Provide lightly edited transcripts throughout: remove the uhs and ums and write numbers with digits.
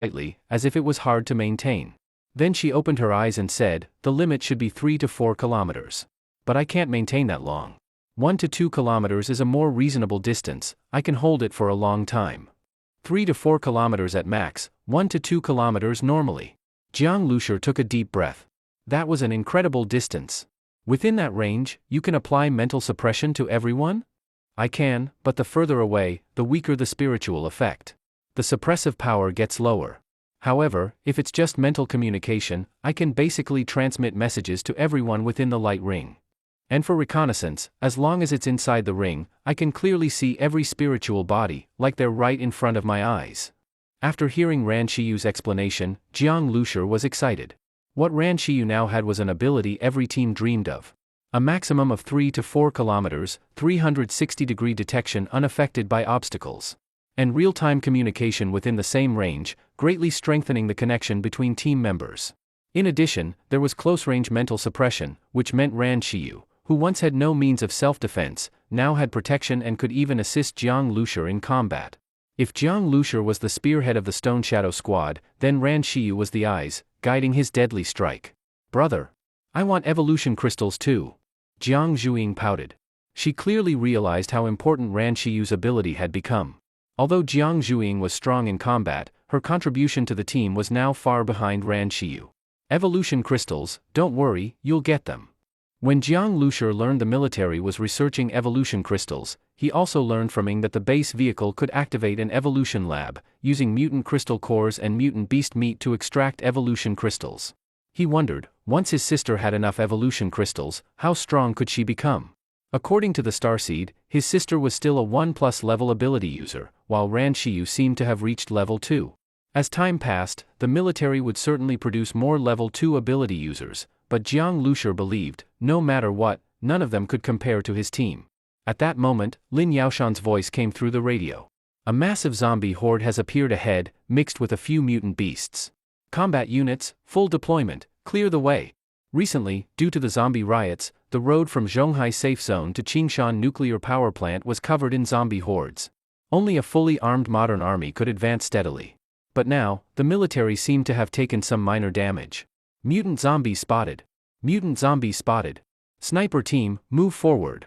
slightly, as if it was hard to maintain. Then she opened her eyes and said, "The limit should be 3 to 4 kilometers. But I can't maintain that long. 1 to 2 kilometers is a more reasonable distance, I can hold it for a long time. 3 to 4 kilometers at max, 1 to 2 kilometers normally." Jiang Lushur took a deep breath. That was an incredible distance. Within that range, you can apply mental suppression to everyone? I can, but the further away, the weaker the spiritual effect. The suppressive power gets lower. However, if it's just mental communication, I can basically transmit messages to everyone within the light ring. And for reconnaissance, as long as it's inside the ring, I can clearly see every spiritual body, like they're right in front of my eyes. After hearing Ran Shiyu's explanation, Jiang Lushur was excited. What Ran Shiyu now had was an ability every team dreamed of. A maximum of 3 to 4 kilometers, 360-degree detection unaffected by obstacles. And real-time communication within the same range, greatly strengthening the connection between team members. In addition, there was close-range mental suppression, which meant Ran Shiyu, who once had no means of self-defense, now had protection and could even assist Jiang Lushur in combat. If Jiang Lushur was the spearhead of the Stone Shadow Squad, then Ran Shiyu was the eyes, guiding his deadly strike. "Brother, I want evolution crystals too." Jiang Zhuiying pouted. She clearly realized how important Ran Shiyu's ability had become. Although Jiang Zhuiying was strong in combat, her contribution to the team was now far behind Ran Shiyu. "Evolution crystals, don't worry, you'll get them." When Jiang Lushur learned the military was researching evolution crystals, he also learned from Ing that the base vehicle could activate an evolution lab, using mutant crystal cores and mutant beast meat to extract evolution crystals. He wondered, once his sister had enough evolution crystals, how strong could she become? According to the Starseed, his sister was still a 1+ level ability user, while Ran Shiyu seemed to have reached level 2. As time passed, the military would certainly produce more level 2 ability users, but Jiang Lushur believed, no matter what, none of them could compare to his team. At that moment, Lin Yaoshan's voice came through the radio. "A massive zombie horde has appeared ahead, mixed with a few mutant beasts. Combat units, full deployment, clear the way." Recently, due to the zombie riots, the road from Zhonghai Safe Zone to Qingshan Nuclear Power Plant was covered in zombie hordes. Only a fully armed modern army could advance steadily. But now, the military seemed to have taken some minor damage. "Mutant zombies spotted. Mutant zombies spotted. Sniper team, move forward."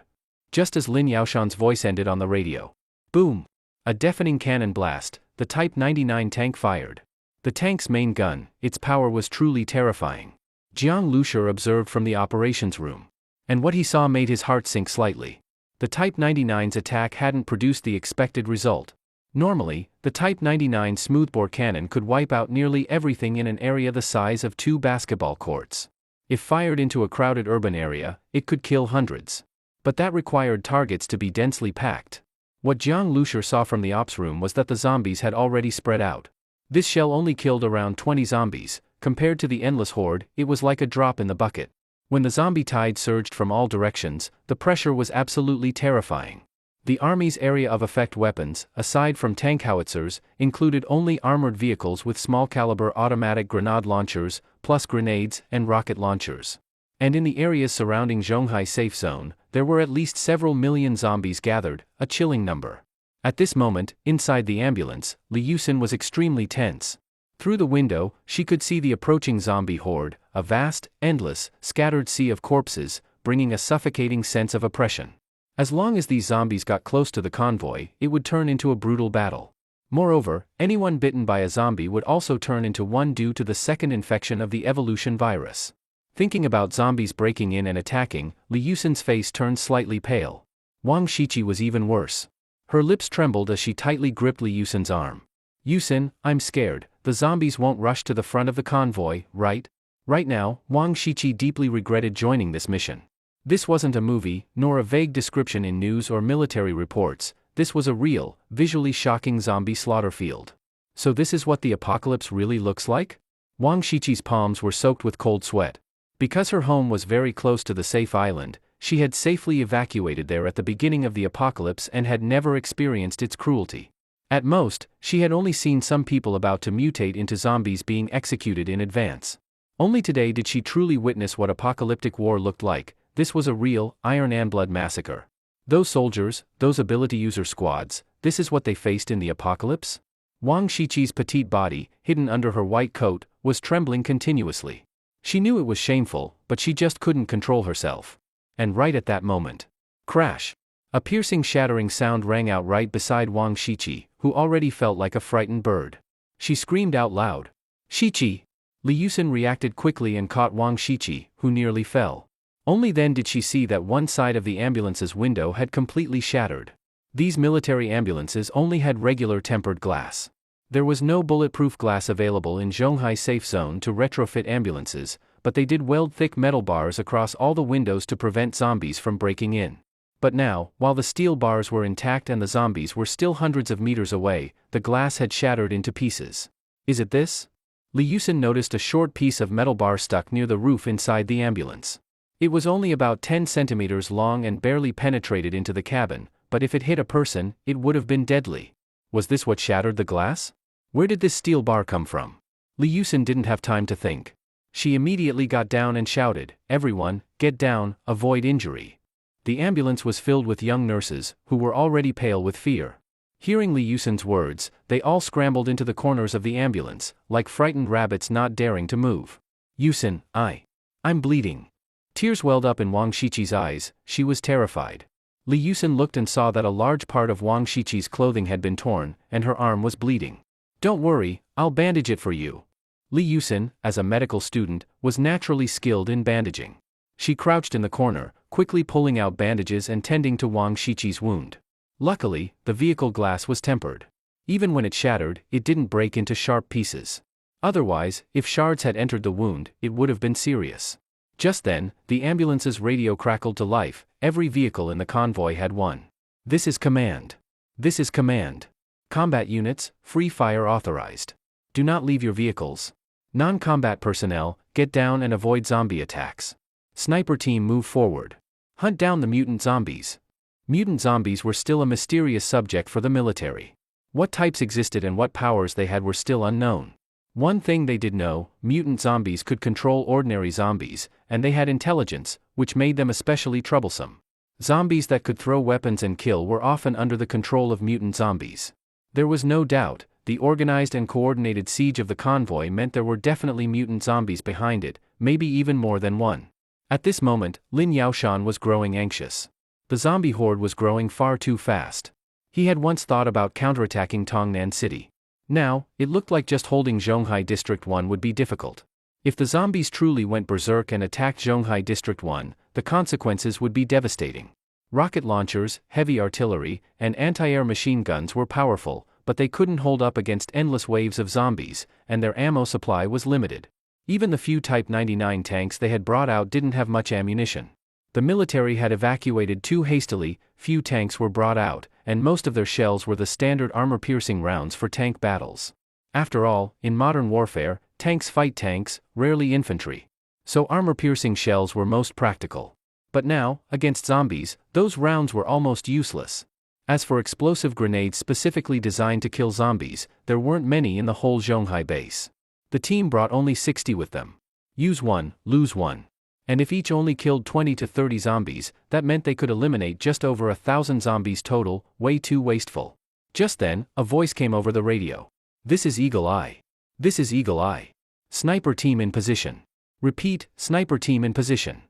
Just as Lin Yaoshan's voice ended on the radio. Boom! A deafening cannon blast, the Type 99 tank fired. The tank's main gun, its power was truly terrifying. Jiang Lushur observed from the operations room. And what he saw made his heart sink slightly. The Type 99's attack hadn't produced the expected result. Normally, the Type 99 smoothbore cannon could wipe out nearly everything in an area the size of 2 basketball courts. If fired into a crowded urban area, it could kill hundreds. But that required targets to be densely packed. What Jiang Lushur saw from the ops room was that the zombies had already spread out. This shell only killed around 20 zombies. Compared to the endless horde, it was like a drop in the bucket. When the zombie tide surged from all directions, the pressure was absolutely terrifying. The Army's area of effect weapons, aside from tank howitzers, included only armored vehicles with small-caliber automatic grenade launchers, plus grenades and rocket launchers. And in the areas surrounding Zhonghai Safe Zone, there were at least several million zombies gathered, a chilling number. At this moment, inside the ambulance, Li Yusin was extremely tense. Through the window, she could see the approaching zombie horde, a vast, endless, scattered sea of corpses, bringing a suffocating sense of oppression. As long as these zombies got close to the convoy, it would turn into a brutal battle. Moreover, anyone bitten by a zombie would also turn into one due to the second infection of the evolution virus. Thinking about zombies breaking in and attacking, Li Yusin's face turned slightly pale. Wang Shiqi was even worse. Her lips trembled as she tightly gripped Li Yusin's arm. "Yusin, I'm scared. The zombies won't rush to the front of the convoy, right?" Right now, Wang Shiqi deeply regretted joining this mission. This wasn't a movie, nor a vague description in news or military reports. This was a real, visually shocking zombie slaughter field. So this is what the apocalypse really looks like? Wang Shiqi's palms were soaked with cold sweat. Because her home was very close to the safe island, she had safely evacuated there at the beginning of the apocalypse and had never experienced its cruelty. At most, she had only seen some people about to mutate into zombies being executed in advance. Only today did she truly witness what apocalyptic war looked like. This was a real, iron and blood massacre. Those soldiers, those ability user squads, this is what they faced in the apocalypse? Wang Shiqi's petite body, hidden under her white coat, was trembling continuously. She knew it was shameful, but she just couldn't control herself. And right at that moment, crash! A piercing shattering sound rang out right beside Wang Shiqi, who already felt like a frightened bird. She screamed out loud. Shiqi! Li Yusin reacted quickly and caught Wang Shiqi, who nearly fell. Only then did she see that one side of the ambulance's window had completely shattered. These military ambulances only had regular tempered glass. There was no bulletproof glass available in Zhonghai safe zone to retrofit ambulances, but they did weld thick metal bars across all the windows to prevent zombies from breaking in. But now, while the steel bars were intact and the zombies were still hundreds of meters away, the glass had shattered into pieces. Is it this? Li Yusin noticed a short piece of metal bar stuck near the roof inside the ambulance. It was only about 10 centimeters long and barely penetrated into the cabin, but if it hit a person, it would have been deadly. Was this what shattered the glass? Where did this steel bar come from? Li Yusin didn't have time to think. She immediately got down and shouted, "Everyone, get down, avoid injury." The ambulance was filled with young nurses, who were already pale with fear. Hearing Li Yusin's words, they all scrambled into the corners of the ambulance, like frightened rabbits not daring to move. "Yusin, I'm bleeding." Tears welled up in Wang Shiqi's eyes. She was terrified. Li Yusin looked and saw that a large part of Wang Shiqi's clothing had been torn, and her arm was bleeding. "Don't worry, I'll bandage it for you." Li Yusin, as a medical student, was naturally skilled in bandaging. She crouched in the corner, quickly pulling out bandages and tending to Wang Shiqi's wound. Luckily, the vehicle glass was tempered. Even when it shattered, it didn't break into sharp pieces. Otherwise, if shards had entered the wound, it would have been serious. Just then, the ambulance's radio crackled to life. Every vehicle in the convoy had one. "This is command. This is command. Combat units, free fire authorized. Do not leave your vehicles. Non-combat personnel, get down and avoid zombie attacks. Sniper team move forward. Hunt down the mutant zombies." Mutant zombies were still a mysterious subject for the military. What types existed and what powers they had were still unknown. One thing they did know, mutant zombies could control ordinary zombies, and they had intelligence, which made them especially troublesome. Zombies that could throw weapons and kill were often under the control of mutant zombies. There was no doubt, the organized and coordinated siege of the convoy meant there were definitely mutant zombies behind it, maybe even more than one. At this moment, Lin Yaoshan was growing anxious. The zombie horde was growing far too fast. He had once thought about counterattacking Tongnan City. Now, it looked like just holding Zhonghai District 1 would be difficult. If the zombies truly went berserk and attacked Zhonghai District 1, the consequences would be devastating. Rocket launchers, heavy artillery, and anti-air machine guns were powerful, but they couldn't hold up against endless waves of zombies, and their ammo supply was limited. Even the few Type 99 tanks they had brought out didn't have much ammunition. The military had evacuated too hastily, few tanks were brought out, and most of their shells were the standard armor-piercing rounds for tank battles. After all, in modern warfare, tanks fight tanks, rarely infantry. So armor-piercing shells were most practical. But now, against zombies, those rounds were almost useless. As for explosive grenades specifically designed to kill zombies, there weren't many in the whole Zhonghai base. The team brought only 60 with them. Use one, lose one. And if each only killed 20 to 30 zombies, that meant they could eliminate just over 1,000 zombies total, way too wasteful. Just then, a voice came over the radio. "This is Eagle Eye. This is Eagle Eye. Sniper team in position. Repeat, sniper team in position."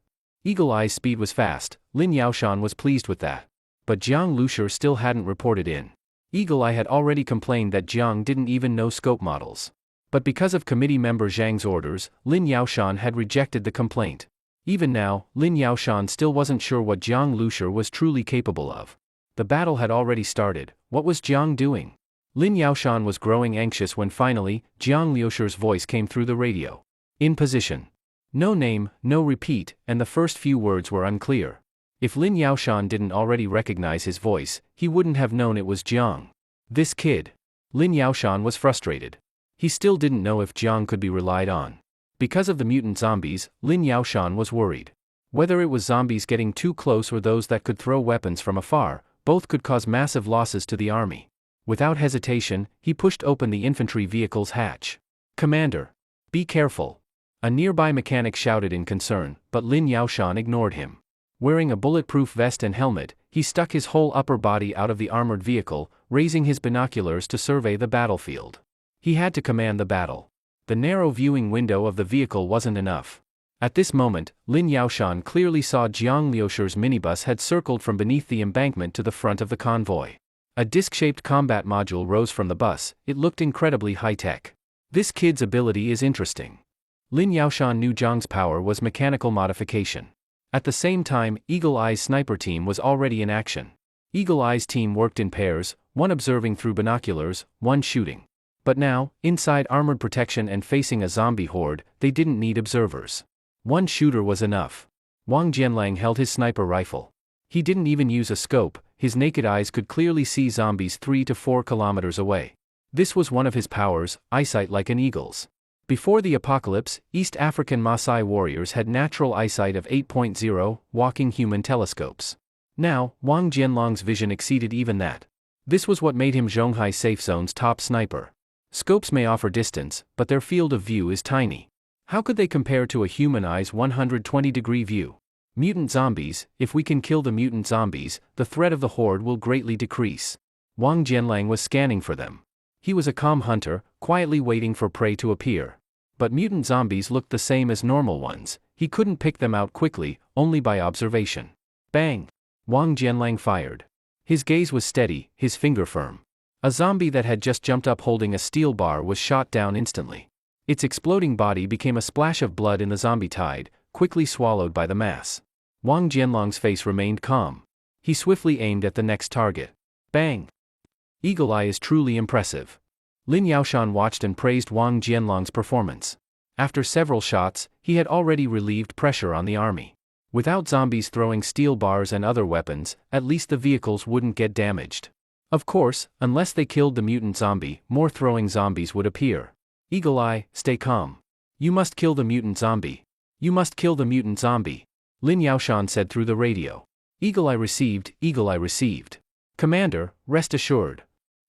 Eagle Eye's speed was fast. Lin Yaoshan was pleased with that. But Jiang Lushur still hadn't reported in. Eagle Eye had already complained that Jiang didn't even know scope models. But because of committee member Zhang's orders, Lin Yaoshan had rejected the complaint. Even now, Lin Yaoshan still wasn't sure what Jiang Lushur was truly capable of. The battle had already started. What was Jiang doing? Lin Yaoshan was growing anxious when finally, Jiang Lushur's voice came through the radio. "In position." No name, no repeat, and the first few words were unclear. If Lin Yaoshan didn't already recognize his voice, he wouldn't have known it was Jiang. This kid. Lin Yaoshan was frustrated. He still didn't know if Jiang could be relied on. Because of the mutant zombies, Lin Yaoshan was worried. Whether it was zombies getting too close or those that could throw weapons from afar, both could cause massive losses to the army. Without hesitation, he pushed open the infantry vehicle's hatch. "Commander, be careful." A nearby mechanic shouted in concern, but Lin Yaoshan ignored him. Wearing a bulletproof vest and helmet, he stuck his whole upper body out of the armored vehicle, raising his binoculars to survey the battlefield. He had to command the battle. The narrow viewing window of the vehicle wasn't enough. At this moment, Lin Yaoshan clearly saw Jiang Liusher's minibus had circled from beneath the embankment to the front of the convoy. A disc-shaped combat module rose from the bus. It looked incredibly high-tech. This kid's ability is interesting. Lin Yaoshan knew Jiang's power was mechanical modification. At the same time, Eagle Eye's sniper team was already in action. Eagle Eye's team worked in pairs, one observing through binoculars, one shooting. But now, inside armored protection and facing a zombie horde, they didn't need observers. One shooter was enough. Wang Jianlang held his sniper rifle. He didn't even use a scope. His naked eyes could clearly see zombies 3 to 4 kilometers away. This was one of his powers, eyesight like an eagle's. Before the apocalypse, East African Maasai warriors had natural eyesight of 8.0, walking human telescopes. Now, Wang Jianlong's vision exceeded even that. This was what made him Zhonghai Safe Zone's top sniper. Scopes may offer distance, but their field of view is tiny. How could they compare to a human eye's 120-degree view? Mutant zombies. If we can kill the mutant zombies, the threat of the horde will greatly decrease. Wang Jianlang was scanning for them. He was a calm hunter, quietly waiting for prey to appear. But mutant zombies looked the same as normal ones. He couldn't pick them out quickly, only by observation. Bang! Wang Jianlang fired. His gaze was steady, his finger firm. A zombie that had just jumped up holding a steel bar was shot down instantly. Its exploding body became a splash of blood in the zombie tide, quickly swallowed by the mass. Wang Jianlong's face remained calm. He swiftly aimed at the next target. Bang! Eagle Eye is truly impressive. Lin Yaoshan watched and praised Wang Jianlong's performance. After several shots, he had already relieved pressure on the army. Without zombies throwing steel bars and other weapons, at least the vehicles wouldn't get damaged. Of course, unless they killed the mutant zombie, more throwing zombies would appear. Eagle Eye, stay calm. You must kill the mutant zombie. You must kill the mutant zombie. Lin Yaoshan said through the radio. Eagle Eye received, Eagle Eye received. Commander, rest assured.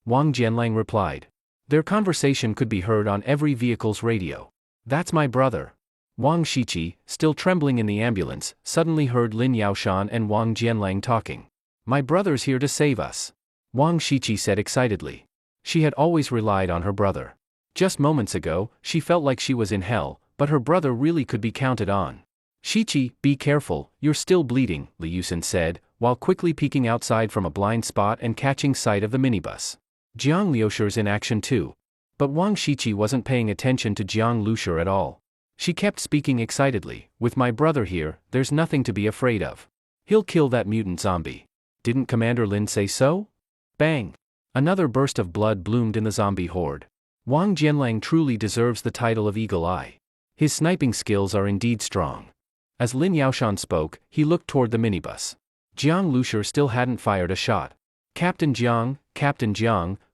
Wang Jianlang replied. Their conversation could be heard on every vehicle's radio. That's my brother. Wang Shiqi, still trembling in the ambulance, suddenly heard Lin Yaoshan and Wang Jianlang talking. My brother's here to save us. Wang Shiqi said excitedly. She had always relied on her brother. Just moments ago, she felt like she was in hell, but her brother really could be counted on. Shiqi, be careful, you're still bleeding, Li Yusen said, while quickly peeking outside from a blind spot and catching sight of the minibus. Jiang Liusher's in action too. But Wang Shiqi wasn't paying attention to Jiang Liusher at all. She kept speaking excitedly, with my brother here, there's nothing to be afraid of. He'll kill that mutant zombie. Didn't Commander Lin say so? Bang! Another burst of blood bloomed in the zombie horde. Wang Jianlang truly deserves the title of Eagle Eye. His sniping skills are indeed strong. As Lin Yaoshan spoke, he looked toward the minibus. Jiang Liusher still hadn't fired a shot. Captain Jiang,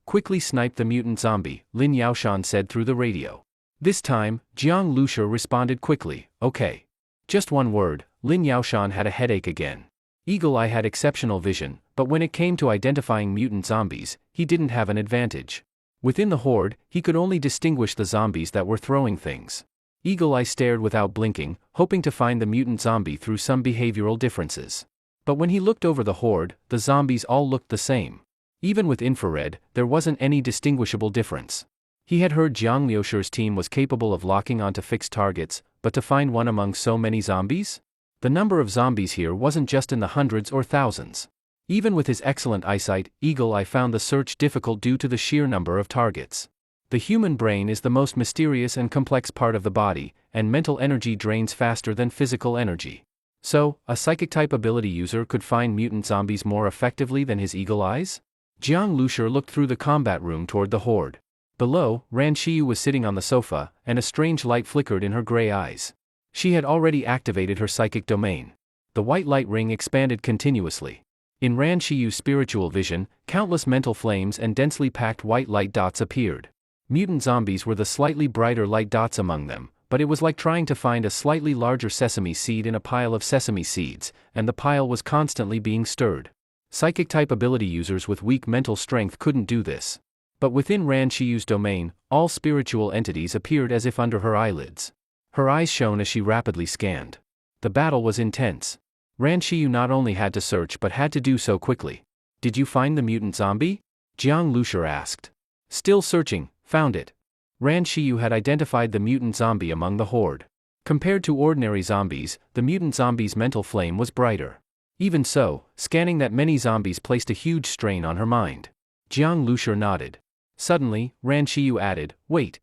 quickly snipe the mutant zombie, Lin Yaoshan said through the radio. This time, Jiang Liusher responded quickly, okay. Just one word. Lin Yaoshan had a headache again. Eagle Eye had exceptional vision, but when it came to identifying mutant zombies, he didn't have an advantage. Within the horde, he could only distinguish the zombies that were throwing things. Eagle Eye stared without blinking, hoping to find the mutant zombie through some behavioral differences. But when he looked over the horde, the zombies all looked the same. Even with infrared, there wasn't any distinguishable difference. He had heard Jiang Liusher's team was capable of locking onto fixed targets, but to find one among so many zombies? The number of zombies here wasn't just in the hundreds or thousands. Even with his excellent eyesight, Eagle Eye found the search difficult due to the sheer number of targets. The human brain is the most mysterious and complex part of the body, and mental energy drains faster than physical energy. So, a psychic-type ability user could find mutant zombies more effectively than his eagle eyes? Jiang Liusher looked through the combat room toward the horde. Below, Ran Xiyu was sitting on the sofa, and a strange light flickered in her gray eyes. She had already activated her psychic domain. The white light ring expanded continuously. In Ran Xiyu's spiritual vision, countless mental flames and densely packed white light dots appeared. Mutant zombies were the slightly brighter light dots among them, but it was like trying to find a slightly larger sesame seed in a pile of sesame seeds, and the pile was constantly being stirred. Psychic-type ability users with weak mental strength couldn't do this. But within Ran Xiyu's domain, all spiritual entities appeared as if under her eyelids. Her eyes shone as she rapidly scanned. The battle was intense. Ran Xiyu not only had to search but had to do so quickly. Did you find the mutant zombie? Jiang Lushur asked. Still searching, found it. Ran Shiyu had identified the mutant zombie among the horde. Compared to ordinary zombies, the mutant zombie's mental flame was brighter. Even so, scanning that many zombies placed a huge strain on her mind. Jiang Lushur nodded. Suddenly, Ran Shiyu added, wait.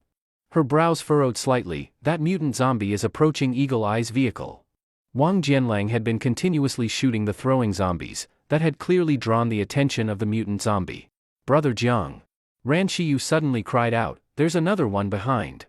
Her brows furrowed slightly, that mutant zombie is approaching Eagle Eye's vehicle. Wang Jianlang had been continuously shooting the throwing zombies, that had clearly drawn the attention of the mutant zombie. Brother Jiang. Ran Shiyu suddenly cried out, there's another one behind.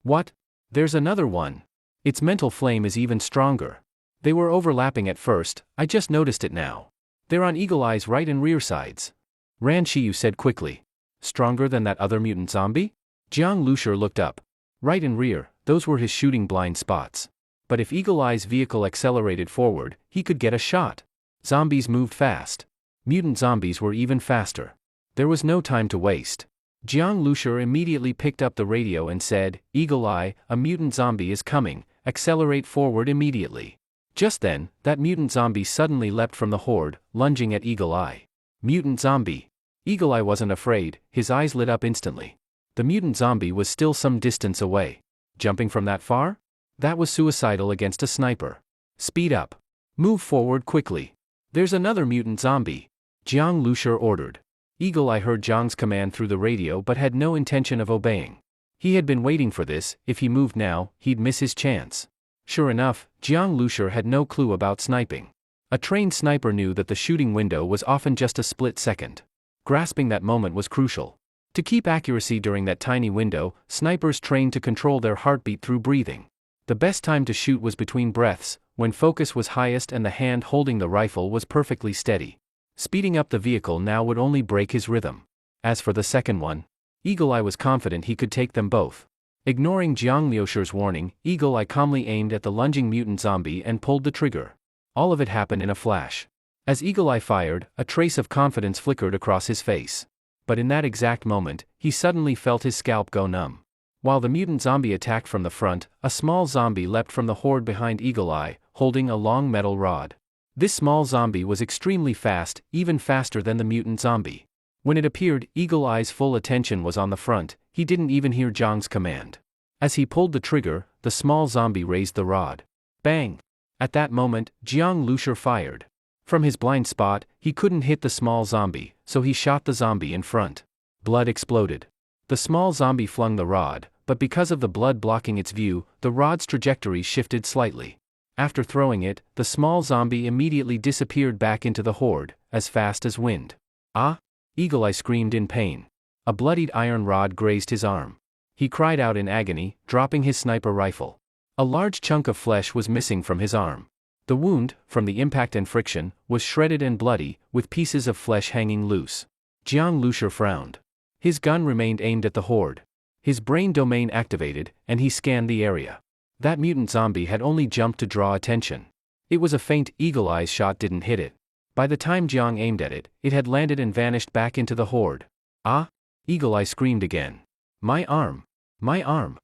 What? There's another one. Its mental flame is even stronger. They were overlapping at first, I just noticed it now. They're on Eagle Eye's right and rear sides. Ran Shiyu said quickly. Stronger than that other mutant zombie? Jiang Lushur looked up. Right and rear, those were his shooting blind spots. But if Eagle Eye's vehicle accelerated forward, he could get a shot. Zombies moved fast. Mutant zombies were even faster. There was no time to waste. Jiang Lushur immediately picked up the radio and said, Eagle Eye, a mutant zombie is coming, accelerate forward immediately. Just then, that mutant zombie suddenly leapt from the horde, lunging at Eagle Eye. Mutant zombie. Eagle Eye wasn't afraid, his eyes lit up instantly. The mutant zombie was still some distance away. Jumping from that far? That was suicidal against a sniper. Speed up. Move forward quickly. There's another mutant zombie. Jiang Lushur ordered. Eagle Eye heard Jiang's command through the radio but had no intention of obeying. He had been waiting for this, if he moved now, he'd miss his chance. Sure enough, Jiang Lushur had no clue about sniping. A trained sniper knew that the shooting window was often just a split second. Grasping that moment was crucial. To keep accuracy during that tiny window, snipers trained to control their heartbeat through breathing. The best time to shoot was between breaths, when focus was highest and the hand holding the rifle was perfectly steady. Speeding up the vehicle now would only break his rhythm. As for the second one, Eagle Eye was confident he could take them both. Ignoring Jiang Lushur's warning, Eagle Eye calmly aimed at the lunging mutant zombie and pulled the trigger. All of it happened in a flash. As Eagle Eye fired, a trace of confidence flickered across his face. But in that exact moment, he suddenly felt his scalp go numb. While the mutant zombie attacked from the front, a small zombie leapt from the horde behind Eagle Eye, holding a long metal rod. This small zombie was extremely fast, even faster than the mutant zombie. When it appeared, Eagle Eye's full attention was on the front, he didn't even hear Jiang's command. As he pulled the trigger, the small zombie raised the rod. Bang! At that moment, Jiang Lushur fired. From his blind spot, he couldn't hit the small zombie, so he shot the zombie in front. Blood exploded. The small zombie flung the rod, but because of the blood blocking its view, the rod's trajectory shifted slightly. After throwing it, the small zombie immediately disappeared back into the horde, as fast as wind. Ah! Eagle Eye screamed in pain. A bloodied iron rod grazed his arm. He cried out in agony, dropping his sniper rifle. A large chunk of flesh was missing from his arm. The wound, from the impact and friction, was shredded and bloody, with pieces of flesh hanging loose. Jiang Lushur frowned. His gun remained aimed at the horde. His brain domain activated, and he scanned the area. That mutant zombie had only jumped to draw attention. It was a feint. Eagle Eye's shot didn't hit it. By the time Jiang aimed at it, it had landed and vanished back into the horde. Ah! Eagle Eye screamed again. My arm! My arm!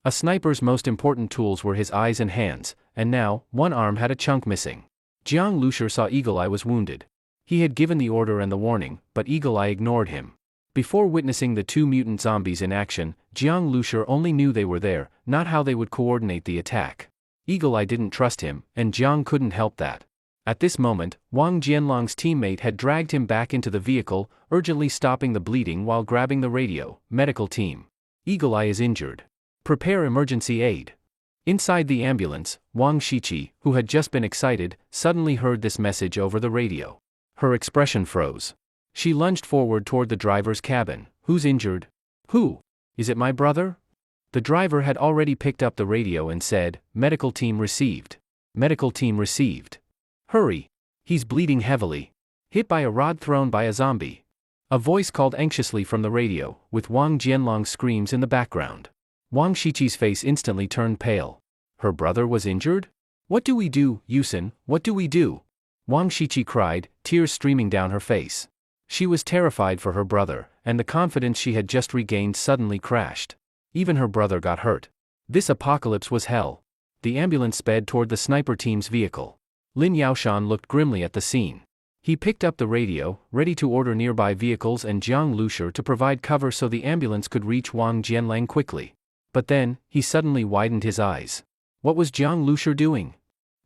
A sniper's most important tools were his eyes and hands, and now, one arm had a chunk missing. Jiang Lushur saw Eagle Eye was wounded. He had given the order and the warning, but Eagle Eye ignored him. Before witnessing the two mutant zombies in action, Jiang Lushur only knew they were there, not how they would coordinate the attack. Eagle Eye didn't trust him, and Jiang couldn't help that. At this moment, Wang Jianlong's teammate had dragged him back into the vehicle, urgently stopping the bleeding while grabbing the radio. Medical team. Eagle Eye is injured. Prepare emergency aid. Inside the ambulance, Wang Shiqi, who had just been excited, suddenly heard this message over the radio. Her expression froze. She lunged forward toward the driver's cabin. Who's injured? Who? Is it my brother? The driver had already picked up the radio and said, Medical team received. Medical team received. Hurry. He's bleeding heavily. Hit by a rod thrown by a zombie. A voice called anxiously from the radio, with Wang Jianlong's screams in the background. Wang Shiqi's face instantly turned pale. Her brother was injured? What do we do, Yusin, what do we do? Wang Shiqi cried, tears streaming down her face. She was terrified for her brother, and the confidence she had just regained suddenly crashed. Even her brother got hurt. This apocalypse was hell. The ambulance sped toward the sniper team's vehicle. Lin Yaoshan looked grimly at the scene. He picked up the radio, ready to order nearby vehicles and Jiang Lushur to provide cover so the ambulance could reach Wang Jianlang quickly. But then, he suddenly widened his eyes. What was Jiang Lushur doing?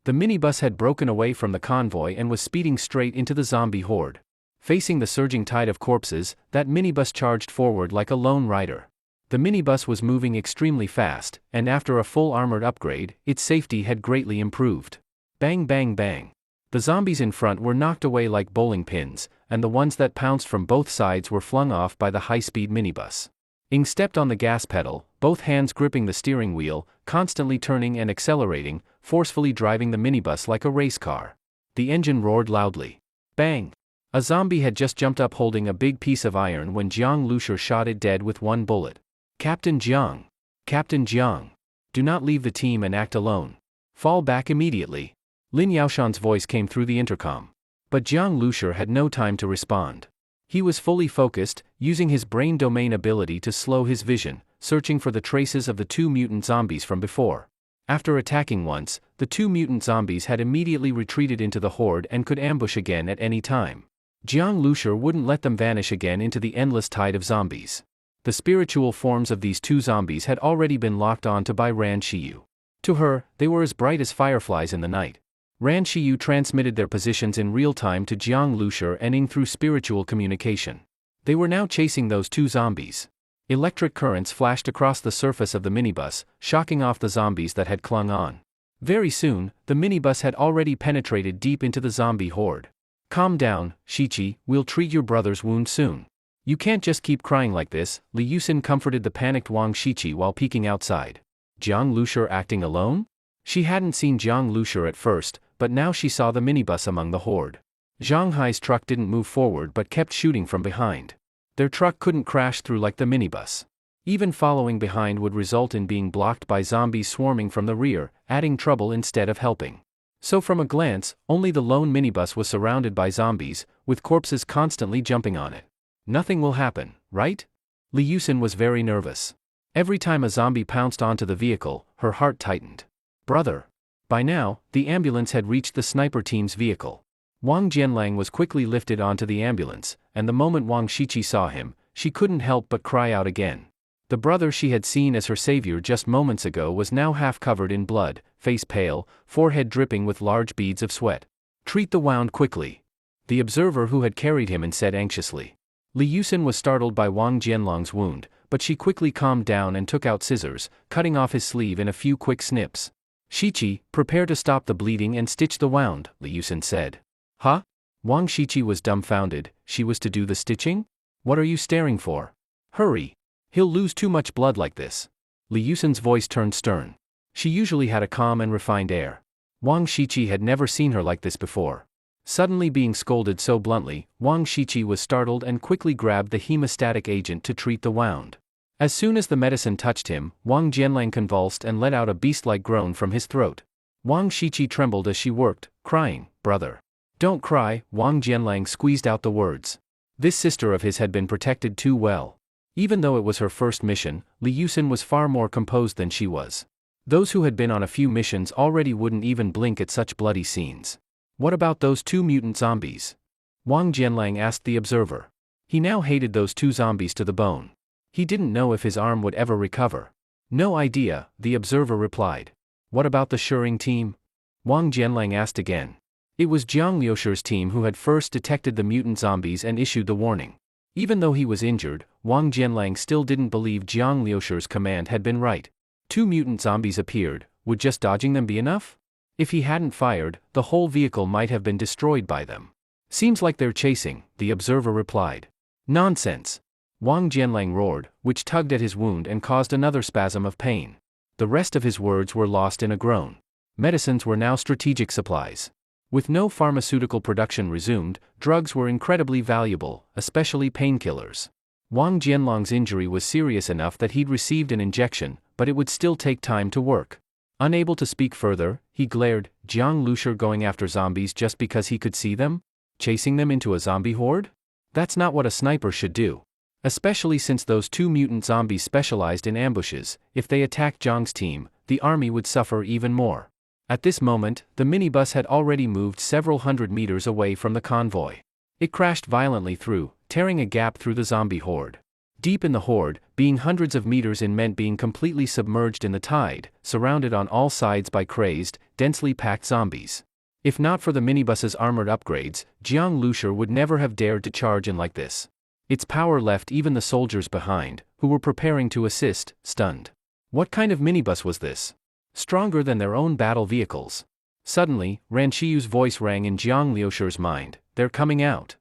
The minibus had broken away from the convoy and was speeding straight into the zombie horde. Facing the surging tide of corpses, that minibus charged forward like a lone rider. The minibus was moving extremely fast, and after a full armored upgrade, its safety had greatly improved. Bang bang bang. The zombies in front were knocked away like bowling pins, and the ones that pounced from both sides were flung off by the high-speed minibus. Ing stepped on the gas pedal, both hands gripping the steering wheel, constantly turning and accelerating, forcefully driving the minibus like a race car. The engine roared loudly. Bang! A zombie had just jumped up holding a big piece of iron when Jiang Lushur shot it dead with one bullet. Captain Jiang! Captain Jiang! Do not leave the team and act alone. Fall back immediately. Lin Yaoshan's voice came through the intercom. But Jiang Lushur had no time to respond. He was fully focused, using his brain domain ability to slow his vision, searching for the traces of the two mutant zombies from before. After attacking once, the two mutant zombies had immediately retreated into the horde and could ambush again at any time. Jiang Lushur wouldn't let them vanish again into the endless tide of zombies. The spiritual forms of these two zombies had already been locked onto by Ran Shiyu. To her, they were as bright as fireflies in the night. Ran Shiyu transmitted their positions in real time to Jiang Lushur and Ing through spiritual communication. They were now chasing those two zombies. Electric currents flashed across the surface of the minibus, shocking off the zombies that had clung on. Very soon, the minibus had already penetrated deep into the zombie horde. Calm down, Shichi, we'll treat your brother's wound soon. You can't just keep crying like this, Li Yusin comforted the panicked Wang Shichi while peeking outside. Jiang Lushur acting alone? She hadn't seen Jiang Lushur at first, but now she saw the minibus among the horde. Zhang Hai's truck didn't move forward but kept shooting from behind. Their truck couldn't crash through like the minibus. Even following behind would result in being blocked by zombies swarming from the rear, adding trouble instead of helping. So from a glance, only the lone minibus was surrounded by zombies, with corpses constantly jumping on it. Nothing will happen, right? Li Yusin was very nervous. Every time a zombie pounced onto the vehicle, her heart tightened. Brother. By now, the ambulance had reached the sniper team's vehicle. Wang Jianlang was quickly lifted onto the ambulance, and the moment Wang Shichi saw him, she couldn't help but cry out again. The brother she had seen as her savior just moments ago was now half covered in blood, face pale, forehead dripping with large beads of sweat. Treat the wound quickly. The observer who had carried him said anxiously. Li Yusin was startled by Wang Jianlang's wound, but she quickly calmed down and took out scissors, cutting off his sleeve in a few quick snips. Shichi, prepare to stop the bleeding and stitch the wound, Li Yusin said. Huh? Wang Shichi was dumbfounded. She was to do the stitching? What are you staring for? Hurry. He'll lose too much blood like this. Li Yusin's voice turned stern. She usually had a calm and refined air. Wang Shichi had never seen her like this before. Suddenly being scolded so bluntly, Wang Shichi was startled and quickly grabbed the hemostatic agent to treat the wound. As soon as the medicine touched him, Wang Jianlang convulsed and let out a beast-like groan from his throat. Wang Shichi trembled as she worked, crying, Brother. Don't cry, Wang Jianlang squeezed out the words. This sister of his had been protected too well. Even though it was her first mission, Li Yusin was far more composed than she was. Those who had been on a few missions already wouldn't even blink at such bloody scenes. What about those two mutant zombies? Wang Jianlang asked the observer. He now hated those two zombies to the bone. He didn't know if his arm would ever recover. No idea, the observer replied. What about the Shuring team? Wang Jianlang asked again. It was Jiang Liushur's team who had first detected the mutant zombies and issued the warning. Even though he was injured, Wang Jianlang still didn't believe Jiang Liushur's command had been right. Two mutant zombies appeared, would just dodging them be enough? If he hadn't fired, the whole vehicle might have been destroyed by them. Seems like they're chasing, the observer replied. Nonsense. Wang Jianlang roared, which tugged at his wound and caused another spasm of pain. The rest of his words were lost in a groan. Medicines were now strategic supplies. With no pharmaceutical production resumed, drugs were incredibly valuable, especially painkillers. Wang Jianlang's injury was serious enough that he'd received an injection, but it would still take time to work. Unable to speak further, he glared, Jiang Lushur going after zombies just because he could see them? Chasing them into a zombie horde? That's not what a sniper should do. Especially since those two mutant zombies specialized in ambushes. If they attacked Jiang's team, the army would suffer even more. At this moment, the minibus had already moved several hundred meters away from the convoy. It crashed violently through, tearing a gap through the zombie horde. Deep in the horde, being hundreds of meters in meant being completely submerged in the tide, surrounded on all sides by crazed, densely packed zombies. If not for the minibus's armored upgrades, Jiang Lushur would never have dared to charge in like this. Its power left even the soldiers behind, who were preparing to assist, stunned. What kind of minibus was this? Stronger than their own battle vehicles. Suddenly, Ran Shiyu's voice rang in Jiang Lushur's mind. They're coming out.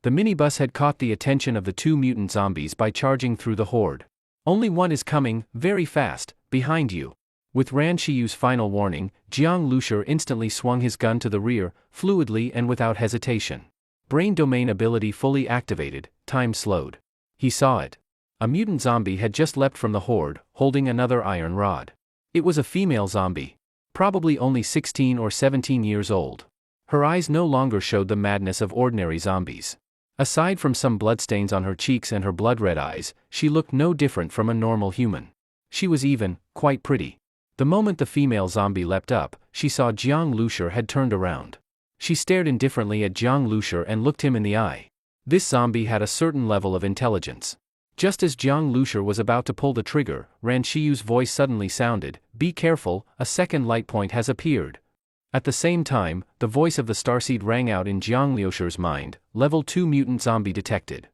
The minibus had caught the attention of the two mutant zombies by charging through the horde. Only one is coming, very fast, behind you. With Ran Shiyu's final warning, Jiang Lushur instantly swung his gun to the rear, fluidly and without hesitation. Brain domain ability fully activated, time slowed. He saw it. A mutant zombie had just leapt from the horde, holding another iron rod. It was a female zombie. Probably only 16 or 17 years old. Her eyes no longer showed the madness of ordinary zombies. Aside from some bloodstains on her cheeks and her blood-red eyes, she looked no different from a normal human. She was even, quite pretty. The moment the female zombie leapt up, she saw Jiang Lushur had turned around. She stared indifferently at Jiang Lushur and looked him in the eye. This zombie had a certain level of intelligence. Just as Jiang Lushur was about to pull the trigger, Ran Shiyu's voice suddenly sounded, "Be careful, a second light point has appeared." At the same time, the voice of the starseed rang out in Jiang Lushur's mind, "Level 2 mutant zombie detected."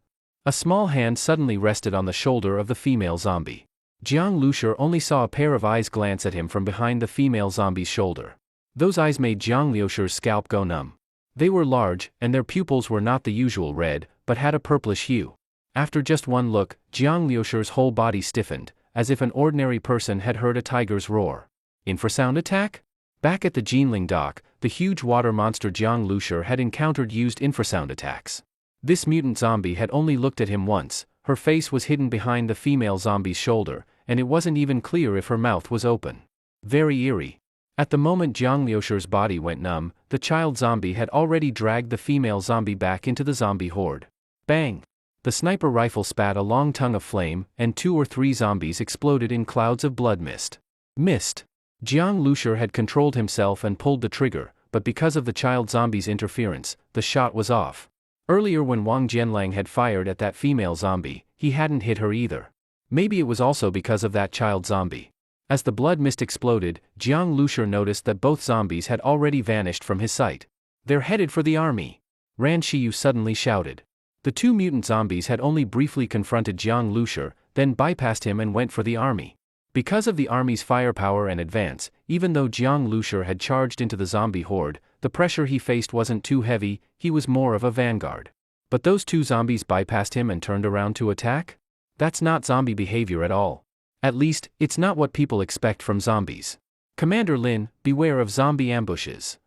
A small hand suddenly rested on the shoulder of the female zombie. Jiang Lushur only saw a pair of eyes glance at him from behind the female zombie's shoulder. Those eyes made Jiang Lushur's scalp go numb. They were large, and their pupils were not the usual red, but had a purplish hue. After just one look, Jiang Lushur's whole body stiffened, as if an ordinary person had heard a tiger's roar. Infrasound attack? Back at the Jinling dock, the huge water monster Jiang Lushur had encountered used infrasound attacks. This mutant zombie had only looked at him once, her face was hidden behind the female zombie's shoulder, and it wasn't even clear if her mouth was open. Very eerie. At the moment Jiang Lushur's body went numb, the child zombie had already dragged the female zombie back into the zombie horde. Bang! The sniper rifle spat a long tongue of flame, and 2 or 3 zombies exploded in clouds of blood mist. Jiang Lushur had controlled himself and pulled the trigger, but because of the child zombie's interference, the shot was off. Earlier when Wang Jianlang had fired at that female zombie, he hadn't hit her either. Maybe it was also because of that child zombie. As the blood mist exploded, Jiang Lushur noticed that both zombies had already vanished from his sight. "They're headed for the army!" Ran Shiyu suddenly shouted. The 2 mutant zombies had only briefly confronted Jiang Lushur, then bypassed him and went for the army. Because of the army's firepower and advance, even though Jiang Lushur had charged into the zombie horde, the pressure he faced wasn't too heavy, he was more of a vanguard. But those 2 zombies bypassed him and turned around to attack? That's not zombie behavior at all. At least, it's not what people expect from zombies. "Commander Lin, beware of zombie ambushes,"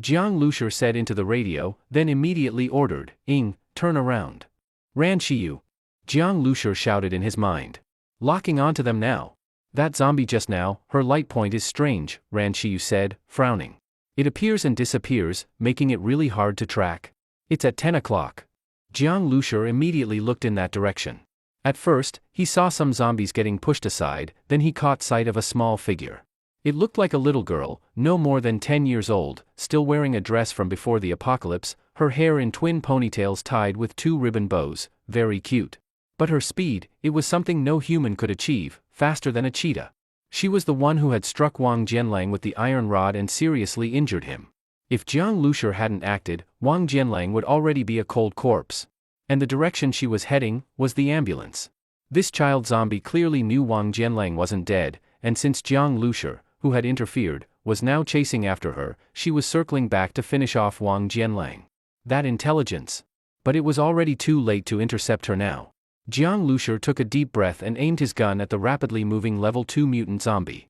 Jiang Lushur said into the radio, then immediately ordered, "Ing, turn around." "Ran Shiyu," Jiang Lushur shouted in his mind. "Locking onto them now." "That zombie just now, her light point is strange," Ran Shiyu said, frowning. "It appears and disappears, making it really hard to track. It's at 10 o'clock. Jiang Lushur immediately looked in that direction. At first, he saw some zombies getting pushed aside, then he caught sight of a small figure. It looked like a little girl, no more than 10 years old, still wearing a dress from before the apocalypse, her hair in twin ponytails tied with 2 ribbon bows, very cute. But her speed, it was something no human could achieve, faster than a cheetah. She was the one who had struck Wang Jianlang with the iron rod and seriously injured him. If Jiang Lushur hadn't acted, Wang Jianlang would already be a cold corpse. And the direction she was heading was the ambulance. This child zombie clearly knew Wang Jianlang wasn't dead, and since Jiang Lushur, who had interfered, was now chasing after her, she was circling back to finish off Wang Jianlang. That intelligence. But it was already too late to intercept her now. Jiang Lushur took a deep breath and aimed his gun at the rapidly moving level 2 mutant zombie.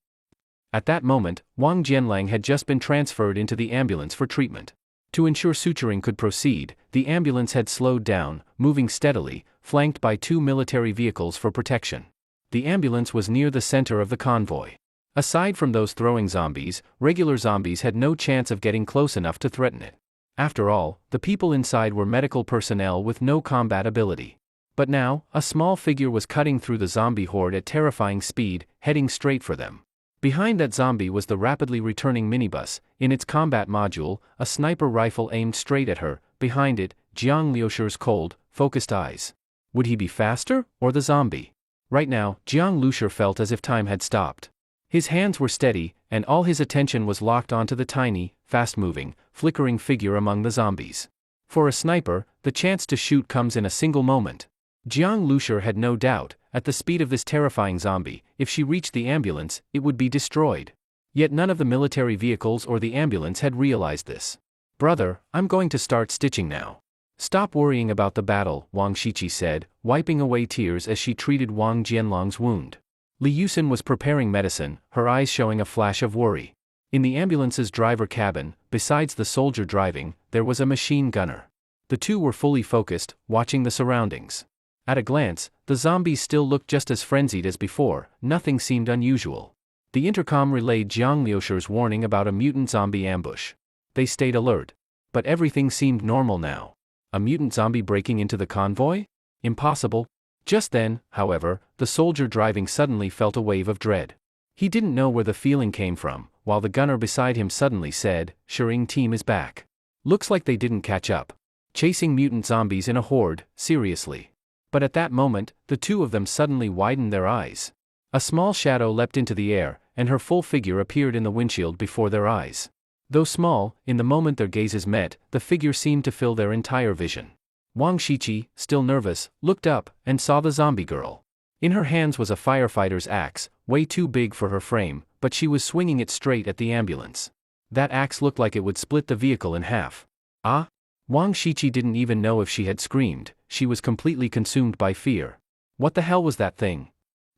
At that moment, Wang Jianlang had just been transferred into the ambulance for treatment. To ensure suturing could proceed, the ambulance had slowed down, moving steadily, flanked by 2 military vehicles for protection. The ambulance was near the center of the convoy. Aside from those throwing zombies, regular zombies had no chance of getting close enough to threaten it. After all, the people inside were medical personnel with no combat ability. But now, a small figure was cutting through the zombie horde at terrifying speed, heading straight for them. Behind that zombie was the rapidly returning minibus, in its combat module, a sniper rifle aimed straight at her, behind it, Jiang Liusher's cold, focused eyes. Would he be faster, or the zombie? Right now, Jiang Liusher felt as if time had stopped. His hands were steady, and all his attention was locked onto the tiny, fast-moving, flickering figure among the zombies. For a sniper, the chance to shoot comes in a single moment. Jiang Liusher had no doubt, at the speed of this terrifying zombie, if she reached the ambulance, it would be destroyed. Yet none of the military vehicles or the ambulance had realized this. "Brother, I'm going to start stitching now." "Stop worrying about the battle," Wang Shiqi said, wiping away tears as she treated Wang Jianlong's wound. Li Yusin was preparing medicine, her eyes showing a flash of worry. In the ambulance's driver cabin, besides the soldier driving, there was a machine gunner. The two were fully focused, watching the surroundings. At a glance, the zombies still looked just as frenzied as before, nothing seemed unusual. The intercom relayed Jiang Liusher's warning about a mutant zombie ambush. They stayed alert. But everything seemed normal now. A mutant zombie breaking into the convoy? Impossible. Just then, however, the soldier driving suddenly felt a wave of dread. He didn't know where the feeling came from, while the gunner beside him suddenly said, "Shering team is back. Looks like they didn't catch up. Chasing mutant zombies in a horde, seriously." But at that moment, the two of them suddenly widened their eyes. A small shadow leapt into the air, and her full figure appeared in the windshield before their eyes. Though small, in the moment their gazes met, the figure seemed to fill their entire vision. Wang Shiqi, still nervous, looked up, and saw the zombie girl. In her hands was a firefighter's axe, way too big for her frame, but she was swinging it straight at the ambulance. That axe looked like it would split the vehicle in half. Ah? Wang Shiqi didn't even know if she had screamed, she was completely consumed by fear. What the hell was that thing?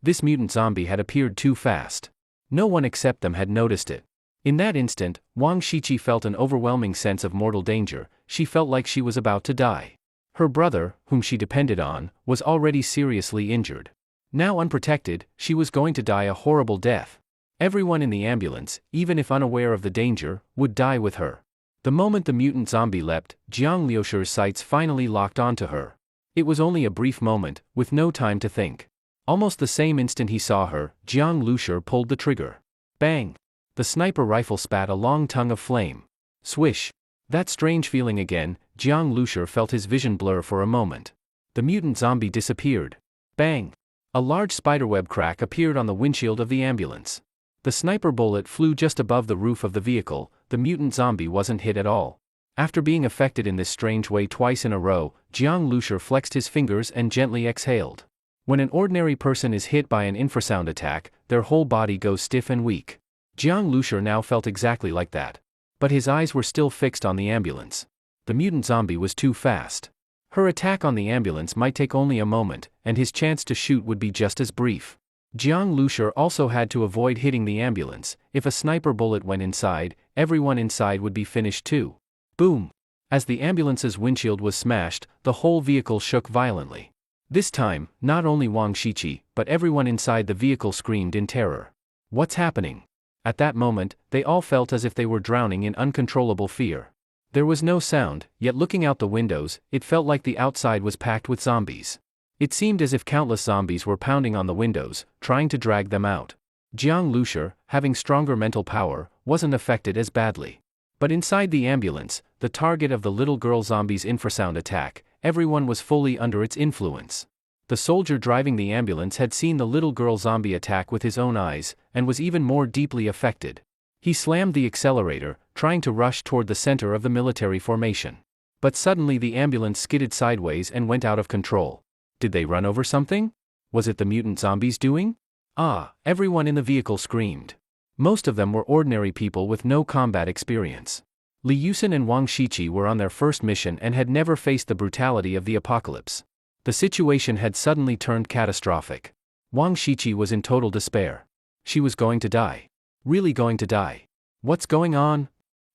This mutant zombie had appeared too fast. No one except them had noticed it. In that instant, Wang Shiqi felt an overwhelming sense of mortal danger, she felt like she was about to die. Her brother, whom she depended on, was already seriously injured. Now unprotected, she was going to die a horrible death. Everyone in the ambulance, even if unaware of the danger, would die with her. The moment the mutant zombie leapt, Jiang Liusher's sights finally locked onto her. It was only a brief moment, with no time to think. Almost the same instant he saw her, Jiang Liusher pulled the trigger. Bang! The sniper rifle spat a long tongue of flame. Swish! That strange feeling again, Jiang Liusher felt his vision blur for a moment. The mutant zombie disappeared. Bang! A large spiderweb crack appeared on the windshield of the ambulance. The sniper bullet flew just above the roof of the vehicle, the mutant zombie wasn't hit at all. After being affected in this strange way twice in a row, Jiang Liusher flexed his fingers and gently exhaled. When an ordinary person is hit by an infrasound attack, their whole body goes stiff and weak. Jiang Liusher now felt exactly like that. But his eyes were still fixed on the ambulance. The mutant zombie was too fast. Her attack on the ambulance might take only a moment, and his chance to shoot would be just as brief. Jiang Liusher also had to avoid hitting the ambulance. If a sniper bullet went inside, everyone inside would be finished too. Boom! As the ambulance's windshield was smashed, the whole vehicle shook violently. This time, not only Wang Shiqi, but everyone inside the vehicle screamed in terror. What's happening? At that moment, they all felt as if they were drowning in uncontrollable fear. There was no sound, yet looking out the windows, it felt like the outside was packed with zombies. It seemed as if countless zombies were pounding on the windows, trying to drag them out. Jiang Liusher, having stronger mental power, wasn't affected as badly. But inside the ambulance, the target of the little girl zombie's infrasound attack, everyone was fully under its influence. The soldier driving the ambulance had seen the little girl zombie attack with his own eyes, and was even more deeply affected. He slammed the accelerator, trying to rush toward the center of the military formation. But suddenly the ambulance skidded sideways and went out of control. Did they run over something? Was it the mutant zombies doing? Ah, everyone in the vehicle screamed. Most of them were ordinary people with no combat experience. Li Yusin and Wang Shiqi were on their first mission and had never faced the brutality of the apocalypse. The situation had suddenly turned catastrophic. Wang Shiqi was in total despair. She was going to die. Really going to die. What's going on?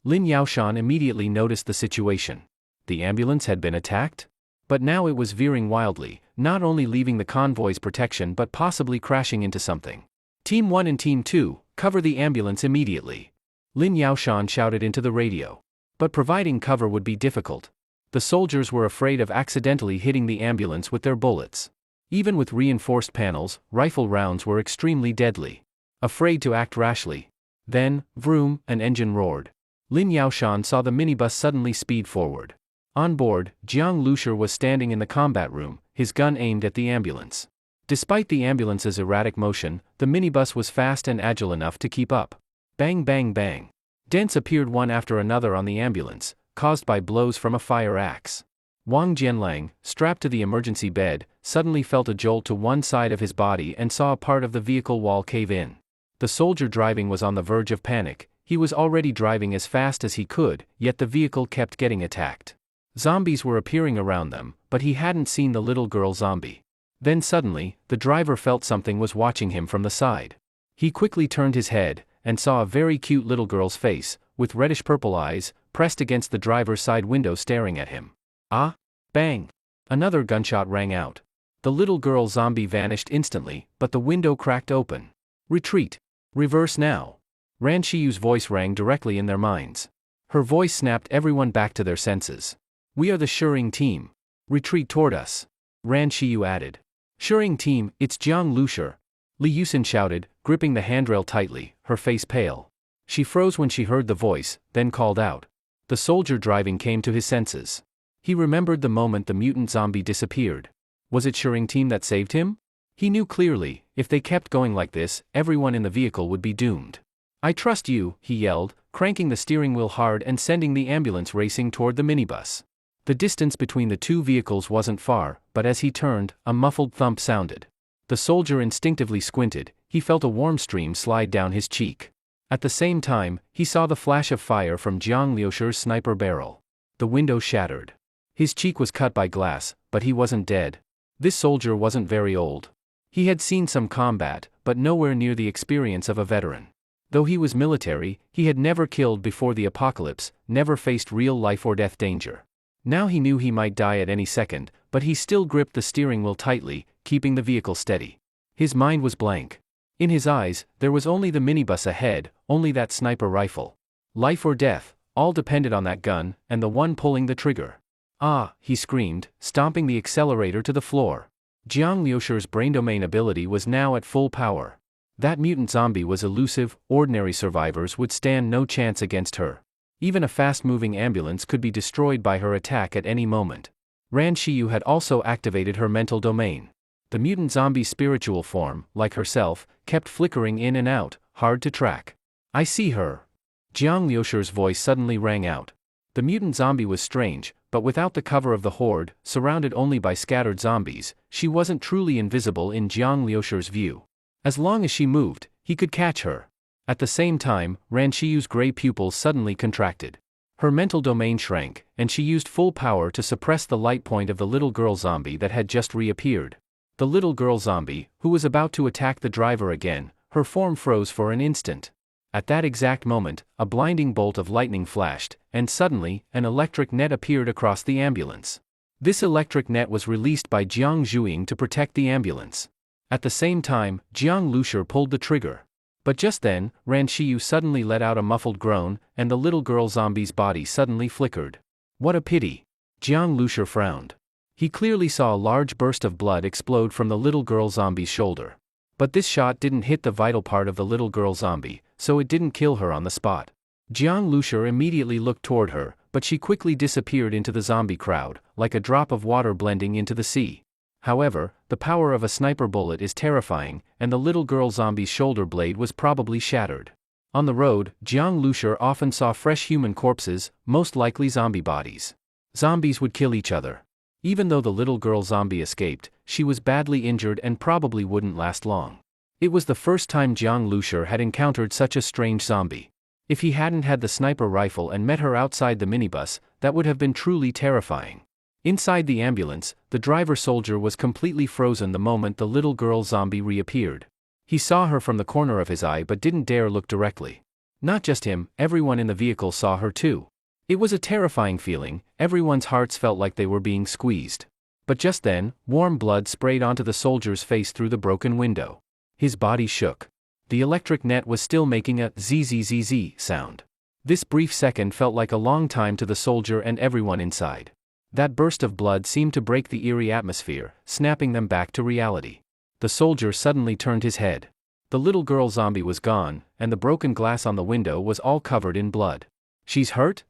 Lin Yaoshan immediately noticed the situation. The ambulance had been attacked? But now it was veering wildly, not only leaving the convoy's protection but possibly crashing into something. Team 1 and Team 2, cover the ambulance immediately. Lin Yaoshan shouted into the radio. But providing cover would be difficult. The soldiers were afraid of accidentally hitting the ambulance with their bullets. Even with reinforced panels, rifle rounds were extremely deadly. afraid to act rashly. Then, vroom, an engine roared. Lin Yaoshan saw the minibus suddenly speed forward. On board, Jiang Lushur was standing in the combat room, his gun aimed at the ambulance. Despite the ambulance's erratic motion, the minibus was fast and agile enough to keep up. Bang bang bang. Dents appeared one after another on the ambulance, caused by blows from a fire axe. Wang Jianlang, strapped to the emergency bed, suddenly felt a jolt to one side of his body and saw a part of the vehicle wall cave in. The soldier driving was on the verge of panic. He was already driving as fast as he could, yet the vehicle kept getting attacked. Zombies were appearing around them, but he hadn't seen the little girl zombie. Then suddenly, the driver felt something was watching him from the side. He quickly turned his head, and saw a very cute little girl's face, with reddish-purple eyes, pressed against the driver's side window staring at him. Ah! Bang! Another gunshot rang out. The little girl zombie vanished instantly, but the window cracked open. Retreat! Reverse now! Ran Shiyu's voice rang directly in their minds. Her voice snapped everyone back to their senses. We are the Shuring team. Retreat toward us. Ran Shiyu added. Shuring team, it's Jiang Lushur. Li Yusin shouted, gripping the handrail tightly, her face pale. She froze when she heard the voice, then called out. The soldier driving came to his senses. He remembered the moment the mutant zombie disappeared. Was it Shuring team that saved him? He knew clearly, if they kept going like this, everyone in the vehicle would be doomed. I trust you, he yelled, cranking the steering wheel hard and sending the ambulance racing toward the minibus. The distance between the two vehicles wasn't far, but as he turned, a muffled thump sounded. The soldier instinctively squinted. He felt a warm stream slide down his cheek. At the same time, he saw the flash of fire from Jiang Liushur's sniper barrel. The window shattered. His cheek was cut by glass, but he wasn't dead. This soldier wasn't very old. He had seen some combat, but nowhere near the experience of a veteran. Though he was military, he had never killed before the apocalypse, never faced real life or death danger. Now he knew he might die at any second, but he still gripped the steering wheel tightly, keeping the vehicle steady. His mind was blank. In his eyes, there was only the minibus ahead, only that sniper rifle. Life or death, all depended on that gun, and the one pulling the trigger. Ah, he screamed, stomping the accelerator to the floor. Jiang Liushur's brain domain ability was now at full power. That mutant zombie was elusive, ordinary survivors would stand no chance against her. Even a fast-moving ambulance could be destroyed by her attack at any moment. Ran Shiyu had also activated her mental domain. The mutant zombie's spiritual form, like herself, kept flickering in and out, hard to track. I see her. Jiang Liushur's voice suddenly rang out. The mutant zombie was strange, but without the cover of the horde, surrounded only by scattered zombies, she wasn't truly invisible in Jiang Liushur's view. As long as she moved, he could catch her. At the same time, Ran Shiyu's gray pupils suddenly contracted. Her mental domain shrank, and she used full power to suppress the light point of the little girl zombie that had just reappeared. The little girl zombie, who was about to attack the driver again, her form froze for an instant. At that exact moment, a blinding bolt of lightning flashed, and suddenly, an electric net appeared across the ambulance. This electric net was released by Jiang Zhuiying to protect the ambulance. At the same time, Jiang Lushur pulled the trigger. But just then, Ran Shiyu suddenly let out a muffled groan, and the little girl zombie's body suddenly flickered. What a pity! Jiang Lushur frowned. He clearly saw a large burst of blood explode from the little girl zombie's shoulder. But this shot didn't hit the vital part of the little girl zombie, so it didn't kill her on the spot. Jiang Lushur immediately looked toward her, but she quickly disappeared into the zombie crowd, like a drop of water blending into the sea. However, the power of a sniper bullet is terrifying, and the little girl zombie's shoulder blade was probably shattered. On the road, Jiang Lushur often saw fresh human corpses, most likely zombie bodies. Zombies would kill each other. Even though the little girl zombie escaped, she was badly injured and probably wouldn't last long. It was the first time Jiang Lushur had encountered such a strange zombie. If he hadn't had the sniper rifle and met her outside the minibus, that would have been truly terrifying. Inside the ambulance, the driver soldier was completely frozen the moment the little girl zombie reappeared. He saw her from the corner of his eye but didn't dare look directly. Not just him, everyone in the vehicle saw her too. It was a terrifying feeling, everyone's hearts felt like they were being squeezed. But just then, warm blood sprayed onto the soldier's face through the broken window. His body shook. The electric net was still making a zzz sound. This brief second felt like a long time to the soldier and everyone inside. That burst of blood seemed to break the eerie atmosphere, snapping them back to reality. The soldier suddenly turned his head. The little girl zombie was gone, and the broken glass on the window was all covered in blood. She's hurt?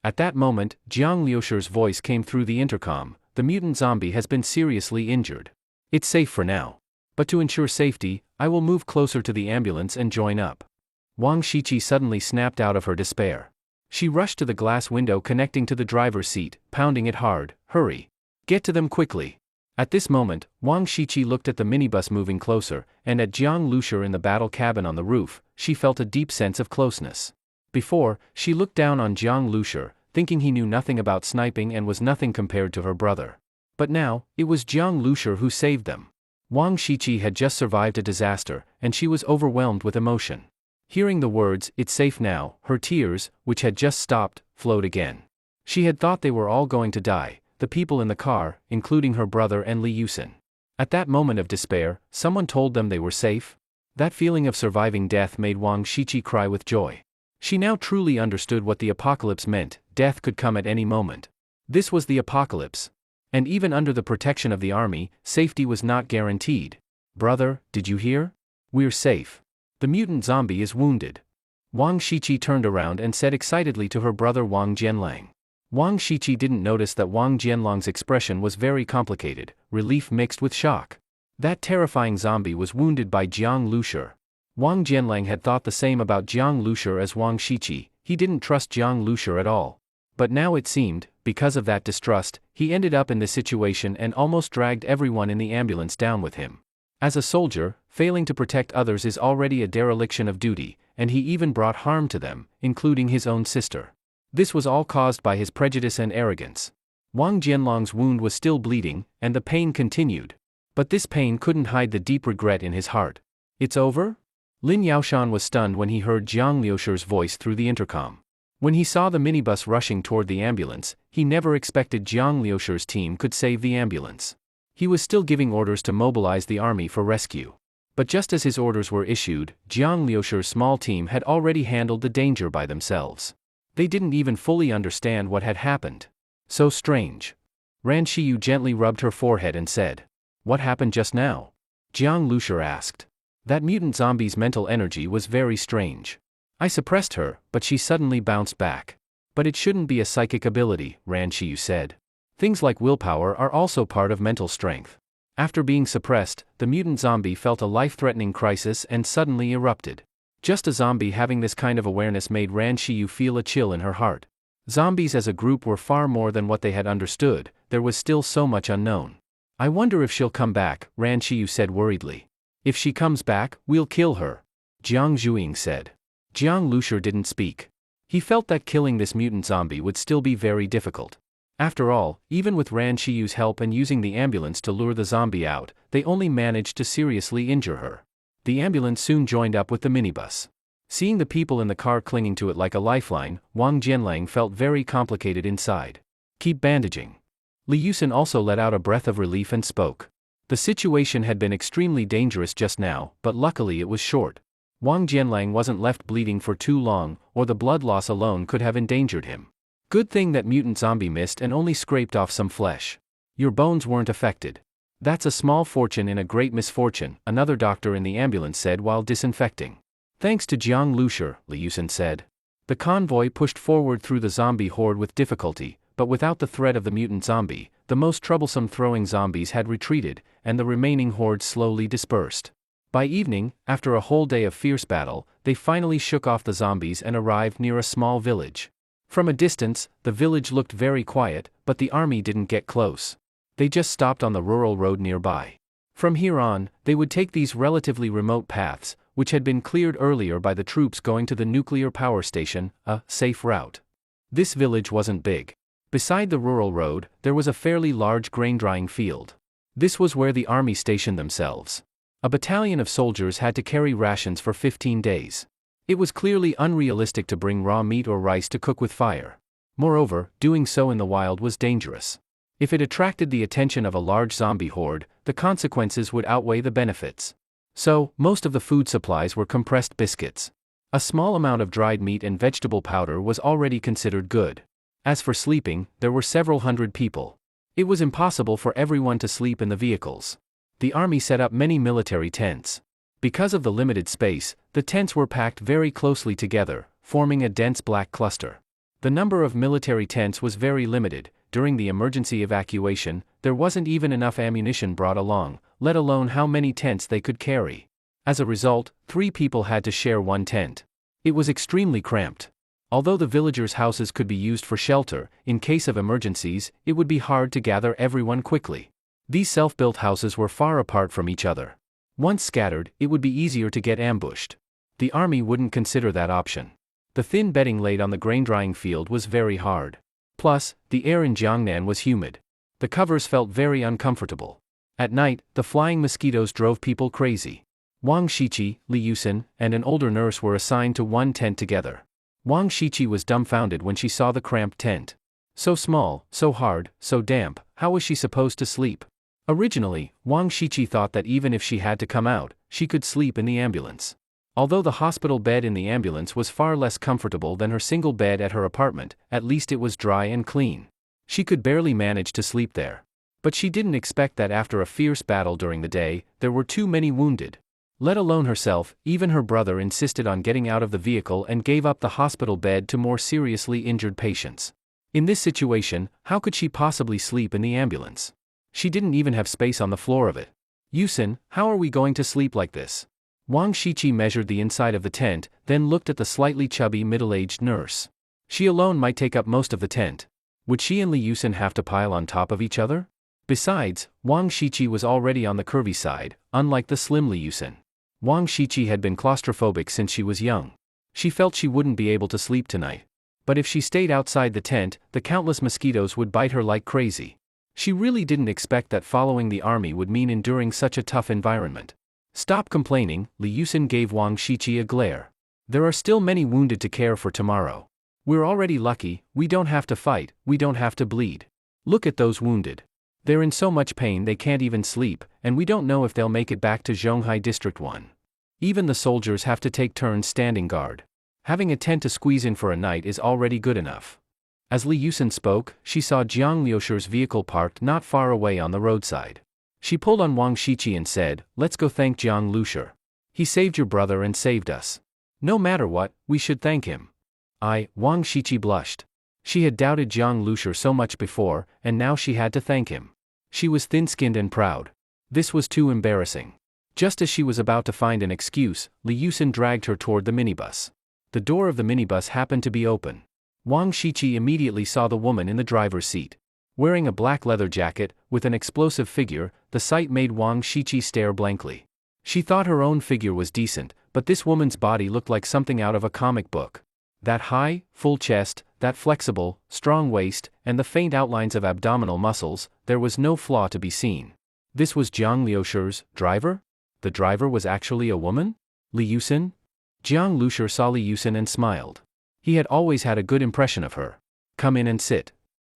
At that moment, Jiang Liusher's voice came through the intercom. The mutant zombie has been seriously injured. It's safe for now. But to ensure safety, I will move closer to the ambulance and join up. Wang Shiqi suddenly snapped out of her despair. She rushed to the glass window connecting to the driver's seat, pounding it hard. Hurry! Get to them quickly! At this moment, Wang Shiqi looked at the minibus moving closer, and at Jiang Liusher in the battle cabin on the roof. She felt a deep sense of closeness. Before, she looked down on Jiang Liusher, thinking he knew nothing about sniping and was nothing compared to her brother. But now, it was Jiang Liusher who saved them. Wang Shiqi had just survived a disaster, and she was overwhelmed with emotion. Hearing the words, "It's safe now," her tears, which had just stopped, flowed again. She had thought they were all going to die, the people in the car, including her brother and Li Yusin. At that moment of despair, someone told them they were safe. That feeling of surviving death made Wang Shiqi cry with joy. She now truly understood what the apocalypse meant. Death could come at any moment. This was the apocalypse. And even under the protection of the army, safety was not guaranteed. "Brother, did you hear? We're safe. The mutant zombie is wounded." Wang Shiqi turned around and said excitedly to her brother Wang Jianlang. Wang Shiqi didn't notice that Wang Jianlang's expression was very complicated, relief mixed with shock. That terrifying zombie was wounded by Jiang Liusher. Wang Jianlang had thought the same about Jiang Liusher as Wang Shiqi. He didn't trust Jiang Liusher at all. But now it seemed, because of that distrust, he ended up in this situation and almost dragged everyone in the ambulance down with him. As a soldier, failing to protect others is already a dereliction of duty, and he even brought harm to them, including his own sister. This was all caused by his prejudice and arrogance. Wang Jianlang's wound was still bleeding, and the pain continued. But this pain couldn't hide the deep regret in his heart. "It's over?" Lin Yaoshan was stunned when he heard Jiang Liusher's voice through the intercom. When he saw the minibus rushing toward the ambulance, he never expected Jiang Liusher's team could save the ambulance. He was still giving orders to mobilize the army for rescue. But just as his orders were issued, Jiang Liusher's small team had already handled the danger by themselves. They didn't even fully understand what had happened. So strange. Ran Shiyu gently rubbed her forehead and said, "What happened just now?" Jiang Liusher asked. "That mutant zombie's mental energy was very strange. I suppressed her, but she suddenly bounced back. But it shouldn't be a psychic ability," Ran Shiyu said. "Things like willpower are also part of mental strength." After being suppressed, the mutant zombie felt a life-threatening crisis and suddenly erupted. Just a zombie having this kind of awareness made Ran Shiyu feel a chill in her heart. Zombies as a group were far more than what they had understood. There was still so much unknown. "I wonder if she'll come back," Ran Shiyu said worriedly. "If she comes back, we'll kill her," Jiang Zhuing said. Jiang Liusher didn't speak. He felt that killing this mutant zombie would still be very difficult. After all, even with Ran Shiyu's help and using the ambulance to lure the zombie out, they only managed to seriously injure her. The ambulance soon joined up with the minibus. Seeing the people in the car clinging to it like a lifeline, Wang Jianlang felt very complicated inside. "Keep bandaging." Li Yusin also let out a breath of relief and spoke. The situation had been extremely dangerous just now, but luckily it was short. Wang Jianlang wasn't left bleeding for too long, or the blood loss alone could have endangered him. "Good thing that mutant zombie missed and only scraped off some flesh. Your bones weren't affected. That's a small fortune in a great misfortune," another doctor in the ambulance said while disinfecting. "Thanks to Jiang Liusher," Li Yusin said. The convoy pushed forward through the zombie horde with difficulty, but without the threat of the mutant zombie, the most troublesome throwing zombies had retreated, and the remaining horde slowly dispersed. By evening, after a whole day of fierce battle, they finally shook off the zombies and arrived near a small village. From a distance, the village looked very quiet, but the army didn't get close. They just stopped on the rural road nearby. From here on, they would take these relatively remote paths, which had been cleared earlier by the troops going to the nuclear power station, a safe route. This village wasn't big. Beside the rural road, there was a fairly large grain-drying field. This was where the army stationed themselves. A battalion of soldiers had to carry rations for 15 days. It was clearly unrealistic to bring raw meat or rice to cook with fire. Moreover, doing so in the wild was dangerous. If it attracted the attention of a large zombie horde, the consequences would outweigh the benefits. So, most of the food supplies were compressed biscuits. A small amount of dried meat and vegetable powder was already considered good. As for sleeping, there were several hundred people. It was impossible for everyone to sleep in the vehicles. The army set up many military tents. Because of the limited space, the tents were packed very closely together, forming a dense black cluster. The number of military tents was very limited. During the emergency evacuation, there wasn't even enough ammunition brought along, let alone how many tents they could carry. As a result, 3 people had to share one tent. It was extremely cramped. Although the villagers' houses could be used for shelter, in case of emergencies, it would be hard to gather everyone quickly. These self-built houses were far apart from each other. Once scattered, it would be easier to get ambushed. The army wouldn't consider that option. The thin bedding laid on the grain-drying field was very hard. Plus, the air in Jiangnan was humid. The covers felt very uncomfortable. At night, the flying mosquitoes drove people crazy. Wang Shiqi, Li Yusin, and an older nurse were assigned to one tent together. Wang Shiqi was dumbfounded when she saw the cramped tent. So small, so hard, so damp, how was she supposed to sleep? Originally, Wang Shiqi thought that even if she had to come out, she could sleep in the ambulance. Although the hospital bed in the ambulance was far less comfortable than her single bed at her apartment, at least it was dry and clean. She could barely manage to sleep there. But she didn't expect that after a fierce battle during the day, there were too many wounded. Let alone herself, even her brother insisted on getting out of the vehicle and gave up the hospital bed to more seriously injured patients. In this situation, how could she possibly sleep in the ambulance? She didn't even have space on the floor of it. Yusin, how are we going to sleep like this? Wang Shiqi measured the inside of the tent, then looked at the slightly chubby middle-aged nurse. She alone might take up most of the tent. Would she and Li Yusin have to pile on top of each other? Besides, Wang Shiqi was already on the curvy side, unlike the slim Li Yusin. Wang Shiqi had been claustrophobic since she was young. She felt she wouldn't be able to sleep tonight. But if she stayed outside the tent, the countless mosquitoes would bite her like crazy. She really didn't expect that following the army would mean enduring such a tough environment. Stop complaining, Li Yusin gave Wang Shiqi a glare. There are still many wounded to care for tomorrow. We're already lucky, we don't have to fight, we don't have to bleed. Look at those wounded. They're in so much pain they can't even sleep, and we don't know if they'll make it back to Zhonghai District 1. Even the soldiers have to take turns standing guard. Having a tent to squeeze in for a night is already good enough. As Li Yusin spoke, she saw Jiang Liusher's vehicle parked not far away on the roadside. She pulled on Wang Shiqi and said, "Let's go thank Jiang Liusher. He saved your brother and saved us. No matter what, we should thank him." Wang Shiqi blushed. She had doubted Jiang Liusher so much before, and now she had to thank him. She was thin-skinned and proud. This was too embarrassing. Just as she was about to find an excuse, Li Yusin dragged her toward the minibus. The door of the minibus happened to be open. Wang Shiqi immediately saw the woman in the driver's seat. Wearing a black leather jacket, with an explosive figure, the sight made Wang Shiqi stare blankly. She thought her own figure was decent, but this woman's body looked like something out of a comic book. That high, full chest, that flexible, strong waist, and the faint outlines of abdominal muscles, there was no flaw to be seen. This was Jiang Liusher's driver? The driver was actually a woman? Li Yusin? Jiang Liusher saw Li Yusin and smiled. He had always had a good impression of her. "Come in and sit."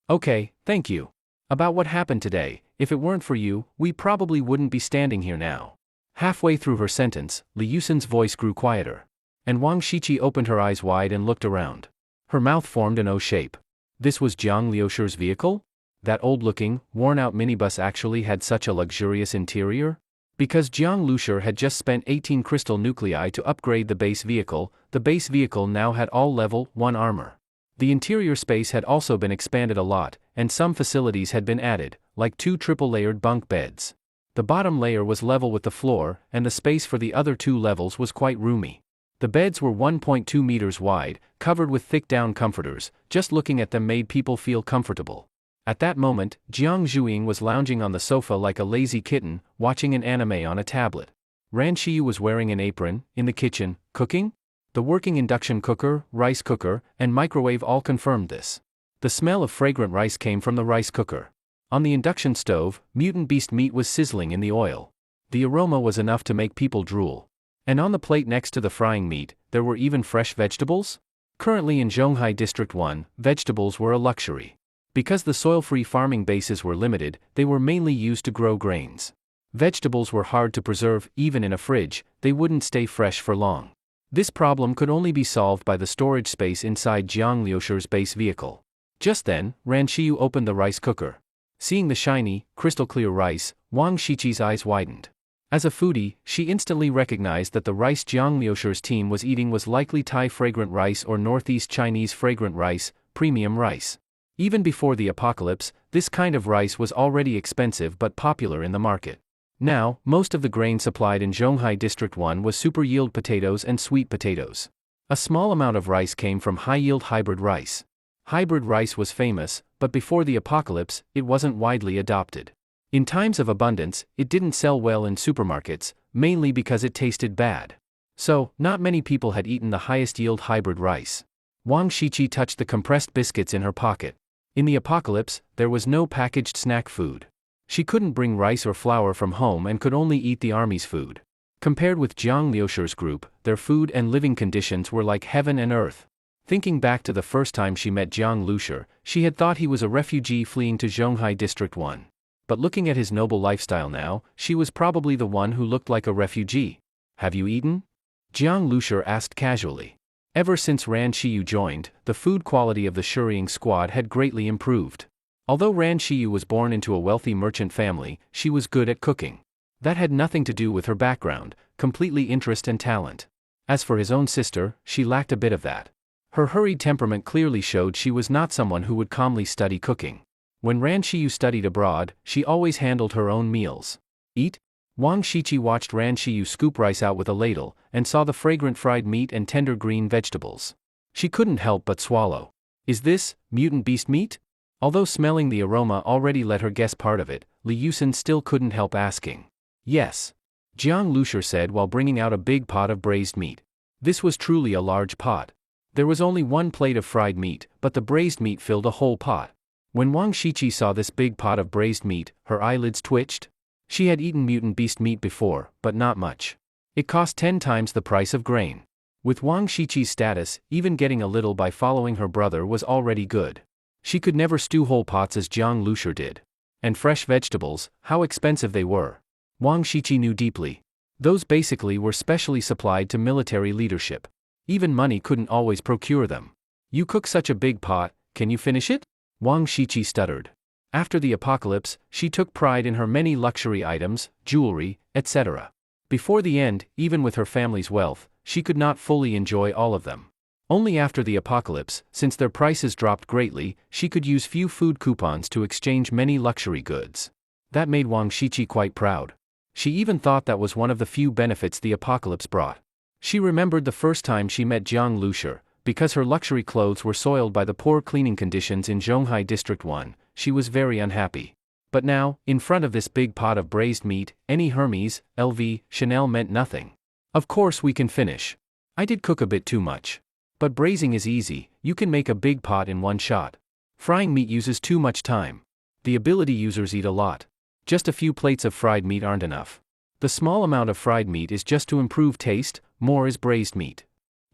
"Okay, thank you. About what happened today, if it weren't for you, we probably wouldn't be standing here now." Halfway through her sentence, Li Yusin's voice grew quieter. And Wang Shiqi opened her eyes wide and looked around. Her mouth formed an O shape. This was Jiang Liusher's vehicle? That old-looking, worn-out minibus actually had such a luxurious interior? Because Jiang Liusher had just spent 18 crystal nuclei to upgrade the base vehicle now had all level 1 armor. The interior space had also been expanded a lot, and some facilities had been added, like 2 triple-layered bunk beds. The bottom layer was level with the floor, and the space for the other 2 levels was quite roomy. The beds were 1.2 meters wide, covered with thick down comforters. Just looking at them made people feel comfortable. At that moment, Jiang Zhuiying was lounging on the sofa like a lazy kitten, watching an anime on a tablet. Ran Shiyu was wearing an apron, in the kitchen, cooking? The working induction cooker, rice cooker, and microwave all confirmed this. The smell of fragrant rice came from the rice cooker. On the induction stove, mutant beast meat was sizzling in the oil. The aroma was enough to make people drool. And on the plate next to the frying meat, there were even fresh vegetables? Currently in Zhonghai District 1, vegetables were a luxury. Because the soil-free farming bases were limited, they were mainly used to grow grains. Vegetables were hard to preserve, even in a fridge, they wouldn't stay fresh for long. This problem could only be solved by the storage space inside Jiang Liusher's base vehicle. Just then, Ran Shiyu opened the rice cooker. Seeing the shiny, crystal-clear rice, Wang Shiqi's eyes widened. As a foodie, she instantly recognized that the rice Jiang Liusher's team was eating was likely Thai fragrant rice or Northeast Chinese fragrant rice, premium rice. Even before the apocalypse, this kind of rice was already expensive but popular in the market. Now, most of the grain supplied in Zhonghai District 1 was super-yield potatoes and sweet potatoes. A small amount of rice came from high-yield hybrid rice. Hybrid rice was famous, but before the apocalypse, it wasn't widely adopted. In times of abundance, it didn't sell well in supermarkets, mainly because it tasted bad. So, not many people had eaten the highest-yield hybrid rice. Wang Shiqi touched the compressed biscuits in her pocket. In the apocalypse, there was no packaged snack food. She couldn't bring rice or flour from home and could only eat the army's food. Compared with Jiang Liusher's group, their food and living conditions were like heaven and earth. Thinking back to the first time she met Jiang Liusher, she had thought he was a refugee fleeing to Zhonghai District 1. But looking at his noble lifestyle now, she was probably the one who looked like a refugee. "Have you eaten?" Jiang Liusher asked casually. Ever since Ran Shiyu joined, the food quality of the Shuriying squad had greatly improved. Although Ran Shiyu was born into a wealthy merchant family, she was good at cooking. That had nothing to do with her background, completely interest and talent. As for his own sister, she lacked a bit of that. Her hurried temperament clearly showed she was not someone who would calmly study cooking. When Ran Shiyu studied abroad, she always handled her own meals. "Eat?" Wang Shiqi watched Ran Shiyu scoop rice out with a ladle, and saw the fragrant fried meat and tender green vegetables. She couldn't help but swallow. "Is this mutant beast meat?" Although smelling the aroma already let her guess part of it, Li Yusen still couldn't help asking. "Yes," Jiang Liusher said while bringing out a big pot of braised meat. This was truly a large pot. There was only one plate of fried meat, but the braised meat filled a whole pot. When Wang Shiqi saw this big pot of braised meat, her eyelids twitched. She had eaten mutant beast meat before, but not much. It cost 10 times the price of grain. With Wang Shiqi's status, even getting a little by following her brother was already good. She could never stew whole pots as Jiang Liusher did. And fresh vegetables, how expensive they were. Wang Shiqi knew deeply. Those basically were specially supplied to military leadership. Even money couldn't always procure them. "You cook such a big pot, can you finish it?" Wang Shiqi stuttered. After the apocalypse, she took pride in her many luxury items, jewelry, etc. Before the end, even with her family's wealth, she could not fully enjoy all of them. Only after the apocalypse, since their prices dropped greatly, she could use few food coupons to exchange many luxury goods. That made Wang Shiqi quite proud. She even thought that was one of the few benefits the apocalypse brought. She remembered the first time she met Jiang Liusher. Because her luxury clothes were soiled by the poor cleaning conditions in Zhonghai District 1, she was very unhappy. But now, in front of this big pot of braised meat, any Hermes, LV, Chanel meant nothing. "Of course we can finish. I did cook a bit too much. But braising is easy, you can make a big pot in one shot. Frying meat uses too much time. The ability users eat a lot. Just a few plates of fried meat aren't enough. The small amount of fried meat is just to improve taste, more is braised meat,"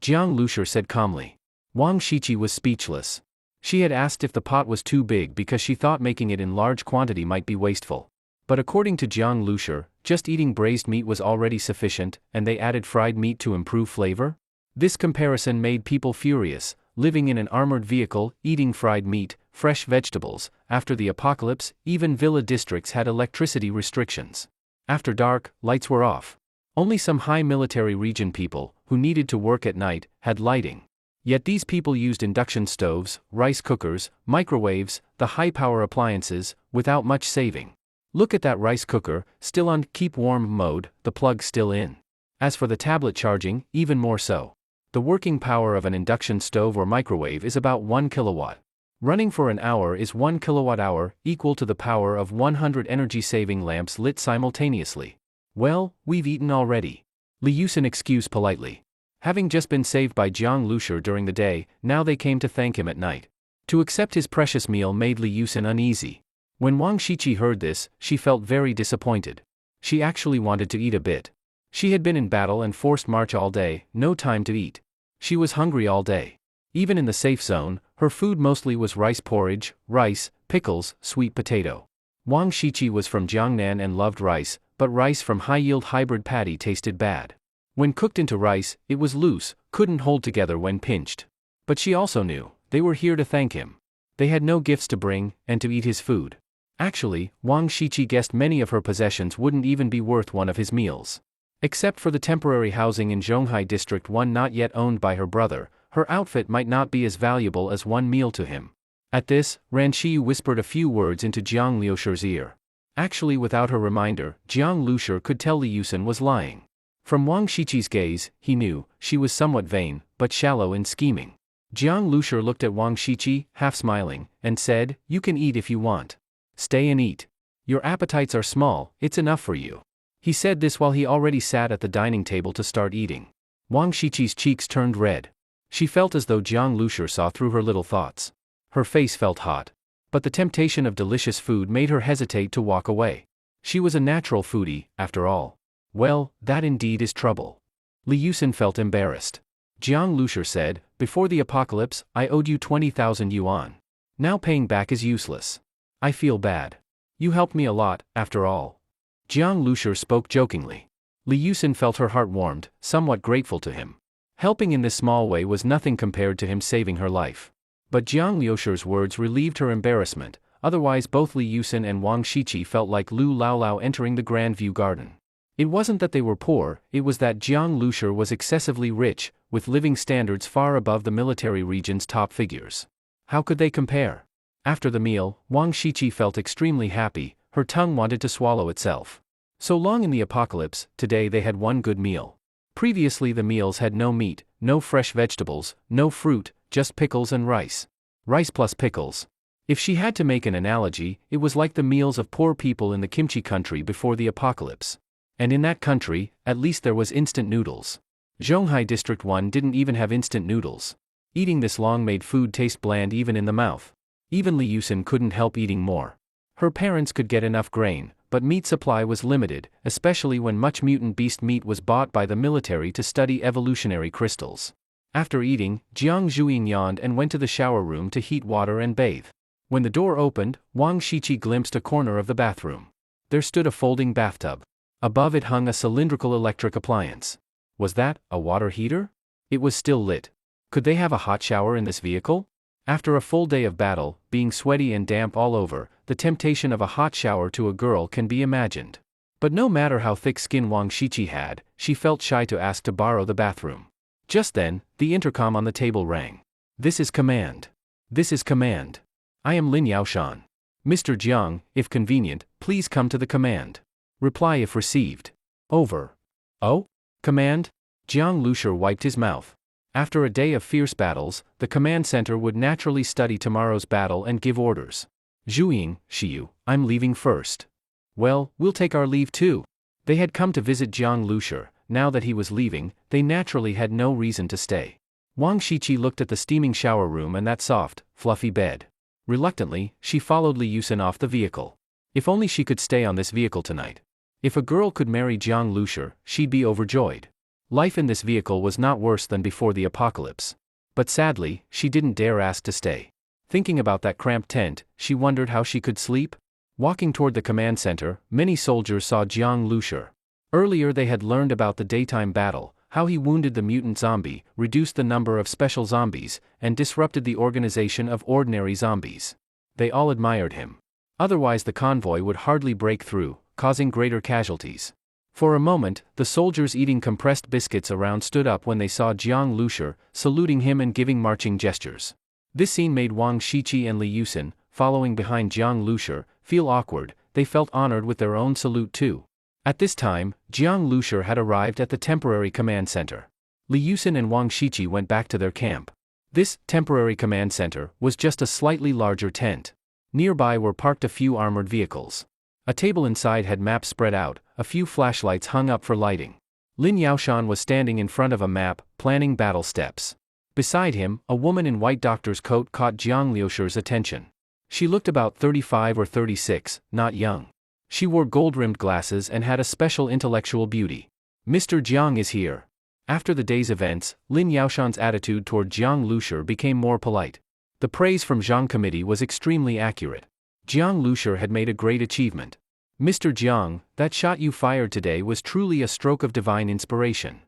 Jiang Liusher said calmly. Wang Shiqi was speechless. She had asked if the pot was too big because she thought making it in large quantity might be wasteful. But according to Jiang Liusher, just eating braised meat was already sufficient, and they added fried meat to improve flavor? This comparison made people furious. Living in an armored vehicle, eating fried meat, fresh vegetables. After the apocalypse, even villa districts had electricity restrictions. After dark, lights were off. Only some high military region people, who needed to work at night, had lighting. Yet these people used induction stoves, rice cookers, microwaves, the high-power appliances, without much saving. Look at that rice cooker, still on keep warm mode, the plug still in. As for the tablet charging, even more so. The working power of an induction stove or microwave is about 1 kilowatt. Running for an hour is 1 kilowatt-hour, equal to the power of 100 energy-saving lamps lit simultaneously. "Well, we've eaten already," Li Yusen excused politely. Having just been saved by Jiang Liusher during the day, now they came to thank him at night. To accept his precious meal made Li Yusen uneasy. When Wang Shiqi heard this, she felt very disappointed. She actually wanted to eat a bit. She had been in battle and forced march all day, no time to eat. She was hungry all day. Even in the safe zone, her food mostly was rice porridge, rice, pickles, sweet potato. Wang Shiqi was from Jiangnan and loved rice, but rice from high-yield hybrid paddy tasted bad. When cooked into rice, it was loose, couldn't hold together when pinched. But she also knew, they were here to thank him. They had no gifts to bring, and to eat his food. Actually, Wang Shiqi guessed many of her possessions wouldn't even be worth one of his meals. Except for the temporary housing in Zhonghai District 1 not yet owned by her brother, her outfit might not be as valuable as one meal to him. At this, Ran Qiyu whispered a few words into Jiang Liusher's ear. Actually, without her reminder, Jiang Liusher could tell Li Yusen was lying. From Wang Shiqi's gaze, he knew she was somewhat vain, but shallow in scheming. Jiang Liusher looked at Wang Shiqi, half smiling, and said, "You can eat if you want. Stay and eat. Your appetites are small, it's enough for you." He said this while he already sat at the dining table to start eating. Wang Shiqi's cheeks turned red. She felt as though Jiang Liusher saw through her little thoughts. Her face felt hot. But the temptation of delicious food made her hesitate to walk away. She was a natural foodie, after all. Well, that indeed is trouble. Li Yusen felt embarrassed. Jiang Liusher said, "Before the apocalypse, I owed you 20,000 yuan. Now paying back is useless. I feel bad. You helped me a lot, after all." Jiang Liusher spoke jokingly. Li Yusen felt her heart warmed, somewhat grateful to him. Helping in this small way was nothing compared to him saving her life. But Jiang Liusher's words relieved her embarrassment, otherwise both Li Yusen and Wang Shiqi felt like Lu Laolao entering the Grand View Garden. It wasn't that they were poor, it was that Jiang Liusher was excessively rich, with living standards far above the military region's top figures. How could they compare? After the meal, Wang Shiqi felt extremely happy, her tongue wanted to swallow itself. So long in the apocalypse, today they had one good meal. Previously the meals had no meat, no fresh vegetables, no fruit, just pickles and rice. Rice plus pickles. If she had to make an analogy, it was like the meals of poor people in the kimchi country before the apocalypse. And in that country, at least there was instant noodles. Zhonghai District 1 didn't even have instant noodles. Eating this long made food taste bland even in the mouth. Even Li Yusen couldn't help eating more. Her parents could get enough grain, but meat supply was limited, especially when much mutant beast meat was bought by the military to study evolutionary crystals. After eating, Jiang Zhuyin yawned and went to the shower room to heat water and bathe. When the door opened, Wang Shiqi glimpsed a corner of the bathroom. There stood a folding bathtub. Above it hung a cylindrical electric appliance. Was that a water heater? It was still lit. Could they have a hot shower in this vehicle? After a full day of battle, being sweaty and damp all over, the temptation of a hot shower to a girl can be imagined. But no matter how thick skin Wang Shiqi had, she felt shy to ask to borrow the bathroom. Just then, the intercom on the table rang. "This is command. This is command. I am Lin Yaoshan. Mr. Jiang, if convenient, please come to the command. Reply if received. Over." "Oh? Command?" Jiang Liusher wiped his mouth. After a day of fierce battles, the command center would naturally study tomorrow's battle and give orders. "Zhuyin, Xiyu, I'm leaving first." "Well, we'll take our leave too." They had come to visit Jiang Liusher. Now that he was leaving, they naturally had no reason to stay. Wang Shiqi looked at the steaming shower room and that soft, fluffy bed. Reluctantly, she followed Li Yusen off the vehicle. If only she could stay on this vehicle tonight. If a girl could marry Jiang Liusher, she'd be overjoyed. Life in this vehicle was not worse than before the apocalypse. But sadly, she didn't dare ask to stay. Thinking about that cramped tent, she wondered how she could sleep. Walking toward the command center, many soldiers saw Jiang Liusher. Earlier they had learned about the daytime battle, how he wounded the mutant zombie, reduced the number of special zombies, and disrupted the organization of ordinary zombies. They all admired him. Otherwise the convoy would hardly break through, causing greater casualties. For a moment, the soldiers eating compressed biscuits around stood up when they saw Jiang Liusher, saluting him and giving marching gestures. This scene made Wang Shiqi and Li Yusen, following behind Jiang Liusher, feel awkward. They felt honored with their own salute too. At this time, Jiang Liusher had arrived at the temporary command center. Li Yusen and Wang Shiqi went back to their camp. This temporary command center was just a slightly larger tent. Nearby were parked a few armored vehicles. A table inside had maps spread out, a few flashlights hung up for lighting. Lin Yaoshan was standing in front of a map, planning battle steps. Beside him, a woman in white doctor's coat caught Jiang Liusher's attention. She looked about 35 or 36, not young. She wore gold-rimmed glasses and had a special intellectual beauty. "Mr. Jiang is here." After the day's events, Lin Yaoshan's attitude toward Jiang Liusher became more polite. The praise from Zhang Committee was extremely accurate. Jiang Liusher had made a great achievement. "Mr. Jiang, that shot you fired today was truly a stroke of divine inspiration."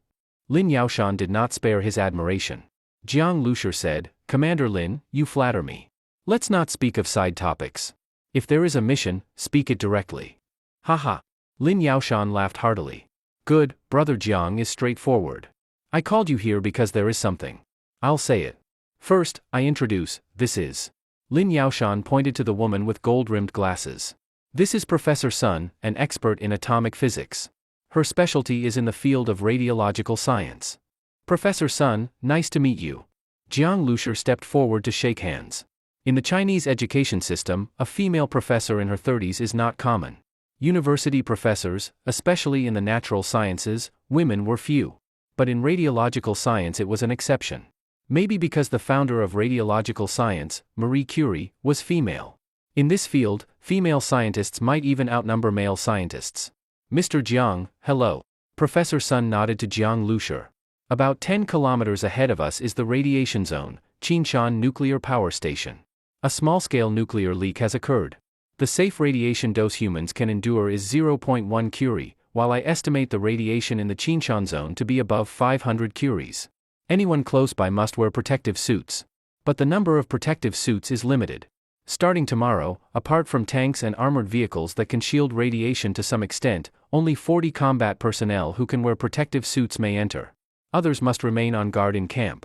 Lin Yaoshan did not spare his admiration. Jiang Liusher said, "Commander Lin, you flatter me. Let's not speak of side topics. If there is a mission, speak it directly. Haha. Lin Yaoshan laughed heartily. Good, Brother Jiang is straightforward. I called you here because there is something. I'll say it. First, I introduce, this is. Lin Yaoshan pointed to the woman with gold-rimmed glasses. This is Professor Sun, an expert in atomic physics. Her specialty is in the field of radiological science. Professor Sun, nice to meet you. Jiang Lushir stepped forward to shake hands. In the Chinese education system, a female professor in her 30s is not common. University professors, especially in the natural sciences, women were few. But in radiological science it was an exception. Maybe because the founder of radiological science, Marie Curie, was female. In this field, female scientists might even outnumber male scientists. Mr. Jiang, hello. Professor Sun nodded to Jiang Lushir. About 10 kilometers ahead of us is the radiation zone, Qinshan Nuclear Power Station. A small-scale nuclear leak has occurred. The safe radiation dose humans can endure is 0.1 curie, while I estimate the radiation in the Qinshan zone to be above 500 curies. Anyone close by must wear protective suits. But the number of protective suits is limited. Starting tomorrow, apart from tanks and armored vehicles that can shield radiation to some extent, only 40 combat personnel who can wear protective suits may enter. Others must remain on guard in camp.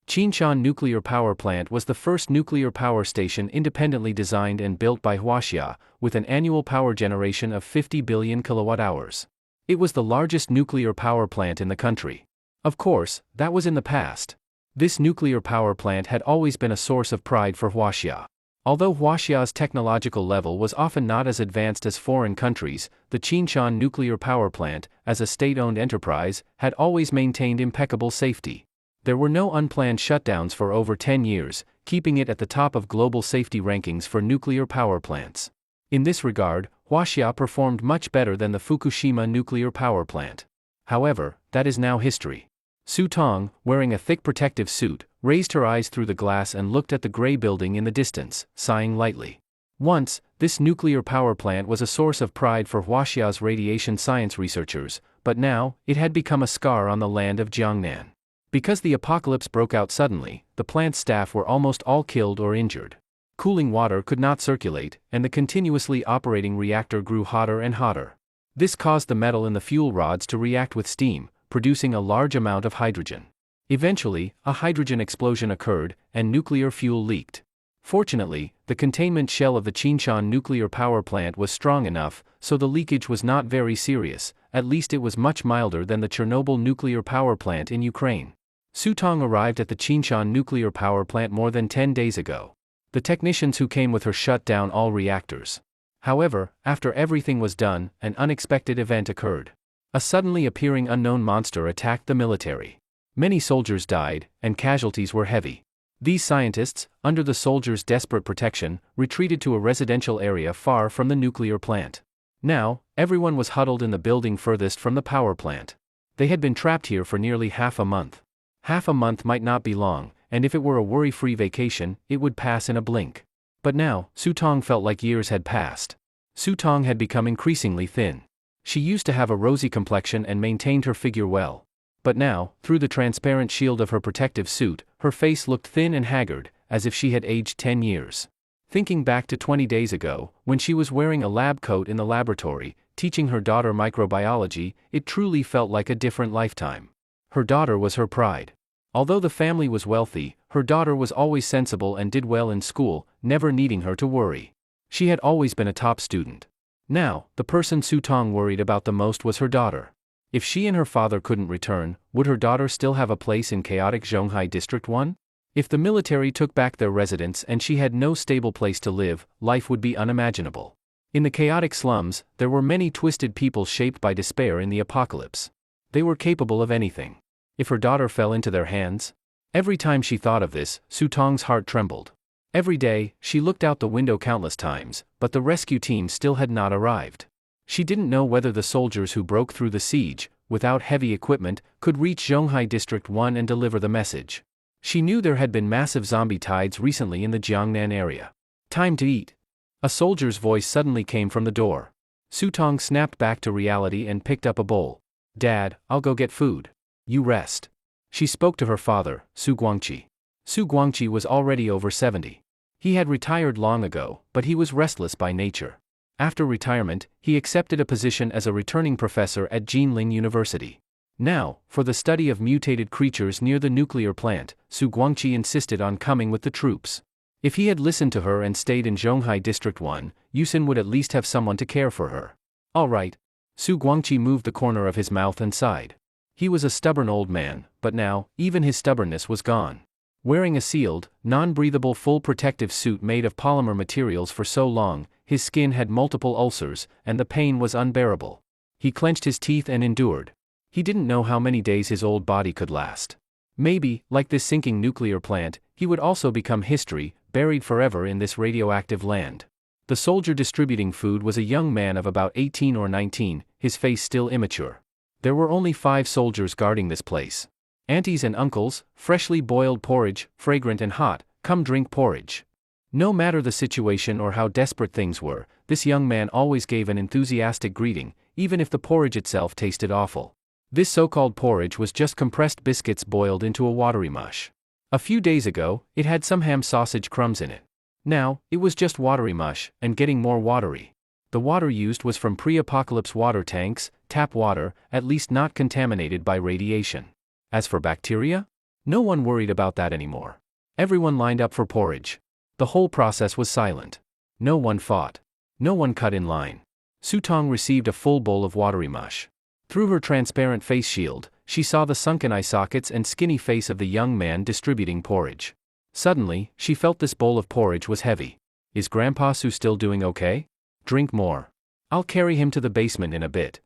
Qinshan Nuclear Power Plant was the first nuclear power station independently designed and built by Huaxia, with an annual power generation of 50 billion kilowatt-hours. It was the largest nuclear power plant in the country. Of course, that was in the past. This nuclear power plant had always been a source of pride for Huaxia. Although Huaxia's technological level was often not as advanced as foreign countries, the Qinshan nuclear power plant, as a state-owned enterprise, had always maintained impeccable safety. There were no unplanned shutdowns for over 10 years, keeping it at the top of global safety rankings for nuclear power plants. In this regard, Huaxia performed much better than the Fukushima nuclear power plant. However, that is now history. Su Tong, wearing a thick protective suit, raised her eyes through the glass and looked at the gray building in the distance, sighing lightly. Once, this nuclear power plant was a source of pride for Huaxia's radiation science researchers, but now, it had become a scar on the land of Jiangnan. Because the apocalypse broke out suddenly, the plant's staff were almost all killed or injured. Cooling water could not circulate, and the continuously operating reactor grew hotter and hotter. This caused the metal in the fuel rods to react with steam, producing a large amount of hydrogen. Eventually, a hydrogen explosion occurred, and nuclear fuel leaked. Fortunately, the containment shell of the Qinshan nuclear power plant was strong enough, so the leakage was not very serious, at least it was much milder than the Chernobyl nuclear power plant in Ukraine. Su Tong arrived at the Qinshan nuclear power plant more than 10 days ago. The technicians who came with her shut down all reactors. However, after everything was done, an unexpected event occurred. A suddenly appearing unknown monster attacked the military. Many soldiers died, and casualties were heavy. These scientists, under the soldiers' desperate protection, retreated to a residential area far from the nuclear plant. Now, everyone was huddled in the building furthest from the power plant. They had been trapped here for nearly half a month. Half a month might not be long, and if it were a worry-free vacation, it would pass in a blink. But now, Su Tong felt like years had passed. Su Tong had become increasingly thin. She used to have a rosy complexion and maintained her figure well. But now, through the transparent shield of her protective suit, her face looked thin and haggard, as if she had aged 10 years. Thinking back to 20 days ago, when she was wearing a lab coat in the laboratory, teaching her daughter microbiology, it truly felt like a different lifetime. Her daughter was her pride. Although the family was wealthy, her daughter was always sensible and did well in school, never needing her to worry. She had always been a top student. Now, the person Su Tong worried about the most was her daughter. If she and her father couldn't return, would her daughter still have a place in chaotic Zhonghai District 1? If the military took back their residence and she had no stable place to live, life would be unimaginable. In the chaotic slums, there were many twisted people shaped by despair in the apocalypse. They were capable of anything. If her daughter fell into their hands? Every time she thought of this, Su Tong's heart trembled. Every day, she looked out the window countless times, but the rescue team still had not arrived. She didn't know whether the soldiers who broke through the siege, without heavy equipment, could reach Zhonghai District 1 and deliver the message. She knew there had been massive zombie tides recently in the Jiangnan area. Time to eat. A soldier's voice suddenly came from the door. Su Tong snapped back to reality and picked up a bowl. Dad, I'll go get food. You rest. She spoke to her father, Su Guangqi. Su Guangqi was already over 70. He had retired long ago, but he was restless by nature. After retirement, he accepted a position as a returning professor at Jinling University. Now, for the study of mutated creatures near the nuclear plant, Su Guangqi insisted on coming with the troops. If he had listened to her and stayed in Zhonghai District 1, Yusin would at least have someone to care for her. All right. Su Guangqi moved the corner of his mouth and sighed. He was a stubborn old man, but now, even his stubbornness was gone. Wearing a sealed, non-breathable full protective suit made of polymer materials for so long, his skin had multiple ulcers, and the pain was unbearable. He clenched his teeth and endured. He didn't know how many days his old body could last. Maybe, like this sinking nuclear plant, he would also become history, buried forever in this radioactive land. The soldier distributing food was a young man of about 18 or 19, his face still immature. There were only 5 soldiers guarding this place. Aunties and uncles, freshly boiled porridge, fragrant and hot, come drink porridge. No matter the situation or how desperate things were, this young man always gave an enthusiastic greeting, even if the porridge itself tasted awful. This so-called porridge was just compressed biscuits boiled into a watery mush. A few days ago, it had some ham sausage crumbs in it. Now, it was just watery mush, and getting more watery. The water used was from pre-apocalypse water tanks, tap water, at least not contaminated by radiation. As for bacteria? No one worried about that anymore. Everyone lined up for porridge. The whole process was silent. No one fought. No one cut in line. Su Tong received a full bowl of watery mush. Through her transparent face shield, she saw the sunken eye sockets and skinny face of the young man distributing porridge. Suddenly, she felt this bowl of porridge was heavy. Is Grandpa Su still doing okay? Drink more. I'll carry him to the basement in a bit.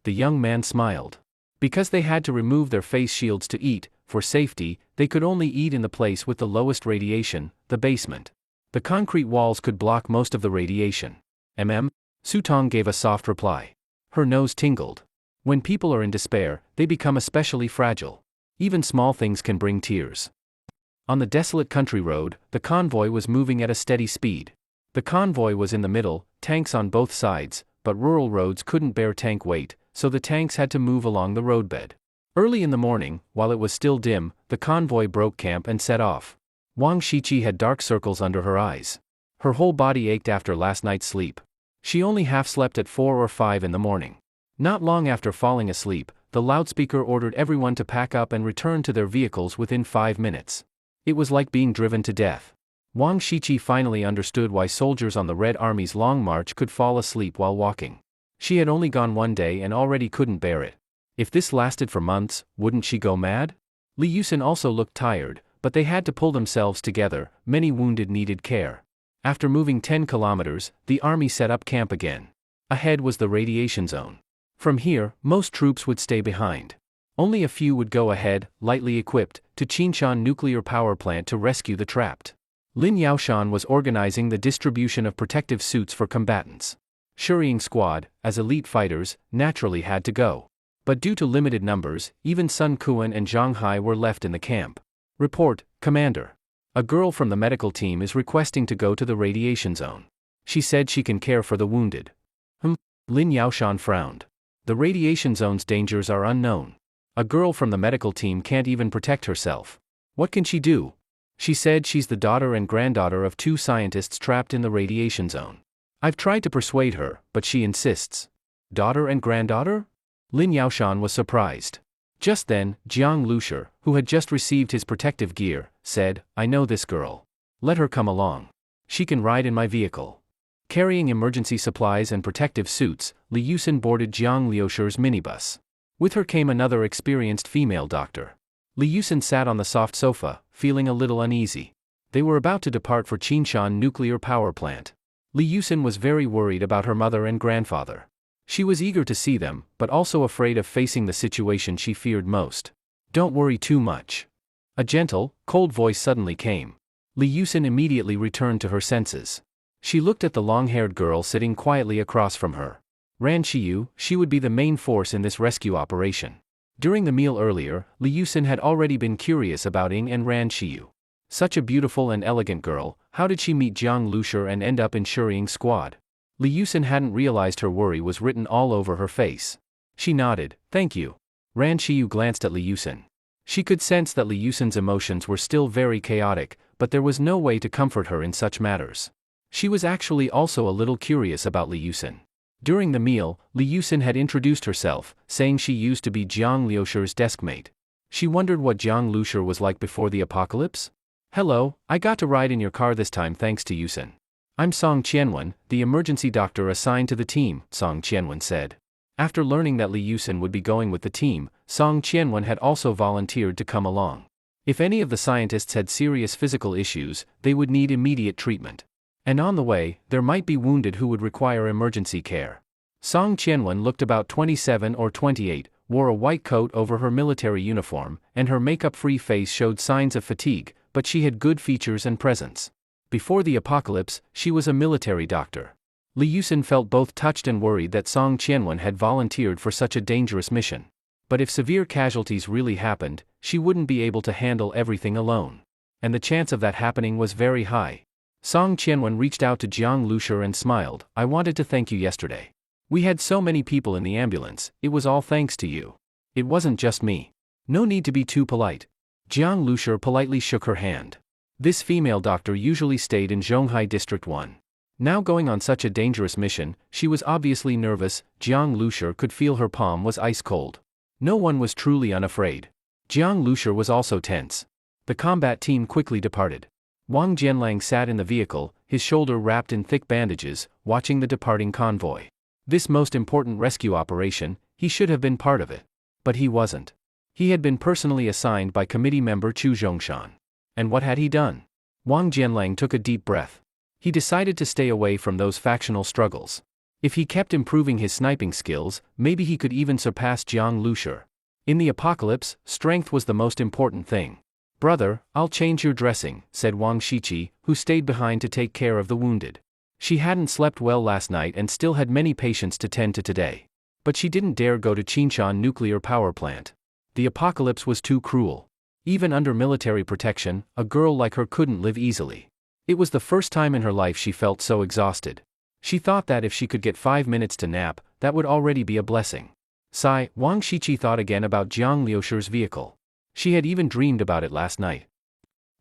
The young man smiled. Because they had to remove their face shields to eat, for safety, they could only eat in the place with the lowest radiation, the basement. The concrete walls could block most of the radiation. Su Tong gave a soft reply. Her nose tingled. When people are in despair, they become especially fragile. Even small things can bring tears. On the desolate country road, the convoy was moving at a steady speed. The convoy was in the middle, tanks on both sides, but rural roads couldn't bear tank weight, so the tanks had to move along the roadbed. Early in the morning, while it was still dim, the convoy broke camp and set off. Wang Shiqi had dark circles under her eyes. Her whole body ached after last night's sleep. She only half slept at 4 or 5 in the morning. Not long after falling asleep, the loudspeaker ordered everyone to pack up and return to their vehicles within 5 minutes. It was like being driven to death. Wang Shiqi finally understood why soldiers on the Red Army's Long March could fall asleep while walking. She had only gone 1 day and already couldn't bear it. If this lasted for months, wouldn't she go mad? Li Yusin also looked tired, but they had to pull themselves together. Many wounded needed care. After moving 10 kilometers, the army set up camp again. Ahead was the radiation zone. From here, most troops would stay behind. Only a few would go ahead, lightly equipped, to Qinshan nuclear power plant to rescue the trapped. Lin Yaoshan was organizing the distribution of protective suits for combatants. Shuriying squad, as elite fighters, naturally had to go. But due to limited numbers, even Sun Quan and Zhang Hai were left in the camp. Report, Commander. A girl from the medical team is requesting to go to the radiation zone. She said she can care for the wounded. Lin Yaoshan frowned. The radiation zone's dangers are unknown. A girl from the medical team can't even protect herself. What can she do? She said she's the daughter and granddaughter of 2 scientists trapped in the radiation zone. I've tried to persuade her, but she insists. Daughter and granddaughter? Lin Yaoshan was surprised. Just then, Jiang Lushi, who had just received his protective gear, said, I know this girl. Let her come along. She can ride in my vehicle. Carrying emergency supplies and protective suits, Li Yusin boarded Jiang Liushi's minibus. With her came another experienced female doctor. Li Yusin sat on the soft sofa, feeling a little uneasy. They were about to depart for Qinshan nuclear power plant. Li Yusin was very worried about her mother and grandfather. She was eager to see them, but also afraid of facing the situation she feared most. Don't worry too much. A gentle, cold voice suddenly came. Li Yusin immediately returned to her senses. She looked at the long-haired girl sitting quietly across from her. Ran Qiyu, she would be the main force in this rescue operation. During the meal earlier, Li Yusin had already been curious about Ying and Ran Qiyu. Such a beautiful and elegant girl, how did she meet Jiang Lushi and end up in Shuriying's squad? Li Yusin hadn't realized her worry was written all over her face. She nodded, thank you. Ran Qiyu glanced at Li Yusin. She could sense that Li Yusin's emotions were still very chaotic, but there was no way to comfort her in such matters. She was actually also a little curious about Li Yusin. During the meal, Li Yusin had introduced herself, saying she used to be Jiang Liusher's deskmate. She wondered what Jiang Liusher was like before the apocalypse. "Hello, I got to ride in your car this time thanks to Yusin. I'm Song Qianwen, the emergency doctor assigned to the team," Song Qianwen said. After learning that Li Yusin would be going with the team, Song Qianwen had also volunteered to come along. If any of the scientists had serious physical issues, they would need immediate treatment. And on the way, there might be wounded who would require emergency care. Song Qianwen looked about 27 or 28, wore a white coat over her military uniform, and her makeup-free face showed signs of fatigue, but she had good features and presence. Before the apocalypse, she was a military doctor. Li Yusin felt both touched and worried that Song Qianwen had volunteered for such a dangerous mission. But if severe casualties really happened, she wouldn't be able to handle everything alone. And the chance of that happening was very high. Song Qianwen reached out to Jiang Liusher and smiled. "I wanted to thank you yesterday. We had so many people in the ambulance, it was all thanks to you. It wasn't just me. No need to be too polite." Jiang Liusher politely shook her hand. This female doctor usually stayed in Zhonghai District 1. Now going on such a dangerous mission, she was obviously nervous. Jiang Liusher could feel her palm was ice cold. No one was truly unafraid. Jiang Liusher was also tense. The combat team quickly departed. Wang Jianlang sat in the vehicle, his shoulder wrapped in thick bandages, watching the departing convoy. This most important rescue operation, he should have been part of it. But he wasn't. He had been personally assigned by committee member Chu Zhongshan. And what had he done? Wang Jianlang took a deep breath. He decided to stay away from those factional struggles. If he kept improving his sniping skills, maybe he could even surpass Jiang Liusher. In the apocalypse, strength was the most important thing. "Brother, I'll change your dressing," said Wang Shiqi, who stayed behind to take care of the wounded. She hadn't slept well last night and still had many patients to tend to today. But she didn't dare go to Qinshan nuclear power plant. The apocalypse was too cruel. Even under military protection, a girl like her couldn't live easily. It was the first time in her life she felt so exhausted. She thought that if she could get 5 minutes to nap, that would already be a blessing. Sigh, Wang Shiqi thought again about Jiang Liusher's vehicle. She had even dreamed about it last night.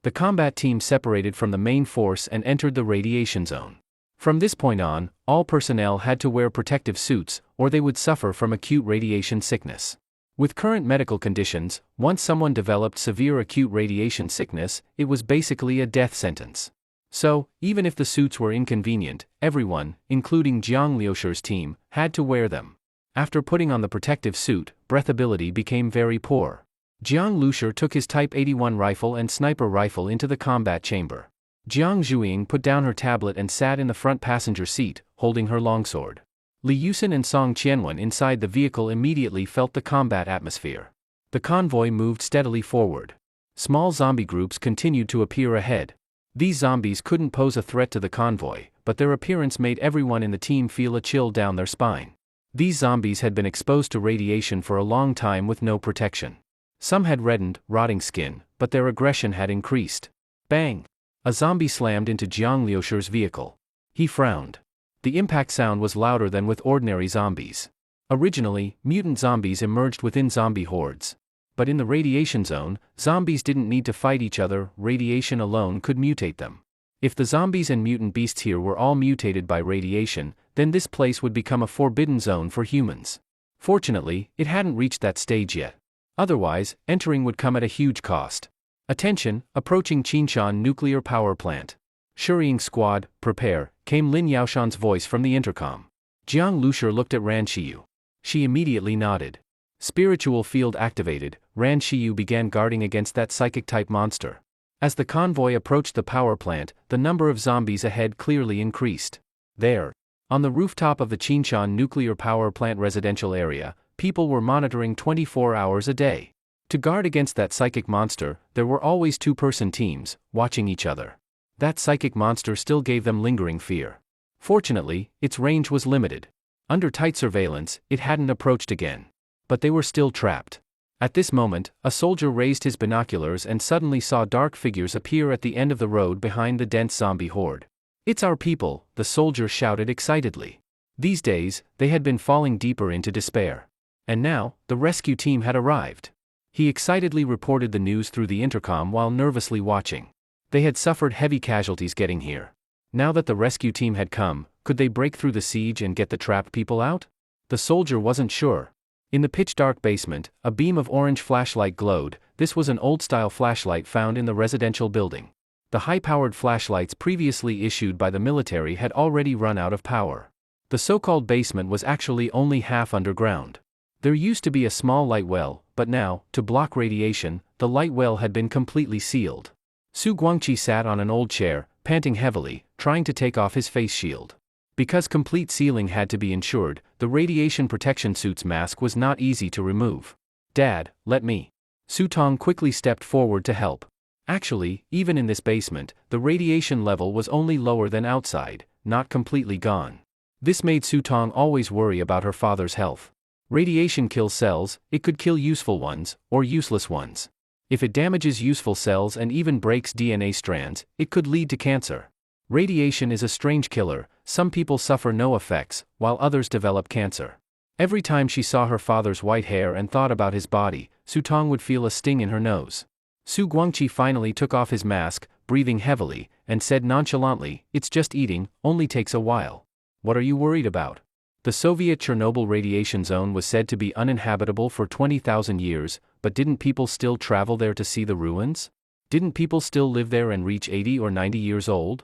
The combat team separated from the main force and entered the radiation zone. From this point on, all personnel had to wear protective suits, or they would suffer from acute radiation sickness. With current medical conditions, once someone developed severe acute radiation sickness, it was basically a death sentence. So, even if the suits were inconvenient, everyone, including Jiang Liusher's team, had to wear them. After putting on the protective suit, breathability became very poor. Jiang Liusher took his Type 81 rifle and sniper rifle into the combat chamber. Jiang Zhuiying put down her tablet and sat in the front passenger seat, holding her longsword. Li Yusin and Song Qianwen inside the vehicle immediately felt the combat atmosphere. The convoy moved steadily forward. Small zombie groups continued to appear ahead. These zombies couldn't pose a threat to the convoy, but their appearance made everyone in the team feel a chill down their spine. These zombies had been exposed to radiation for a long time with no protection. Some had reddened, rotting skin, but their aggression had increased. Bang! A zombie slammed into Jiang Liusher's vehicle. He frowned. The impact sound was louder than with ordinary zombies. Originally, mutant zombies emerged within zombie hordes. But in the radiation zone, zombies didn't need to fight each other, radiation alone could mutate them. If the zombies and mutant beasts here were all mutated by radiation, then this place would become a forbidden zone for humans. Fortunately, it hadn't reached that stage yet. Otherwise, entering would come at a huge cost. "Attention, approaching Qinshan nuclear power plant. Shuriying squad, prepare," came Lin Yaoshan's voice from the intercom. Jiang Liusher looked at Ran Shiyu. She immediately nodded. Spiritual field activated, Ran Shiyu began guarding against that psychic-type monster. As the convoy approached the power plant, the number of zombies ahead clearly increased. There, on the rooftop of the Qinshan nuclear power plant residential area, people were monitoring 24 hours a day. To guard against that psychic monster, there were always two-person teams, watching each other. That psychic monster still gave them lingering fear. Fortunately, its range was limited. Under tight surveillance, it hadn't approached again. But they were still trapped. At this moment, a soldier raised his binoculars and suddenly saw dark figures appear at the end of the road behind the dense zombie horde. "It's our people," the soldier shouted excitedly. These days, they had been falling deeper into despair. And now, the rescue team had arrived. He excitedly reported the news through the intercom while nervously watching. They had suffered heavy casualties getting here. Now that the rescue team had come, could they break through the siege and get the trapped people out? The soldier wasn't sure. In the pitch-dark basement, a beam of orange flashlight glowed. This was an old-style flashlight found in the residential building. The high-powered flashlights previously issued by the military had already run out of power. The so-called basement was actually only half underground. There used to be a small light well, but now, to block radiation, the light well had been completely sealed. Su Guangqi sat on an old chair, panting heavily, trying to take off his face shield. Because complete sealing had to be ensured, the radiation protection suit's mask was not easy to remove. "Dad, let me." Su Tong quickly stepped forward to help. Actually, even in this basement, the radiation level was only lower than outside, not completely gone. This made Su Tong always worry about her father's health. Radiation kills cells, it could kill useful ones, or useless ones. If it damages useful cells and even breaks DNA strands, it could lead to cancer. Radiation is a strange killer. Some people suffer no effects, while others develop cancer. Every time she saw her father's white hair and thought about his body, Su Tong would feel a sting in her nose. Su Guangqi finally took off his mask, breathing heavily, and said nonchalantly, "It's just eating, only takes a while." "What are you worried about?" The Soviet Chernobyl radiation zone was said to be uninhabitable for 20,000 years, but didn't people still travel there to see the ruins? Didn't people still live there and reach 80 or 90 years old?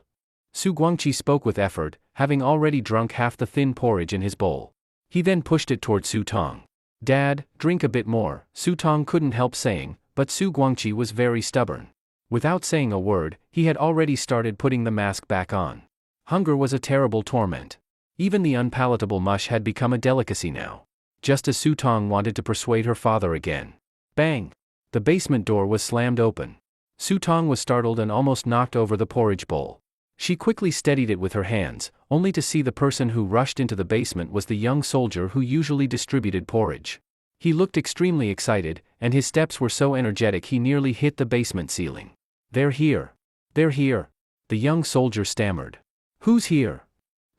Su Guangqi spoke with effort, having already drunk half the thin porridge in his bowl. He then pushed it toward Su Tong. "Dad, drink a bit more," Su Tong couldn't help saying, but Su Guangqi was very stubborn. Without saying a word, he had already started putting the mask back on. Hunger was a terrible torment. Even the unpalatable mush had become a delicacy now. Just as Su Tong wanted to persuade her father again. Bang! The basement door was slammed open. Su Tong was startled and almost knocked over the porridge bowl. She quickly steadied it with her hands, only to see the person who rushed into the basement was the young soldier who usually distributed porridge. He looked extremely excited, and his steps were so energetic he nearly hit the basement ceiling. "They're here. They're here," the young soldier stammered. "Who's here?"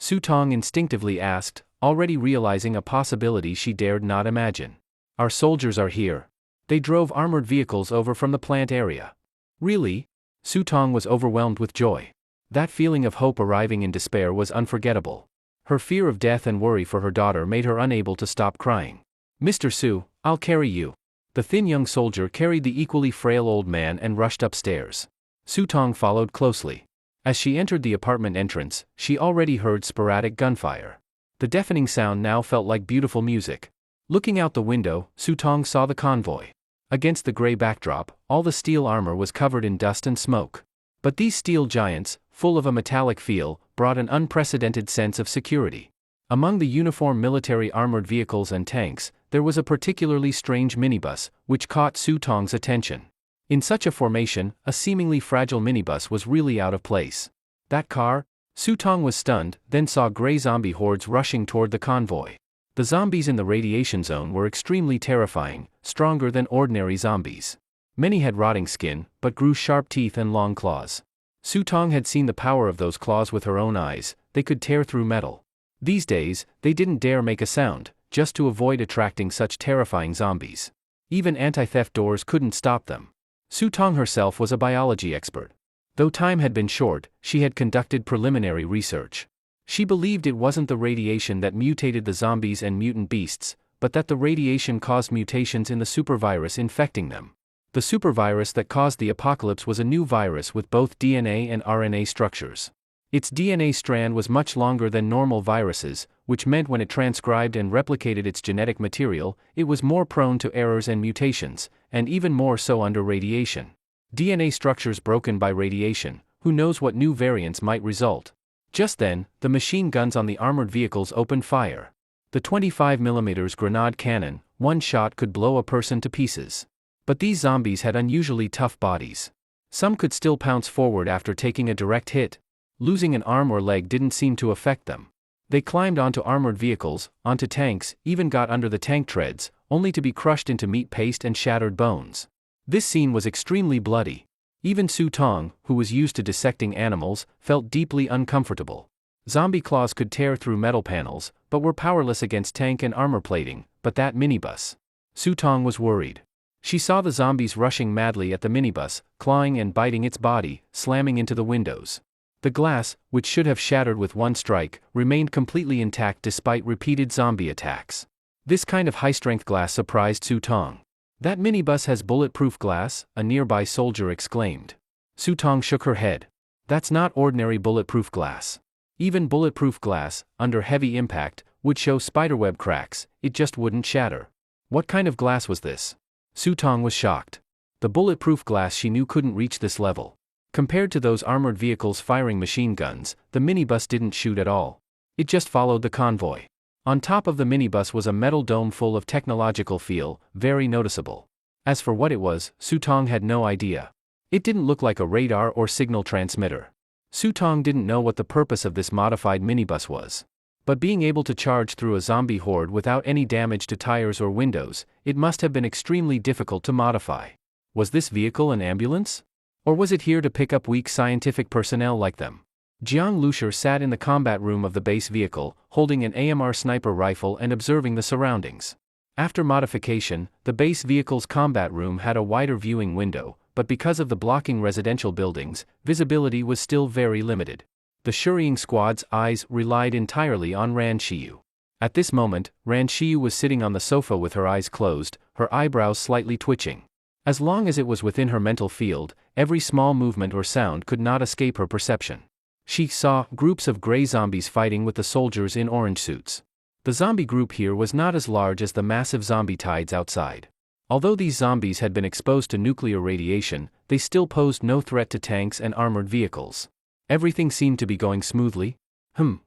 Su Tong instinctively asked, already realizing a possibility she dared not imagine. "Our soldiers are here. They drove armored vehicles over from the plant area." "Really?" Su Tong was overwhelmed with joy. That feeling of hope arriving in despair was unforgettable. Her fear of death and worry for her daughter made her unable to stop crying. "Mr. Su, I'll carry you." The thin young soldier carried the equally frail old man and rushed upstairs. Su Tong followed closely. As she entered the apartment entrance, she already heard sporadic gunfire. The deafening sound now felt like beautiful music. Looking out the window, Su Tong saw the convoy. Against the gray backdrop, all the steel armor was covered in dust and smoke. But these steel giants, full of a metallic feel, brought an unprecedented sense of security. Among the uniform military armored vehicles and tanks, there was a particularly strange minibus, which caught Su Tong's attention. In such a formation, a seemingly fragile minibus was really out of place. That car? Su Tong was stunned, then saw gray zombie hordes rushing toward the convoy. The zombies in the radiation zone were extremely terrifying, stronger than ordinary zombies. Many had rotting skin, but grew sharp teeth and long claws. Su Tong had seen the power of those claws with her own eyes. They could tear through metal. These days, they didn't dare make a sound, just to avoid attracting such terrifying zombies. Even anti-theft doors couldn't stop them. Su Tong herself was a biology expert. Though time had been short, she had conducted preliminary research. She believed it wasn't the radiation that mutated the zombies and mutant beasts, but that the radiation caused mutations in the supervirus infecting them. The supervirus that caused the apocalypse was a new virus with both DNA and RNA structures. Its DNA strand was much longer than normal viruses, which meant when it transcribed and replicated its genetic material, it was more prone to errors and mutations, and even more so under radiation. DNA structures broken by radiation, who knows what new variants might result. Just then, the machine guns on the armored vehicles opened fire. The 25mm grenade cannon, one shot could blow a person to pieces. But these zombies had unusually tough bodies. Some could still pounce forward after taking a direct hit. Losing an arm or leg didn't seem to affect them. They climbed onto armored vehicles, onto tanks, even got under the tank treads, only to be crushed into meat paste and shattered bones. This scene was extremely bloody. Even Su Tong, who was used to dissecting animals, felt deeply uncomfortable. Zombie claws could tear through metal panels, but were powerless against tank and armor plating. But that minibus. Su Tong was worried. She saw the zombies rushing madly at the minibus, clawing and biting its body, slamming into the windows. The glass, which should have shattered with one strike, remained completely intact despite repeated zombie attacks. This kind of high-strength glass surprised Su Tong. "That minibus has bulletproof glass?" a nearby soldier exclaimed. Su Tong shook her head. "That's not ordinary bulletproof glass. Even bulletproof glass, under heavy impact, would show spiderweb cracks, it just wouldn't shatter." "What kind of glass was this?" Su Tong was shocked. The bulletproof glass she knew couldn't reach this level. Compared to those armored vehicles firing machine guns, the minibus didn't shoot at all. It just followed the convoy. On top of the minibus was a metal dome full of technological feel, very noticeable. As for what it was, Su Tong had no idea. It didn't look like a radar or signal transmitter. Su Tong didn't know what the purpose of this modified minibus was. But being able to charge through a zombie horde without any damage to tires or windows, it must have been extremely difficult to modify. Was this vehicle an ambulance? Or was it here to pick up weak scientific personnel like them? Jiang Lushur sat in the combat room of the base vehicle, holding an AMR sniper rifle and observing the surroundings. After modification, the base vehicle's combat room had a wider viewing window, but because of the blocking residential buildings, visibility was still very limited. The scurrying squad's eyes relied entirely on Ran Shiyu. At this moment, Ran Shiyu was sitting on the sofa with her eyes closed, her eyebrows slightly twitching. As long as it was within her mental field, every small movement or sound could not escape her perception. She saw groups of gray zombies fighting with the soldiers in orange suits. The zombie group here was not as large as the massive zombie tides outside. Although these zombies had been exposed to nuclear radiation, they still posed no threat to tanks and armored vehicles. Everything seemed to be going smoothly.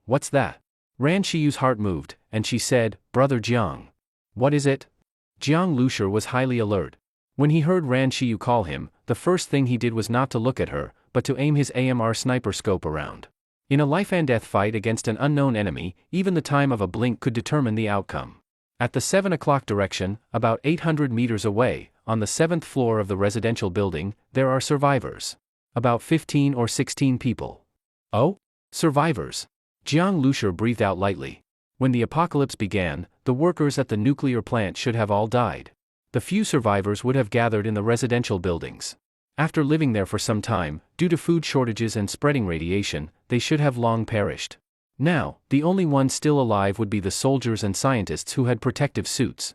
What's that?" Ran Shiyu's heart moved, and she said, "Brother Jiang." "What is it?" Jiang Lushur was highly alert. When he heard Ran Shiyu call him, the first thing he did was not to look at her, but to aim his AMR sniper scope around. In a life-and-death fight against an unknown enemy, even the time of a blink could determine the outcome. At the 7 o'clock direction, about 800 meters away, on the 7th floor of the residential building, there are survivors. About 15 or 16 people. "Oh? Survivors?" Jiang Lushur breathed out lightly. When the apocalypse began, the workers at the nuclear plant should have all died. The few survivors would have gathered in the residential buildings. After living there for some time, due to food shortages and spreading radiation, they should have long perished. Now, the only ones still alive would be the soldiers and scientists who had protective suits.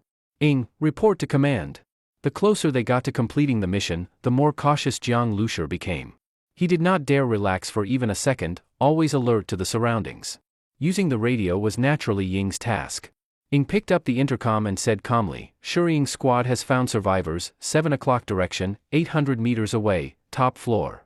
Report to command." The closer they got to completing the mission, the more cautious Jiang Lushur became. He did not dare relax for even a second, always alert to the surroundings. Using the radio was naturally Ying's task. Ying picked up the intercom and said calmly, "Scurrying squad has found survivors, 7 o'clock direction, 800 meters away, top floor."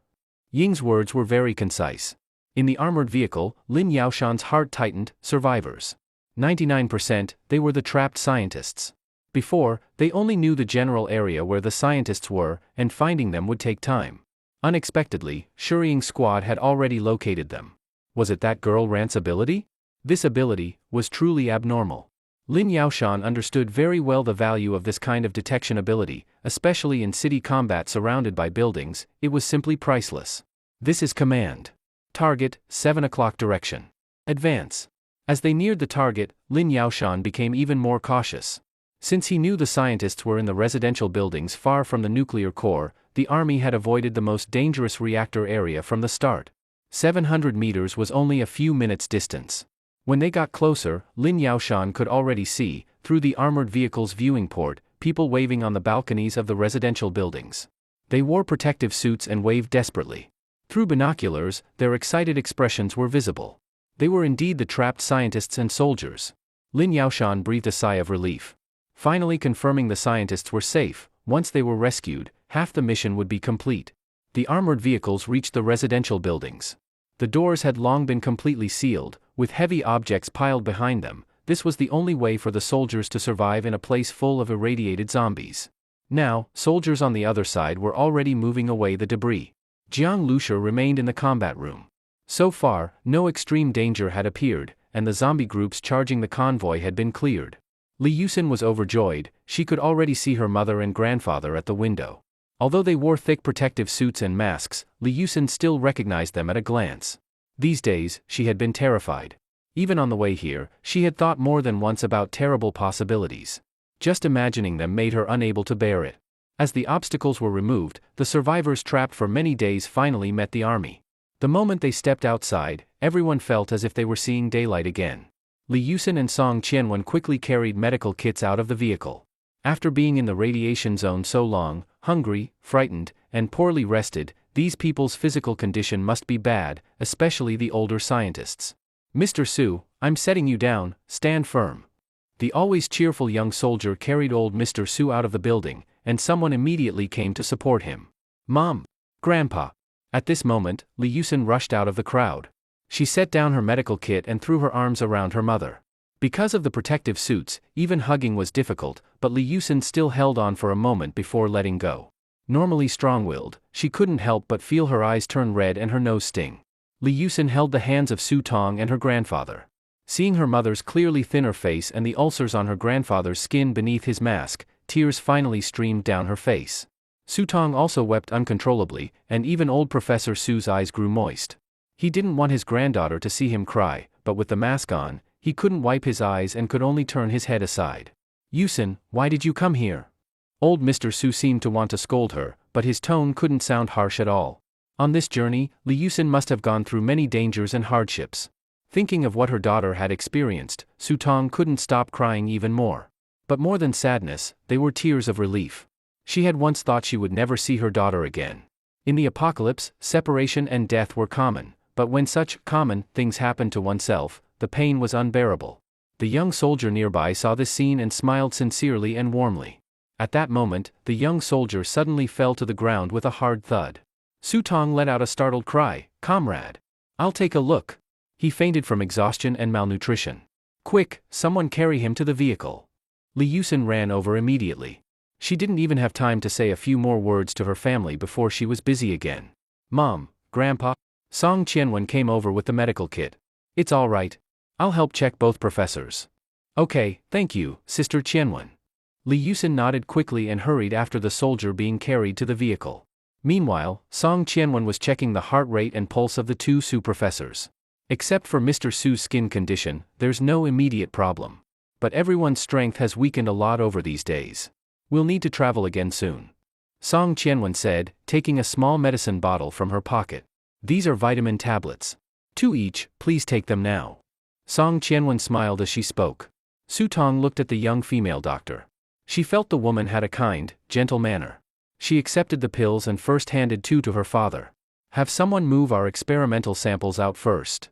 Ying's words were very concise. In the armored vehicle, Lin Yaoshan's heart tightened. Survivors. 99%, they were the trapped scientists. Before, they only knew the general area where the scientists were, and finding them would take time. Unexpectedly, Scurrying squad had already located them. Was it that girl Rant's ability? This ability was truly abnormal. Lin Yaoshan understood very well the value of this kind of detection ability, especially in city combat surrounded by buildings. It was simply priceless. "This is command. Target, 7 o'clock direction. Advance." As they neared the target, Lin Yaoshan became even more cautious. Since he knew the scientists were in the residential buildings far from the nuclear core, the army had avoided the most dangerous reactor area from the start. 700 meters was only a few minutes' distance. When they got closer, Lin Yaoshan could already see, through the armored vehicle's viewing port, people waving on the balconies of the residential buildings. They wore protective suits and waved desperately. Through binoculars, their excited expressions were visible. They were indeed the trapped scientists and soldiers. Lin Yaoshan breathed a sigh of relief. Finally confirming the scientists were safe, once they were rescued, half the mission would be complete. The armored vehicles reached the residential buildings. The doors had long been completely sealed, with heavy objects piled behind them. This was the only way for the soldiers to survive in a place full of irradiated zombies. Now, soldiers on the other side were already moving away the debris. Jiang Lushur remained in the combat room. So far, no extreme danger had appeared, and the zombie groups charging the convoy had been cleared. Li Yusin was overjoyed. She could already see her mother and grandfather at the window. Although they wore thick protective suits and masks, Li Yusin still recognized them at a glance. These days, she had been terrified. Even on the way here, she had thought more than once about terrible possibilities. Just imagining them made her unable to bear it. As the obstacles were removed, the survivors trapped for many days finally met the army. The moment they stepped outside, everyone felt as if they were seeing daylight again. Li Yusin and Song Qianwen quickly carried medical kits out of the vehicle. After being in the radiation zone so long, hungry, frightened, and poorly rested, these people's physical condition must be bad, especially the older scientists. Mr. Su, I'm setting you down, stand firm. The always cheerful young soldier carried old Mr. Su out of the building, and someone immediately came to support him. Mom! Grandpa! At this moment, Li Yusin rushed out of the crowd. She set down her medical kit and threw her arms around her mother. Because of the protective suits, even hugging was difficult, but Li Yusin still held on for a moment before letting go. Normally strong-willed, she couldn't help but feel her eyes turn red and her nose sting. Li Yusin held the hands of Su Tong and her grandfather. Seeing her mother's clearly thinner face and the ulcers on her grandfather's skin beneath his mask, tears finally streamed down her face. Su Tong also wept uncontrollably, and even old Professor Su's eyes grew moist. He didn't want his granddaughter to see him cry, but with the mask on, he couldn't wipe his eyes and could only turn his head aside. Yusin, why did you come here? Old Mr. Su seemed to want to scold her, but his tone couldn't sound harsh at all. On this journey, Li Yusin must have gone through many dangers and hardships. Thinking of what her daughter had experienced, Su Tong couldn't stop crying even more. But more than sadness, they were tears of relief. She had once thought she would never see her daughter again. In the apocalypse, separation and death were common, but when such common things happened to oneself, the pain was unbearable. The young soldier nearby saw this scene and smiled sincerely and warmly. At that moment, the young soldier suddenly fell to the ground with a hard thud. Su Tong let out a startled cry, "Comrade! I'll take a look." He fainted from exhaustion and malnutrition. "Quick, someone carry him to the vehicle." Li Yusin ran over immediately. She didn't even have time to say a few more words to her family before she was busy again. "Mom, Grandpa." Song Qianwen came over with the medical kit. "It's all right. I'll help check both professors." "Okay, thank you, Sister Qianwen." Li Yusin nodded quickly and hurried after the soldier being carried to the vehicle. Meanwhile, Song Qianwen was checking the heart rate and pulse of the two Su professors. Except for Mr. Su's skin condition, there's no immediate problem. But everyone's strength has weakened a lot over these days. We'll need to travel again soon. Song Qianwen said, taking a small medicine bottle from her pocket. "These are vitamin tablets. 2 each, please take them now." Song Qianwen smiled as she spoke. Su Tong looked at the young female doctor. She felt the woman had a kind, gentle manner. She accepted the pills and first handed 2 to her father. "Have someone move our experimental samples out first."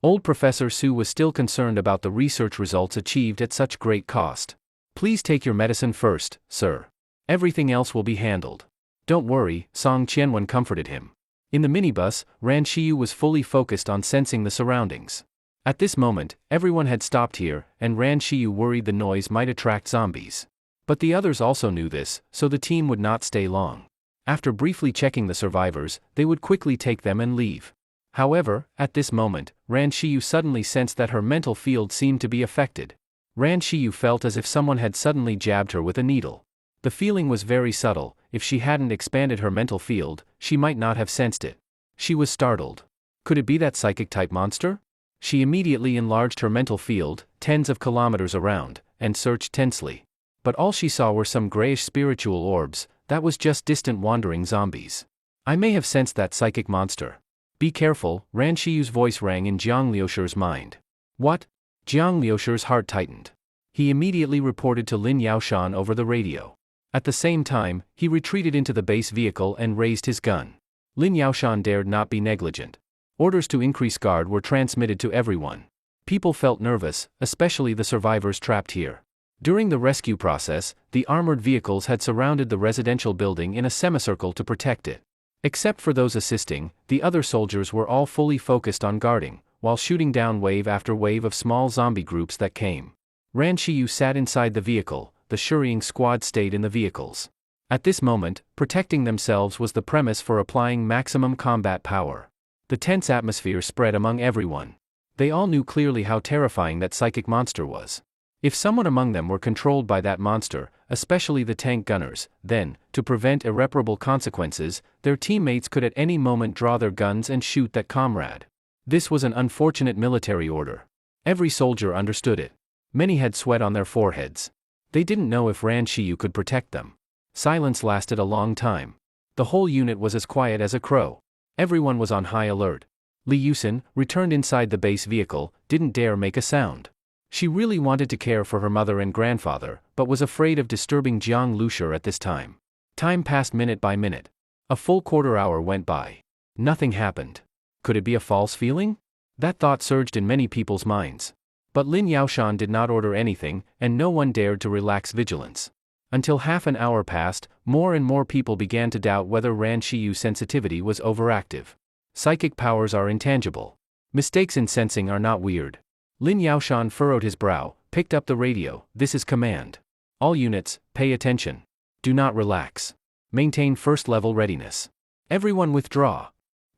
Old Professor Su was still concerned about the research results achieved at such great cost. "Please take your medicine first, sir. Everything else will be handled." "Don't worry," Song Qianwen comforted him. In the minibus, Ran Shiyu was fully focused on sensing the surroundings. At this moment, everyone had stopped here, and Ran Shiyu worried the noise might attract zombies. But the others also knew this, so the team would not stay long. After briefly checking the survivors, they would quickly take them and leave. However, at this moment, Ran Shiyu suddenly sensed that her mental field seemed to be affected. Ran Shiyu felt as if someone had suddenly jabbed her with a needle. The feeling was very subtle. If she hadn't expanded her mental field, she might not have sensed it. She was startled. Could it be that psychic-type monster? She immediately enlarged her mental field, tens of kilometers around, and searched tensely. But all she saw were some grayish spiritual orbs. That was just distant wandering zombies. "I may have sensed that psychic monster. Be careful," Ran Shiyu's voice rang in Jiang Liushir's mind. "What?" Jiang Liushir's heart tightened. He immediately reported to Lin Yaoshan over the radio. At the same time, he retreated into the base vehicle and raised his gun. Lin Yaoshan dared not be negligent. Orders to increase guard were transmitted to everyone. People felt nervous, especially the survivors trapped here. During the rescue process, the armored vehicles had surrounded the residential building in a semicircle to protect it. Except for those assisting, the other soldiers were all fully focused on guarding, while shooting down wave after wave of small zombie groups that came. Ran Shiyu sat inside the vehicle, the scurrying squad stayed in the vehicles. At this moment, protecting themselves was the premise for applying maximum combat power. The tense atmosphere spread among everyone. They all knew clearly how terrifying that psychic monster was. If someone among them were controlled by that monster, especially the tank gunners, then, to prevent irreparable consequences, their teammates could at any moment draw their guns and shoot that comrade. This was an unfortunate military order. Every soldier understood it. Many had sweat on their foreheads. They didn't know if Ran Shiyu could protect them. Silence lasted a long time. The whole unit was as quiet as a crow. Everyone was on high alert. Li Yusin, returned inside the base vehicle, didn't dare make a sound. She really wanted to care for her mother and grandfather, but was afraid of disturbing Jiang Lushi at this time. Time passed minute by minute. A full quarter hour went by. Nothing happened. Could it be a false feeling? That thought surged in many people's minds. But Lin Yaoshan did not order anything, and no one dared to relax vigilance. Until half an hour passed, more and more people began to doubt whether Ran Shiyu's sensitivity was overactive. Psychic powers are intangible. Mistakes in sensing are not weird. Lin Yaoshan furrowed his brow, picked up the radio. This is command. All units, pay attention. Do not relax. Maintain first-level readiness. Everyone withdraw.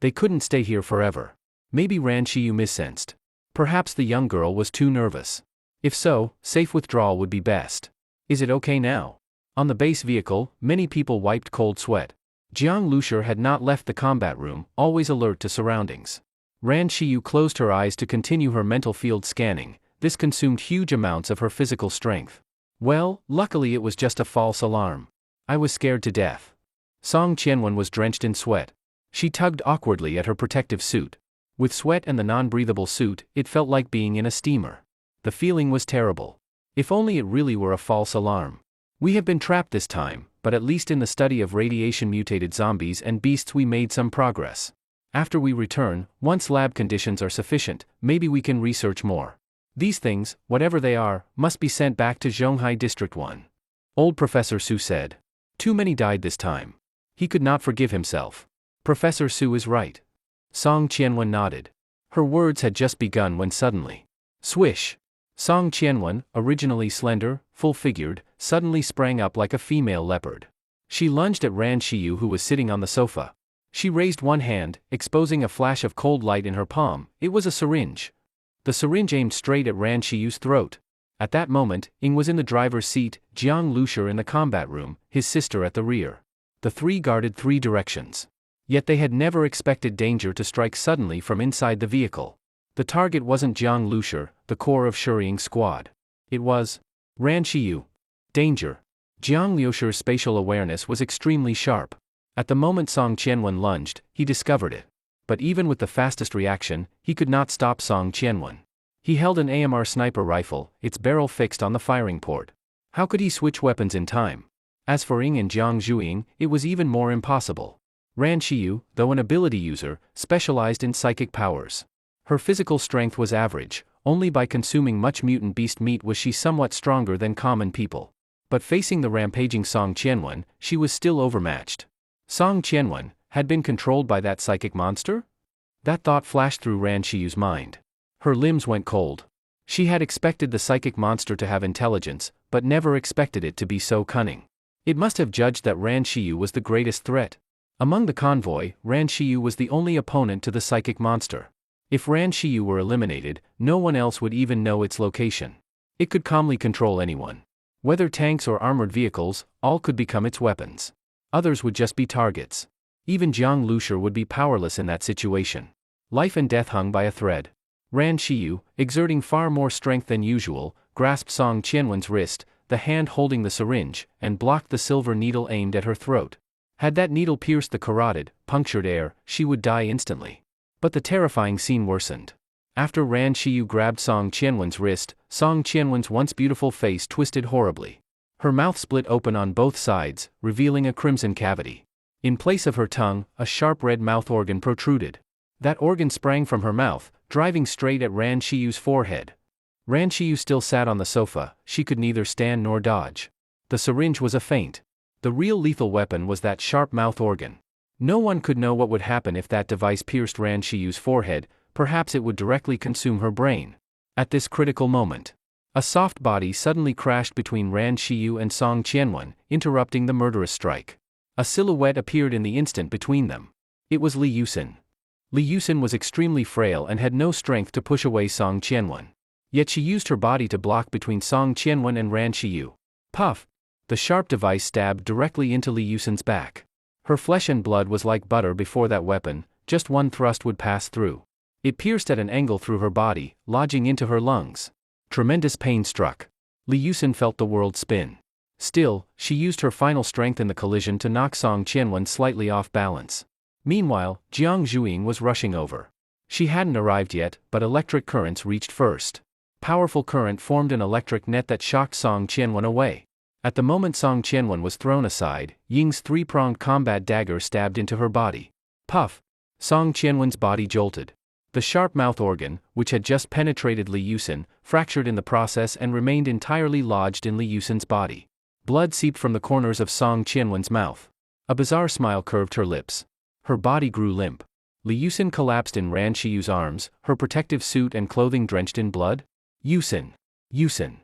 They couldn't stay here forever. Maybe Ran Shiyu missensed. Perhaps the young girl was too nervous. If so, safe withdrawal would be best. Is it okay now? On the base vehicle, many people wiped cold sweat. Jiang Lushi had not left the combat room, always alert to surroundings. Ran Shiyu closed her eyes to continue her mental field scanning. This consumed huge amounts of her physical strength. Well, luckily it was just a false alarm. I was scared to death. Song Qianwen was drenched in sweat. She tugged awkwardly at her protective suit. With sweat and the non-breathable suit, it felt like being in a steamer. The feeling was terrible. If only it really were a false alarm. We have been trapped this time, but at least in the study of radiation-mutated zombies and beasts we made some progress. After we return, once lab conditions are sufficient, maybe we can research more. These things, whatever they are, must be sent back to Zhonghai District 1. Old Professor Su said. Too many died this time. He could not forgive himself. Professor Su is right. Song Qianwen nodded. Her words had just begun when suddenly. Swish! Song Qianwen, originally slender, full-figured, suddenly sprang up like a female leopard. She lunged at Ran Shiyu, who was sitting on the sofa. She raised one hand, exposing a flash of cold light in her palm. It was a syringe. The syringe aimed straight at Ran Shiyu's throat. At that moment, Ying was in the driver's seat, Jiang Lushi in the combat room, his sister at the rear. The three guarded three directions. Yet they had never expected danger to strike suddenly from inside the vehicle. The target wasn't Jiang Lushi, the core of Shuriying's squad. It was Ran Shiyu. Danger. Jiang Lushi's spatial awareness was extremely sharp. At the moment Song Qianwen lunged, he discovered it. But even with the fastest reaction, he could not stop Song Qianwen. He held an AMR sniper rifle, its barrel fixed on the firing port. How could he switch weapons in time? As for Ying and Jiang Zhuiying, it was even more impossible. Ran Shiyu, though an ability user, specialized in psychic powers. Her physical strength was average. Only by consuming much mutant beast meat was she somewhat stronger than common people. But facing the rampaging Song Qianwen, she was still overmatched. Song Qianwen had been controlled by that psychic monster? That thought flashed through Ran Shiyu's mind. Her limbs went cold. She had expected the psychic monster to have intelligence, but never expected it to be so cunning. It must have judged that Ran Shiyu was the greatest threat. Among the convoy, Ran Shiyu was the only opponent to the psychic monster. If Ran Shiyu were eliminated, no one else would even know its location. It could calmly control anyone. Whether tanks or armored vehicles, all could become its weapons. Others would just be targets. Even Jiang Lushi would be powerless in that situation. Life and death hung by a thread. Ran Shiyu, exerting far more strength than usual, grasped Song Qianwen's wrist, the hand holding the syringe, and blocked the silver needle aimed at her throat. Had that needle pierced the carotid, punctured air, she would die instantly. But the terrifying scene worsened. After Ran Shiyu grabbed Song Qianwen's wrist, Song Qianwen's once beautiful face twisted horribly. Her mouth split open on both sides, revealing a crimson cavity. In place of her tongue, a sharp red mouth organ protruded. That organ sprang from her mouth, driving straight at Ran Shiyu's forehead. Ran Shiyu still sat on the sofa. She could neither stand nor dodge. The syringe was a feint. The real lethal weapon was that sharp mouth organ. No one could know what would happen if that device pierced Ran Shiyu's forehead. Perhaps it would directly consume her brain. At this critical moment, a soft body suddenly crashed between Ran Shiyu and Song Qianwen, interrupting the murderous strike. A silhouette appeared in the instant between them. It was Li Yusin. Li Yusin was extremely frail and had no strength to push away Song Qianwen. Yet she used her body to block between Song Qianwen and Ran Shiyu. Puff! The sharp device stabbed directly into Li Yusin's back. Her flesh and blood was like butter before that weapon, just one thrust would pass through. It pierced at an angle through her body, lodging into her lungs. Tremendous pain struck. Li Yusin felt the world spin. Still, she used her final strength in the collision to knock Song Qianwen slightly off balance. Meanwhile, Jiang Zhuiying was rushing over. She hadn't arrived yet, but electric currents reached first. Powerful current formed an electric net that shocked Song Qianwen away. At the moment Song Qianwen was thrown aside, Ying's three-pronged combat dagger stabbed into her body. Puff! Song Qianwen's body jolted. The sharp mouth organ, which had just penetrated Li Yusin, fractured in the process and remained entirely lodged in Li Yusin's body. Blood seeped from the corners of Song Qianwen's mouth. A bizarre smile curved her lips. Her body grew limp. Li Yusin collapsed in Ran Shiyu's arms, her protective suit and clothing drenched in blood. Yusin! Yusin!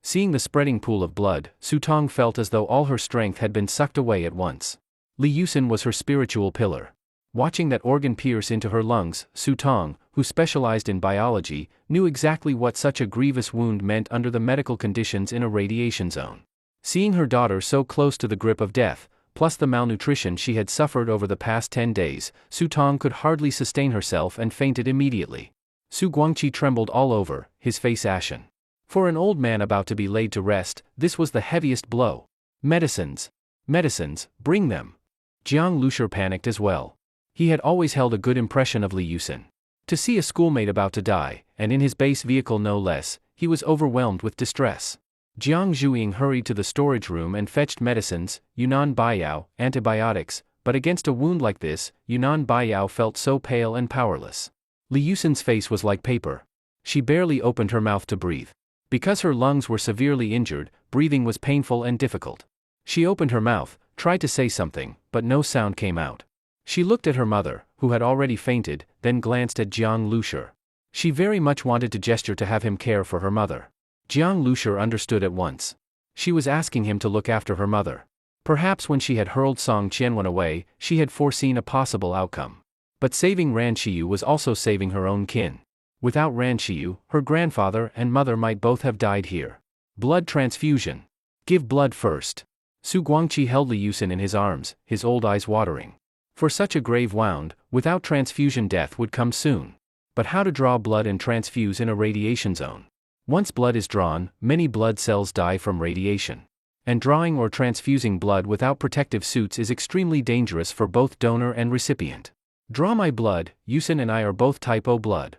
Seeing the spreading pool of blood, Su Tong felt as though all her strength had been sucked away at once. Li Yusin was her spiritual pillar. Watching that organ pierce into her lungs, Su Tong, who specialized in biology, knew exactly what such a grievous wound meant under the medical conditions in a radiation zone. Seeing her daughter so close to the grip of death, plus the malnutrition she had suffered over the past 10 days, Su Tong could hardly sustain herself and fainted immediately. Su Guangqi trembled all over, his face ashen. For an old man about to be laid to rest, this was the heaviest blow. Medicines! Medicines, bring them! Jiang Lushi panicked as well. He had always held a good impression of Li Yusin. To see a schoolmate about to die, and in his base vehicle no less, he was overwhelmed with distress. Jiang Zhuiying hurried to the storage room and fetched medicines, Yunnan Baiyao, antibiotics, but against a wound like this, Yunnan Baiyao felt so pale and powerless. Li Yusin's face was like paper. She barely opened her mouth to breathe. Because her lungs were severely injured, breathing was painful and difficult. She opened her mouth, tried to say something, but no sound came out. She looked at her mother, who had already fainted, then glanced at Jiang Lushi. She very much wanted to gesture to have him care for her mother. Jiang Lushi understood at once. She was asking him to look after her mother. Perhaps when she had hurled Song Qianwen away, she had foreseen a possible outcome. But saving Ran Shiyu was also saving her own kin. Without Ran Shiyu, her grandfather and mother might both have died here. Blood transfusion. Give blood first. Su Guangqi held Li Yusin in his arms, his old eyes watering. For such a grave wound, without transfusion death would come soon. But how to draw blood and transfuse in a radiation zone? Once blood is drawn, many blood cells die from radiation. And drawing or transfusing blood without protective suits is extremely dangerous for both donor and recipient. Draw my blood, Yusin and I are both type O blood.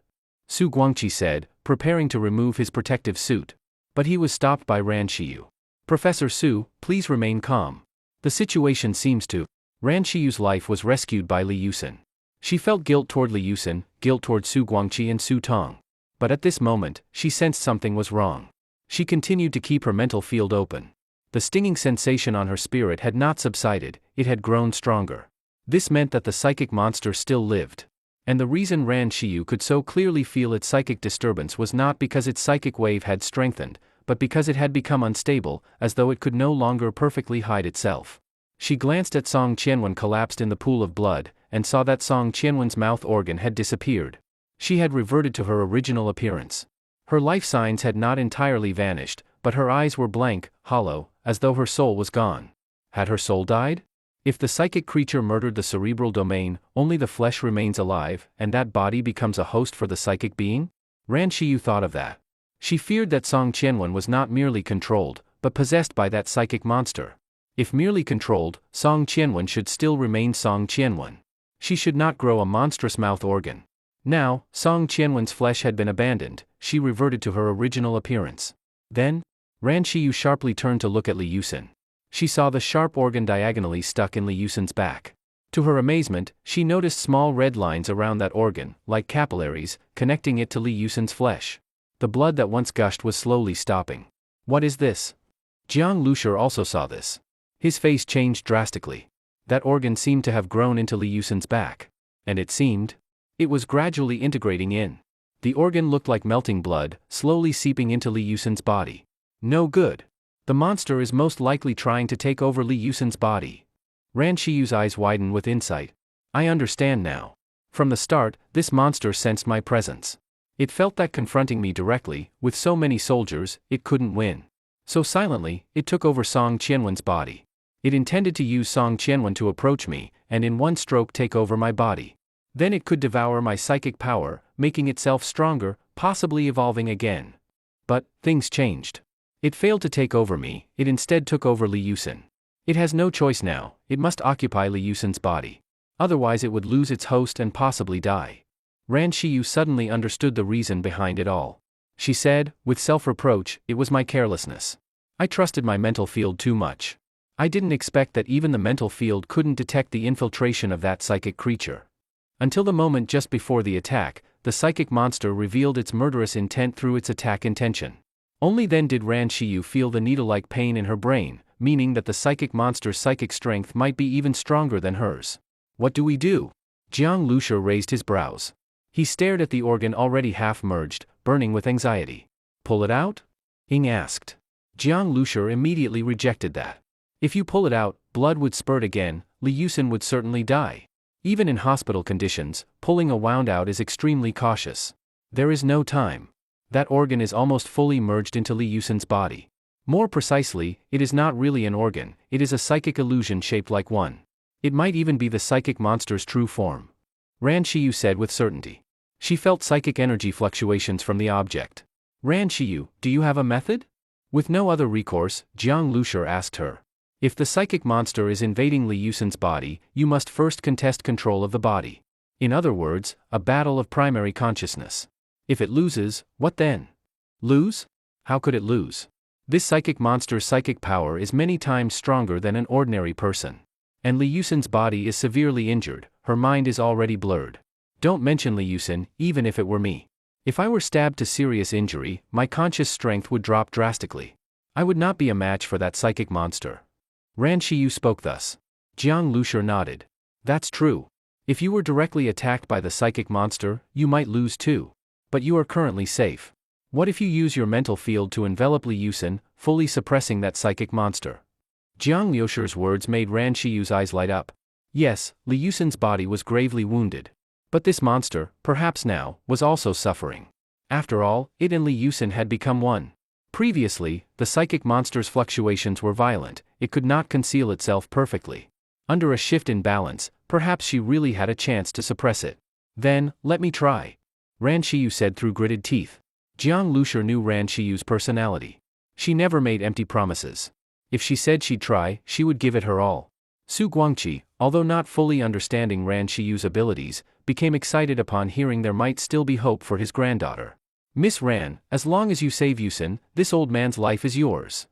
Su Guangqi said, preparing to remove his protective suit. But he was stopped by Ran Shiyu. Professor Su, please remain calm. The situation seems to. Ran Shiyu's life was rescued by Li Yusin. She felt guilt toward Li Yusin, guilt toward Su Guangqi and Su Tong. But at this moment, she sensed something was wrong. She continued to keep her mental field open. The stinging sensation on her spirit had not subsided, it had grown stronger. This meant that the psychic monster still lived. And the reason Ran Shiyu could so clearly feel its psychic disturbance was not because its psychic wave had strengthened, but because it had become unstable, as though it could no longer perfectly hide itself. She glanced at Song Qianwen collapsed in the pool of blood, and saw that Song Qianwen's mouth organ had disappeared. She had reverted to her original appearance. Her life signs had not entirely vanished, but her eyes were blank, hollow, as though her soul was gone. Had her soul died? If the psychic creature murdered the cerebral domain, only the flesh remains alive, and that body becomes a host for the psychic being? Ran Shiyu thought of that. She feared that Song Qianwen was not merely controlled, but possessed by that psychic monster. If merely controlled, Song Qianwen should still remain Song Qianwen. She should not grow a monstrous mouth organ. Now, Song Qianwen's flesh had been abandoned, she reverted to her original appearance. Then, Ran Shiyu sharply turned to look at Li Yusin. She saw the sharp organ diagonally stuck in Li Yusin's back. To her amazement, she noticed small red lines around that organ, like capillaries, connecting it to Li Yusin's flesh. The blood that once gushed was slowly stopping. What is this? Jiang Lushi also saw this. His face changed drastically. That organ seemed to have grown into Li Yusin's back. And it was gradually integrating in. The organ looked like melting blood, slowly seeping into Li Yusin's body. No good. The monster is most likely trying to take over Li Yusin's body. Ran Shiyu's eyes widened with insight. I understand now. From the start, this monster sensed my presence. It felt that confronting me directly, with so many soldiers, it couldn't win. So silently, it took over Song Qianwen's body. It intended to use Song Qianwen to approach me, and in one stroke take over my body. Then it could devour my psychic power, making itself stronger, possibly evolving again. But, things changed. It failed to take over me, it instead took over Li Yusin. It has no choice now, it must occupy Li Yusin's body. Otherwise it would lose its host and possibly die. Ran Shiyu suddenly understood the reason behind it all. She said, with self-reproach, it was my carelessness. I trusted my mental field too much. I didn't expect that even the mental field couldn't detect the infiltration of that psychic creature. Until the moment just before the attack, the psychic monster revealed its murderous intent through its attack intention. Only then did Ran Shiyu feel the needle-like pain in her brain, meaning that the psychic monster's psychic strength might be even stronger than hers. What do we do? Jiang Lushi raised his brows. He stared at the organ already half-merged, burning with anxiety. Pull it out? Ying asked. Jiang Lushi immediately rejected that. If you pull it out, blood would spurt again, Li Yusin would certainly die. Even in hospital conditions, pulling a wound out is extremely cautious. There is no time. That organ is almost fully merged into Li Yusin's body. More precisely, it is not really an organ, it is a psychic illusion shaped like one. It might even be the psychic monster's true form. Ran Shiyu said with certainty. She felt psychic energy fluctuations from the object. Ran Shiyu, do you have a method? With no other recourse, Jiang Lushi asked her. If the psychic monster is invading Li Yusin's body, you must first contest control of the body. In other words, a battle of primary consciousness. If it loses, what then? Lose? How could it lose? This psychic monster's psychic power is many times stronger than an ordinary person. And Li Yusin's body is severely injured, her mind is already blurred. Don't mention Li Yusin, even if it were me. If I were stabbed to serious injury, my conscious strength would drop drastically. I would not be a match for that psychic monster. Ran Shiyu spoke thus. Jiang Lushi nodded. That's true. If you were directly attacked by the psychic monster, you might lose too. But you are currently safe. What if you use your mental field to envelop Li Yusin, fully suppressing that psychic monster? Jiang Lushi's words made Ran Shiyu's eyes light up. Yes, Li Yusin's body was gravely wounded. But this monster, perhaps now, was also suffering. After all, it and Li Yusin had become one. Previously, the psychic monster's fluctuations were violent, it could not conceal itself perfectly. Under a shift in balance, perhaps she really had a chance to suppress it. Then, let me try. Ran Shiyu said through gritted teeth. Jiang Lushi knew Ran Shiyu's personality. She never made empty promises. If she said she'd try, she would give it her all. Su Guangqi, although not fully understanding Ran Shiyu's abilities, became excited upon hearing there might still be hope for his granddaughter. Miss Ran, as long as you save Yusin, this old man's life is yours.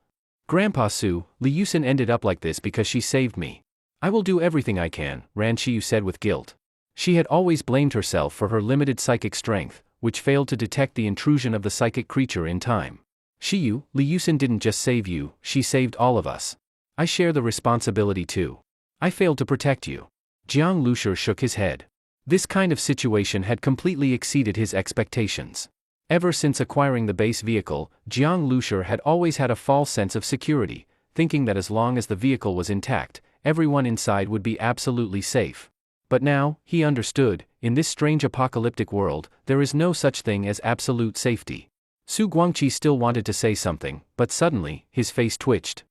Grandpa Su, Li Yusin ended up like this because she saved me. I will do everything I can, Ran Shiyu said with guilt. She had always blamed herself for her limited psychic strength, which failed to detect the intrusion of the psychic creature in time. Shiyu, Li Yusin didn't just save you, she saved all of us. I share the responsibility too. I failed to protect you. Jiang Lushi shook his head. This kind of situation had completely exceeded his expectations. Ever since acquiring the base vehicle, Jiang Lushi had always had a false sense of security, thinking that as long as the vehicle was intact, everyone inside would be absolutely safe. But now, he understood, in this strange apocalyptic world, there is no such thing as absolute safety. Su Guangqi still wanted to say something, but suddenly, his face twitched.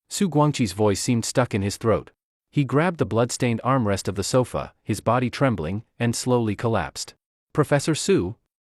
Su Guangqi's voice seemed stuck in his throat. He grabbed the blood-stained armrest of the sofa, his body trembling, and slowly collapsed. Professor Su?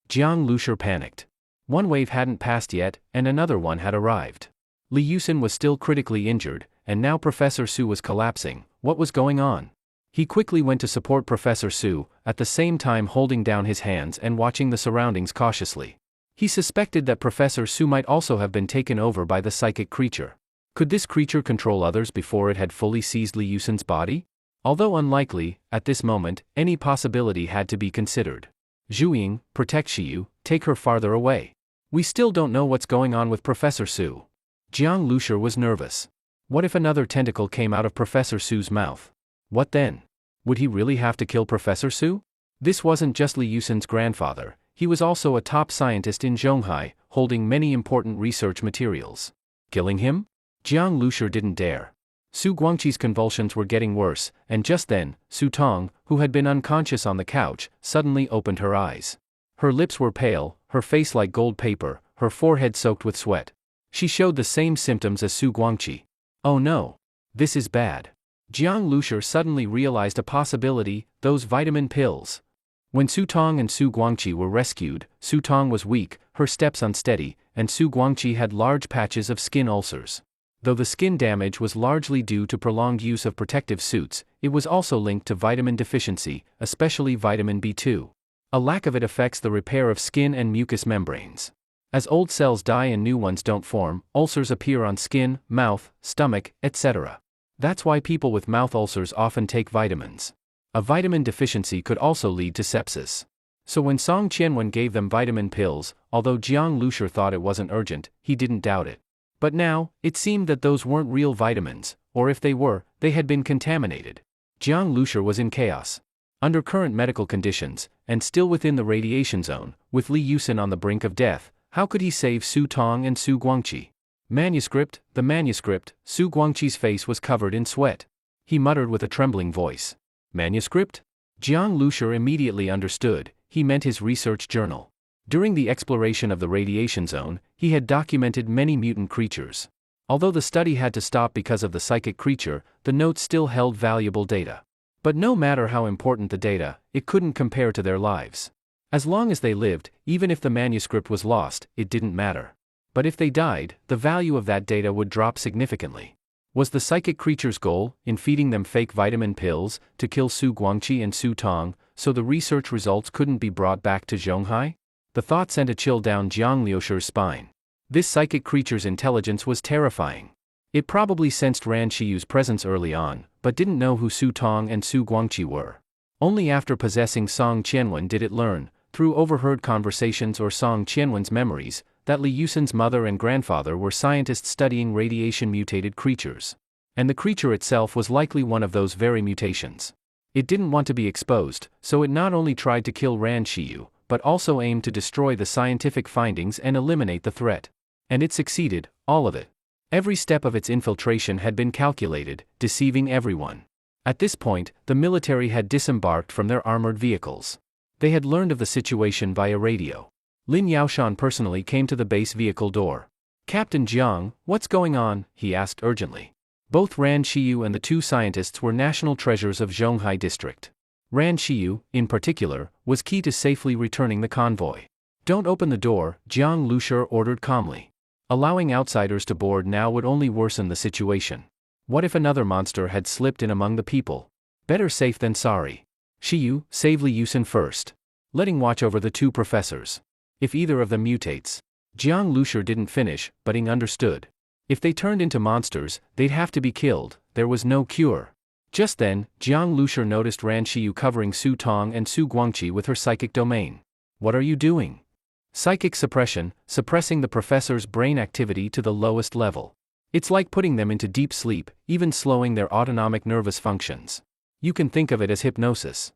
Jiang Lushi panicked. One wave hadn't passed yet, and another one had arrived. Li Yusin was still critically injured, and now Professor Su was collapsing. What was going on? He quickly went to support Professor Su, at the same time holding down his hands and watching the surroundings cautiously. He suspected that Professor Su might also have been taken over by the psychic creature. Could this creature control others before it had fully seized Li Yusin's body? Although unlikely, at this moment, any possibility had to be considered. Zhuiying, protect Shiyu, take her farther away. We still don't know what's going on with Professor Su. Jiang Lushi was nervous. What if another tentacle came out of Professor Su's mouth? What then? Would he really have to kill Professor Su? This wasn't just Li Yusin's grandfather, he was also a top scientist in Zhonghai, holding many important research materials. Killing him? Jiang Lushi didn't dare. Su Guangqi's convulsions were getting worse, and just then, Su Tong, who had been unconscious on the couch, suddenly opened her eyes. Her lips were pale, her face like gold paper, her forehead soaked with sweat. She showed the same symptoms as Su Guangqi. Oh no. This is bad. Jiang Lushi suddenly realized a possibility, those vitamin pills. When Su Tong and Su Guangqi were rescued, Su Tong was weak, her steps unsteady, and Su Guangqi had large patches of skin ulcers. Though the skin damage was largely due to prolonged use of protective suits, it was also linked to vitamin deficiency, especially vitamin B2. A lack of it affects the repair of skin and mucous membranes. As old cells die and new ones don't form, ulcers appear on skin, mouth, stomach, etc. That's why people with mouth ulcers often take vitamins. A vitamin deficiency could also lead to sepsis. So when Song Qianwen gave them vitamin pills, although Jiang Lushi thought it wasn't urgent, he didn't doubt it. But now, it seemed that those weren't real vitamins, or if they were, they had been contaminated. Jiang Lushi was in chaos. Under current medical conditions, and still within the radiation zone, with Li Yusin on the brink of death, how could he save Su Tong and Su Guangqi? The manuscript, Su Guangqi's face was covered in sweat. He muttered with a trembling voice. Manuscript? Jiang Lushi immediately understood, he meant his research journal. During the exploration of the radiation zone, he had documented many mutant creatures. Although the study had to stop because of the psychic creature, the notes still held valuable data. But no matter how important the data, it couldn't compare to their lives. As long as they lived, even if the manuscript was lost, it didn't matter. But if they died, the value of that data would drop significantly. Was the psychic creature's goal, in feeding them fake vitamin pills, to kill Su Guangqi and Su Tong, so the research results couldn't be brought back to Zhonghai? The thought sent a chill down Jiang Liushi's spine. This psychic creature's intelligence was terrifying. It probably sensed Ran Shiyu's presence early on, but didn't know who Su Tong and Su Guangqi were. Only after possessing Song Qianwen did it learn, through overheard conversations or Song Qianwen's memories, that Li Yusin's mother and grandfather were scientists studying radiation-mutated creatures. And the creature itself was likely one of those very mutations. It didn't want to be exposed, so it not only tried to kill Ran Shiyu, but also aimed to destroy the scientific findings and eliminate the threat. And it succeeded, all of it. Every step of its infiltration had been calculated, deceiving everyone. At this point, the military had disembarked from their armored vehicles. They had learned of the situation via radio. Lin Yaoshan personally came to the base vehicle door. Captain Jiang, what's going on? He asked urgently. Both Ran Shiyu and the two scientists were national treasures of Zhonghai district. Ran Shiyu, in particular, was key to safely returning the convoy. Don't open the door, Jiang Lushi ordered calmly. Allowing outsiders to board now would only worsen the situation. What if another monster had slipped in among the people? Better safe than sorry. Shiyu, save Li Yusin first. Letting watch over the two professors. If either of them mutates. Jiang Lushi didn't finish, but he understood. If they turned into monsters, they'd have to be killed, there was no cure. Just then, Jiang Lushi noticed Ran Shiyu covering Su Tong and Su Guangqi with her psychic domain. What are you doing? Psychic suppression, suppressing the professor's brain activity to the lowest level. It's like putting them into deep sleep, even slowing their autonomic nervous functions. You can think of it as hypnosis.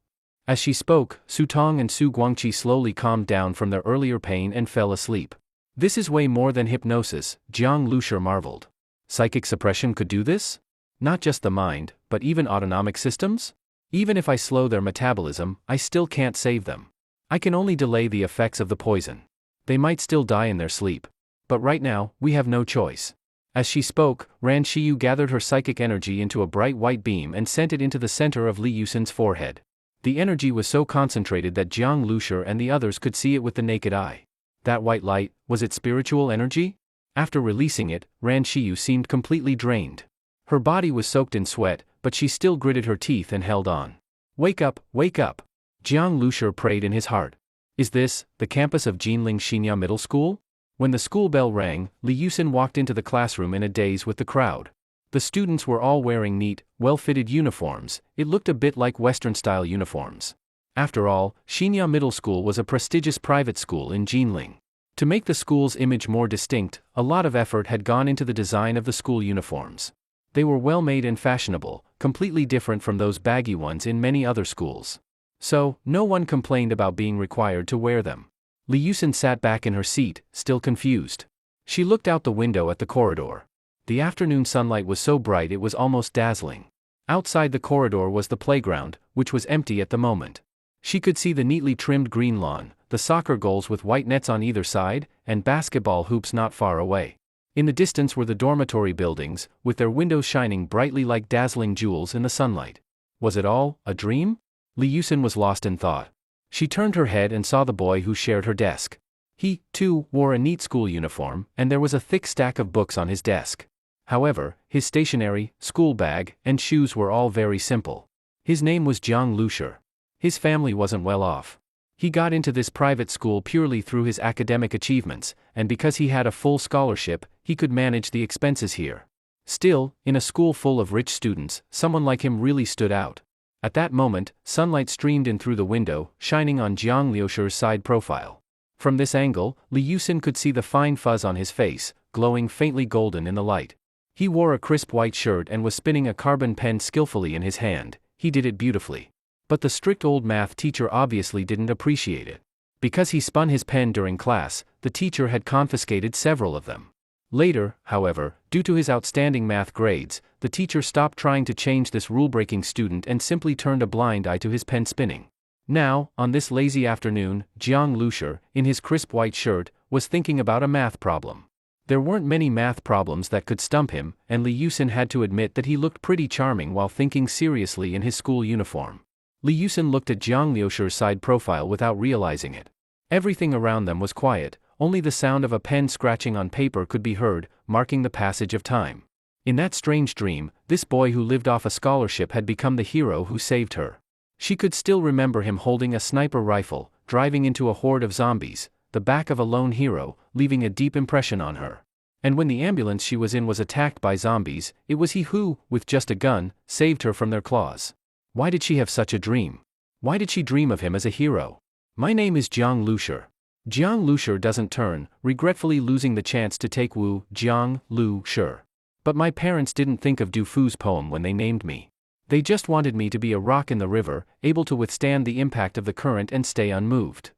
As she spoke, Su Tong and Su Guangqi slowly calmed down from their earlier pain and fell asleep. This is way more than hypnosis, Jiang Lushi marveled. Psychic suppression could do this? Not just the mind, but even autonomic systems? Even if I slow their metabolism, I still can't save them. I can only delay the effects of the poison. They might still die in their sleep. But right now, we have no choice. As she spoke, Ran Shiyu gathered her psychic energy into a bright white beam and sent it into the center of Li Yusin's forehead. The energy was so concentrated that Jiang Lushi and the others could see it with the naked eye. That white light, was it spiritual energy? After releasing it, Ran Shiyu seemed completely drained. Her body was soaked in sweat, but she still gritted her teeth and held on. Wake up, wake up! Jiang Lushi prayed in his heart. Is this, the campus of Jinling Xinya Middle School? When the school bell rang, Li Yusin walked into the classroom in a daze with the crowd. The students were all wearing neat, well-fitted uniforms. It looked a bit like Western-style uniforms. After all, Xinya Middle School was a prestigious private school in Jinling. To make the school's image more distinct, a lot of effort had gone into the design of the school uniforms. They were well-made and fashionable, completely different from those baggy ones in many other schools. So, no one complained about being required to wear them. Li Yusin sat back in her seat, still confused. She looked out the window at the corridor. The afternoon sunlight was so bright it was almost dazzling. Outside the corridor was the playground, which was empty at the moment. She could see the neatly trimmed green lawn, the soccer goals with white nets on either side, and basketball hoops not far away. In the distance were the dormitory buildings, with their windows shining brightly like dazzling jewels in the sunlight. Was it all a dream? Li Yusin was lost in thought. She turned her head and saw the boy who shared her desk. He, too, wore a neat school uniform, and there was a thick stack of books on his desk. However, his stationery, school bag, and shoes were all very simple. His name was Jiang Lushi. His family wasn't well off. He got into this private school purely through his academic achievements, and because he had a full scholarship, he could manage the expenses here. Still, in a school full of rich students, someone like him really stood out. At that moment, sunlight streamed in through the window, shining on Jiang Liushi's side profile. From this angle, Li Yusin could see the fine fuzz on his face, glowing faintly golden in the light. He wore a crisp white shirt and was spinning a carbon pen skillfully in his hand. He did it beautifully. But the strict old math teacher obviously didn't appreciate it. Because he spun his pen during class, the teacher had confiscated several of them. Later, however, due to his outstanding math grades, the teacher stopped trying to change this rule-breaking student and simply turned a blind eye to his pen spinning. Now, on this lazy afternoon, Jiang Lushi, in his crisp white shirt, was thinking about a math problem. There weren't many math problems that could stump him, and Li Yusin had to admit that he looked pretty charming while thinking seriously in his school uniform. Li Yusin looked at Jiang Liushi's side profile without realizing it. Everything around them was quiet, only the sound of a pen scratching on paper could be heard, marking the passage of time. In that strange dream, this boy who lived off a scholarship had become the hero who saved her. She could still remember him holding a sniper rifle, driving into a horde of zombies, the back of a lone hero, leaving a deep impression on her. And when the ambulance she was in was attacked by zombies, it was he who, with just a gun, saved her from their claws. Why did she have such a dream? Why did she dream of him as a hero? My name is Jiang Lushi. Jiang Lushi doesn't turn, regretfully losing the chance to take Wu Jiang Lushi. But my parents didn't think of Du Fu's poem when they named me. They just wanted me to be a rock in the river, able to withstand the impact of the current and stay unmoved.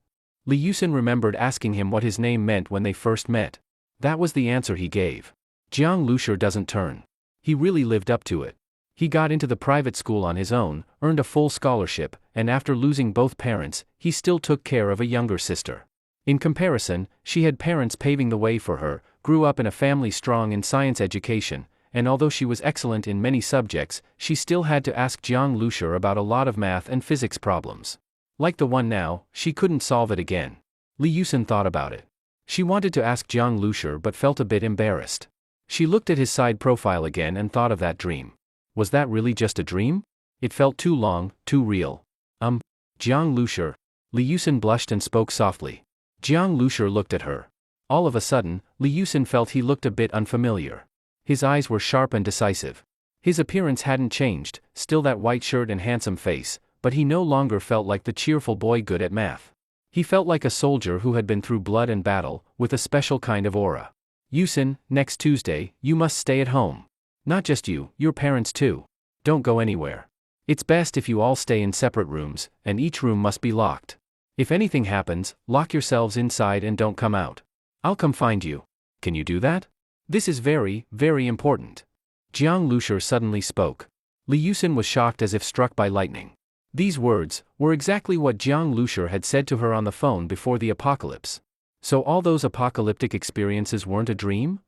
Li Yusin remembered asking him what his name meant when they first met. That was the answer he gave. Jiang Lushi doesn't turn. He really lived up to it. He got into the private school on his own, earned a full scholarship, and after losing both parents, he still took care of a younger sister. In comparison, she had parents paving the way for her, grew up in a family strong in science education, and although she was excellent in many subjects, she still had to ask Jiang Lushi about a lot of math and physics problems. Like the one now, she couldn't solve it again. Li Yusin thought about it. She wanted to ask Jiang Lushi but felt a bit embarrassed. She looked at his side profile again and thought of that dream. Was that really just a dream? It felt too long, too real. Jiang Lushi. Li Yusin blushed and spoke softly. Jiang Lushi looked at her. All of a sudden, Li Yusin felt he looked a bit unfamiliar. His eyes were sharp and decisive. His appearance hadn't changed, still that white shirt and handsome face, but he no longer felt like the cheerful boy good at math. He felt like a soldier who had been through blood and battle, with a special kind of aura. Yusin, next Tuesday, you must stay at home. Not just you, your parents too. Don't go anywhere. It's best if you all stay in separate rooms, and each room must be locked. If anything happens, lock yourselves inside and don't come out. I'll come find you. Can you do that? This is very, very important. Jiang Lushi suddenly spoke. Li Yusin was shocked as if struck by lightning. These words were exactly what Jiang Lushi had said to her on the phone before the apocalypse. So all those apocalyptic experiences weren't a dream?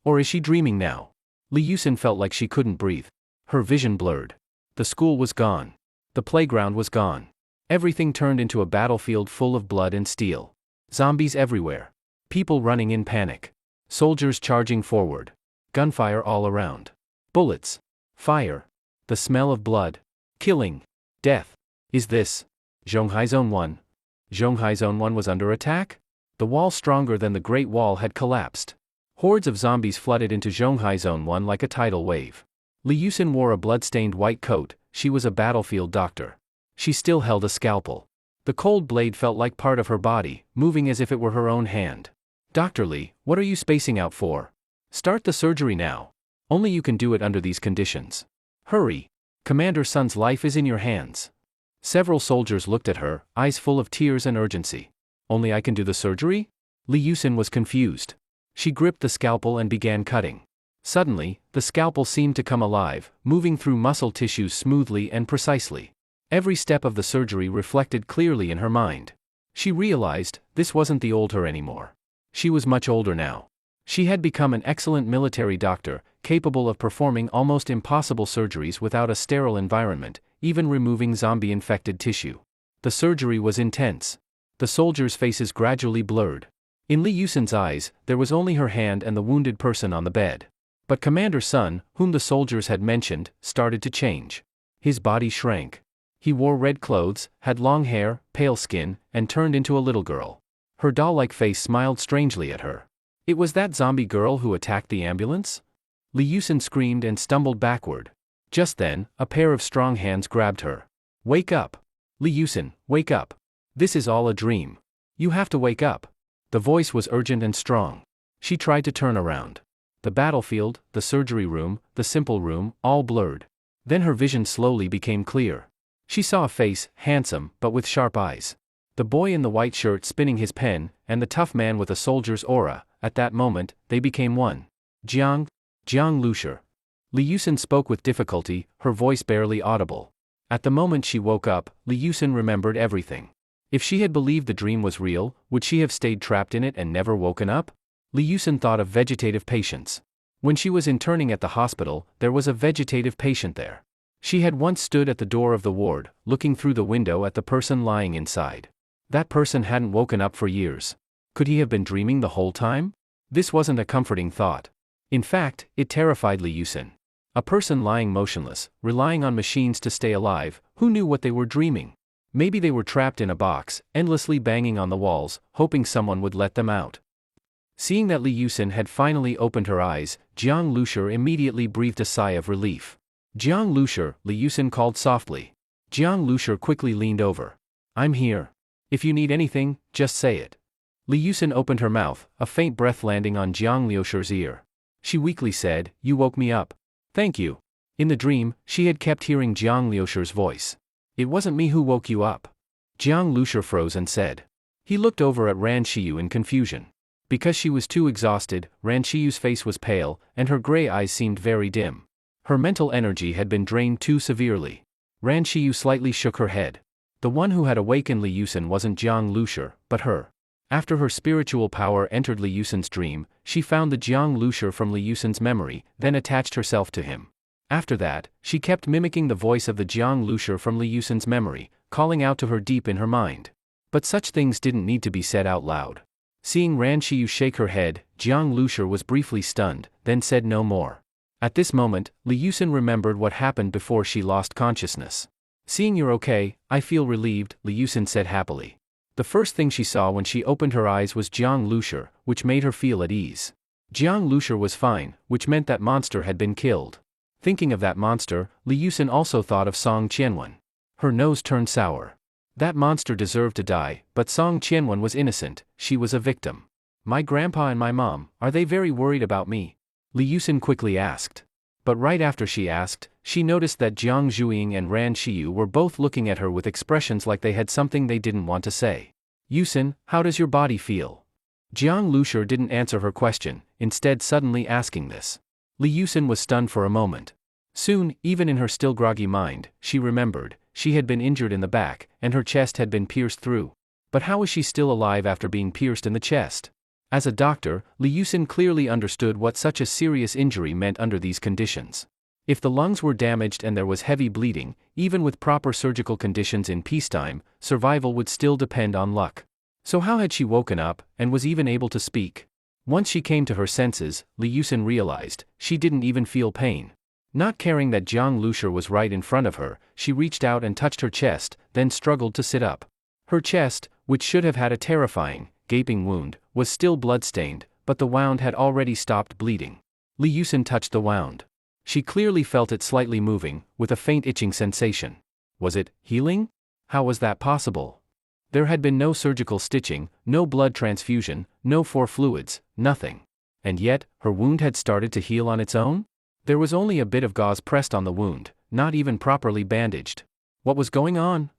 Or is she dreaming now? Li Yusin felt like she couldn't breathe. Her vision blurred. The school was gone. The playground was gone. Everything turned into a battlefield full of blood and steel. Zombies everywhere. People running in panic. Soldiers charging forward. Gunfire all around. Bullets. Fire. The smell of blood. Killing. Death. Is this Zhonghai Zone 1? Zhonghai Zone 1 was under attack? The wall stronger than the Great Wall had collapsed. Hordes of zombies flooded into Zhonghai Zone 1 like a tidal wave. Li Yusin wore a blood-stained white coat. She was a battlefield doctor. She still held a scalpel. The cold blade felt like part of her body, moving as if it were her own hand. Dr. Li, what are you spacing out for? Start the surgery now. Only you can do it under these conditions. Hurry. Commander Sun's life is in your hands. Several soldiers looked at her, eyes full of tears and urgency. Only I can do the surgery? Li Yusin was confused. She gripped the scalpel and began cutting. Suddenly, the scalpel seemed to come alive, moving through muscle tissues smoothly and precisely. Every step of the surgery reflected clearly in her mind. She realized, this wasn't the old her anymore. She was much older now. She had become an excellent military doctor, capable of performing almost impossible surgeries without a sterile environment, even removing zombie-infected tissue. The surgery was intense. The soldiers' faces gradually blurred. In Li Yusin's eyes, there was only her hand and the wounded person on the bed. But Commander Sun, whom the soldiers had mentioned, started to change. His body shrank. He wore red clothes, had long hair, pale skin, and turned into a little girl. Her doll-like face smiled strangely at her. It was that zombie girl who attacked the ambulance? Li Yusin screamed and stumbled backward. Just then, a pair of strong hands grabbed her. Wake up! Li Yusin, wake up! This is all a dream. You have to wake up. The voice was urgent and strong. She tried to turn around. The battlefield, the surgery room, the simple room, all blurred. Then her vision slowly became clear. She saw a face, handsome, but with sharp eyes. The boy in the white shirt spinning his pen, and the tough man with a soldier's aura. At that moment, they became one. Jiang Lushi. Li Yusin spoke with difficulty, her voice barely audible. At the moment she woke up, Li Yusin remembered everything. If she had believed the dream was real, would she have stayed trapped in it and never woken up? Li Yusin thought of vegetative patients. When she was interning at the hospital, there was a vegetative patient there. She had once stood at the door of the ward, looking through the window at the person lying inside. That person hadn't woken up for years. Could he have been dreaming the whole time? This wasn't a comforting thought. In fact, it terrified Li Yusin. A person lying motionless, relying on machines to stay alive, who knew what they were dreaming? Maybe they were trapped in a box, endlessly banging on the walls, hoping someone would let them out. Seeing that Li Yusin had finally opened her eyes, Jiang Lushi immediately breathed a sigh of relief. Jiang Lushi, Li Yusin called softly. Jiang Lushi quickly leaned over. I'm here. If you need anything, just say it. Li Yusin opened her mouth, a faint breath landing on Jiang Lushi's ear. She weakly said, You woke me up. Thank you. In the dream, she had kept hearing Jiang Lushi's voice. It wasn't me who woke you up. Jiang Lushi froze and said. He looked over at Ran Xiyu in confusion. Because she was too exhausted, Ran Xiyu's face was pale, and her gray eyes seemed very dim. Her mental energy had been drained too severely. Ran Xiyu slightly shook her head. The one who had awakened Li Yusin wasn't Jiang Lushi, but her. After her spiritual power entered Li Yusin's dream, she found the Jiang Lushi from Li Yusin's memory, then attached herself to him. After that, she kept mimicking the voice of the Jiang Lushi from Li Yusin's memory, calling out to her deep in her mind. But such things didn't need to be said out loud. Seeing Ran Xiyu shake her head, Jiang Lushi was briefly stunned, then said no more. At this moment, Li Yusin remembered what happened before she lost consciousness. Seeing you're okay, I feel relieved, Li Yusin said happily. The first thing she saw when she opened her eyes was Jiang Lushi, which made her feel at ease. Jiang Lushi was fine, which meant that monster had been killed. Thinking of that monster, Li Yusin also thought of Song Qianwen. Her nose turned sour. That monster deserved to die, but Song Qianwen was innocent, she was a victim. My grandpa and my mom, are they very worried about me? Li Yusin quickly asked. But right after she asked, she noticed that Jiang Zhuiying and Ran Xiyu were both looking at her with expressions like they had something they didn't want to say. Yusin, how does your body feel? Jiang Lushi didn't answer her question, instead suddenly asking this. Li Yusin was stunned for a moment. Soon, even in her still groggy mind, she remembered, she had been injured in the back, and her chest had been pierced through. But how was she still alive after being pierced in the chest? As a doctor, Li Yusin clearly understood what such a serious injury meant under these conditions. If the lungs were damaged and there was heavy bleeding, even with proper surgical conditions in peacetime, survival would still depend on luck. So how had she woken up, and was even able to speak? Once she came to her senses, Li Yusin realized, she didn't even feel pain. Not caring that Jiang Lushi was right in front of her, she reached out and touched her chest, then struggled to sit up. Her chest, which should have had a terrifying, gaping wound, was still blood-stained, but the wound had already stopped bleeding. Li Yusin touched the wound. She clearly felt it slightly moving, with a faint itching sensation. Was it healing? How was that possible? There had been no surgical stitching, no blood transfusion, no fluids, nothing. And yet, her wound had started to heal on its own? There was only a bit of gauze pressed on the wound, not even properly bandaged. What was going on?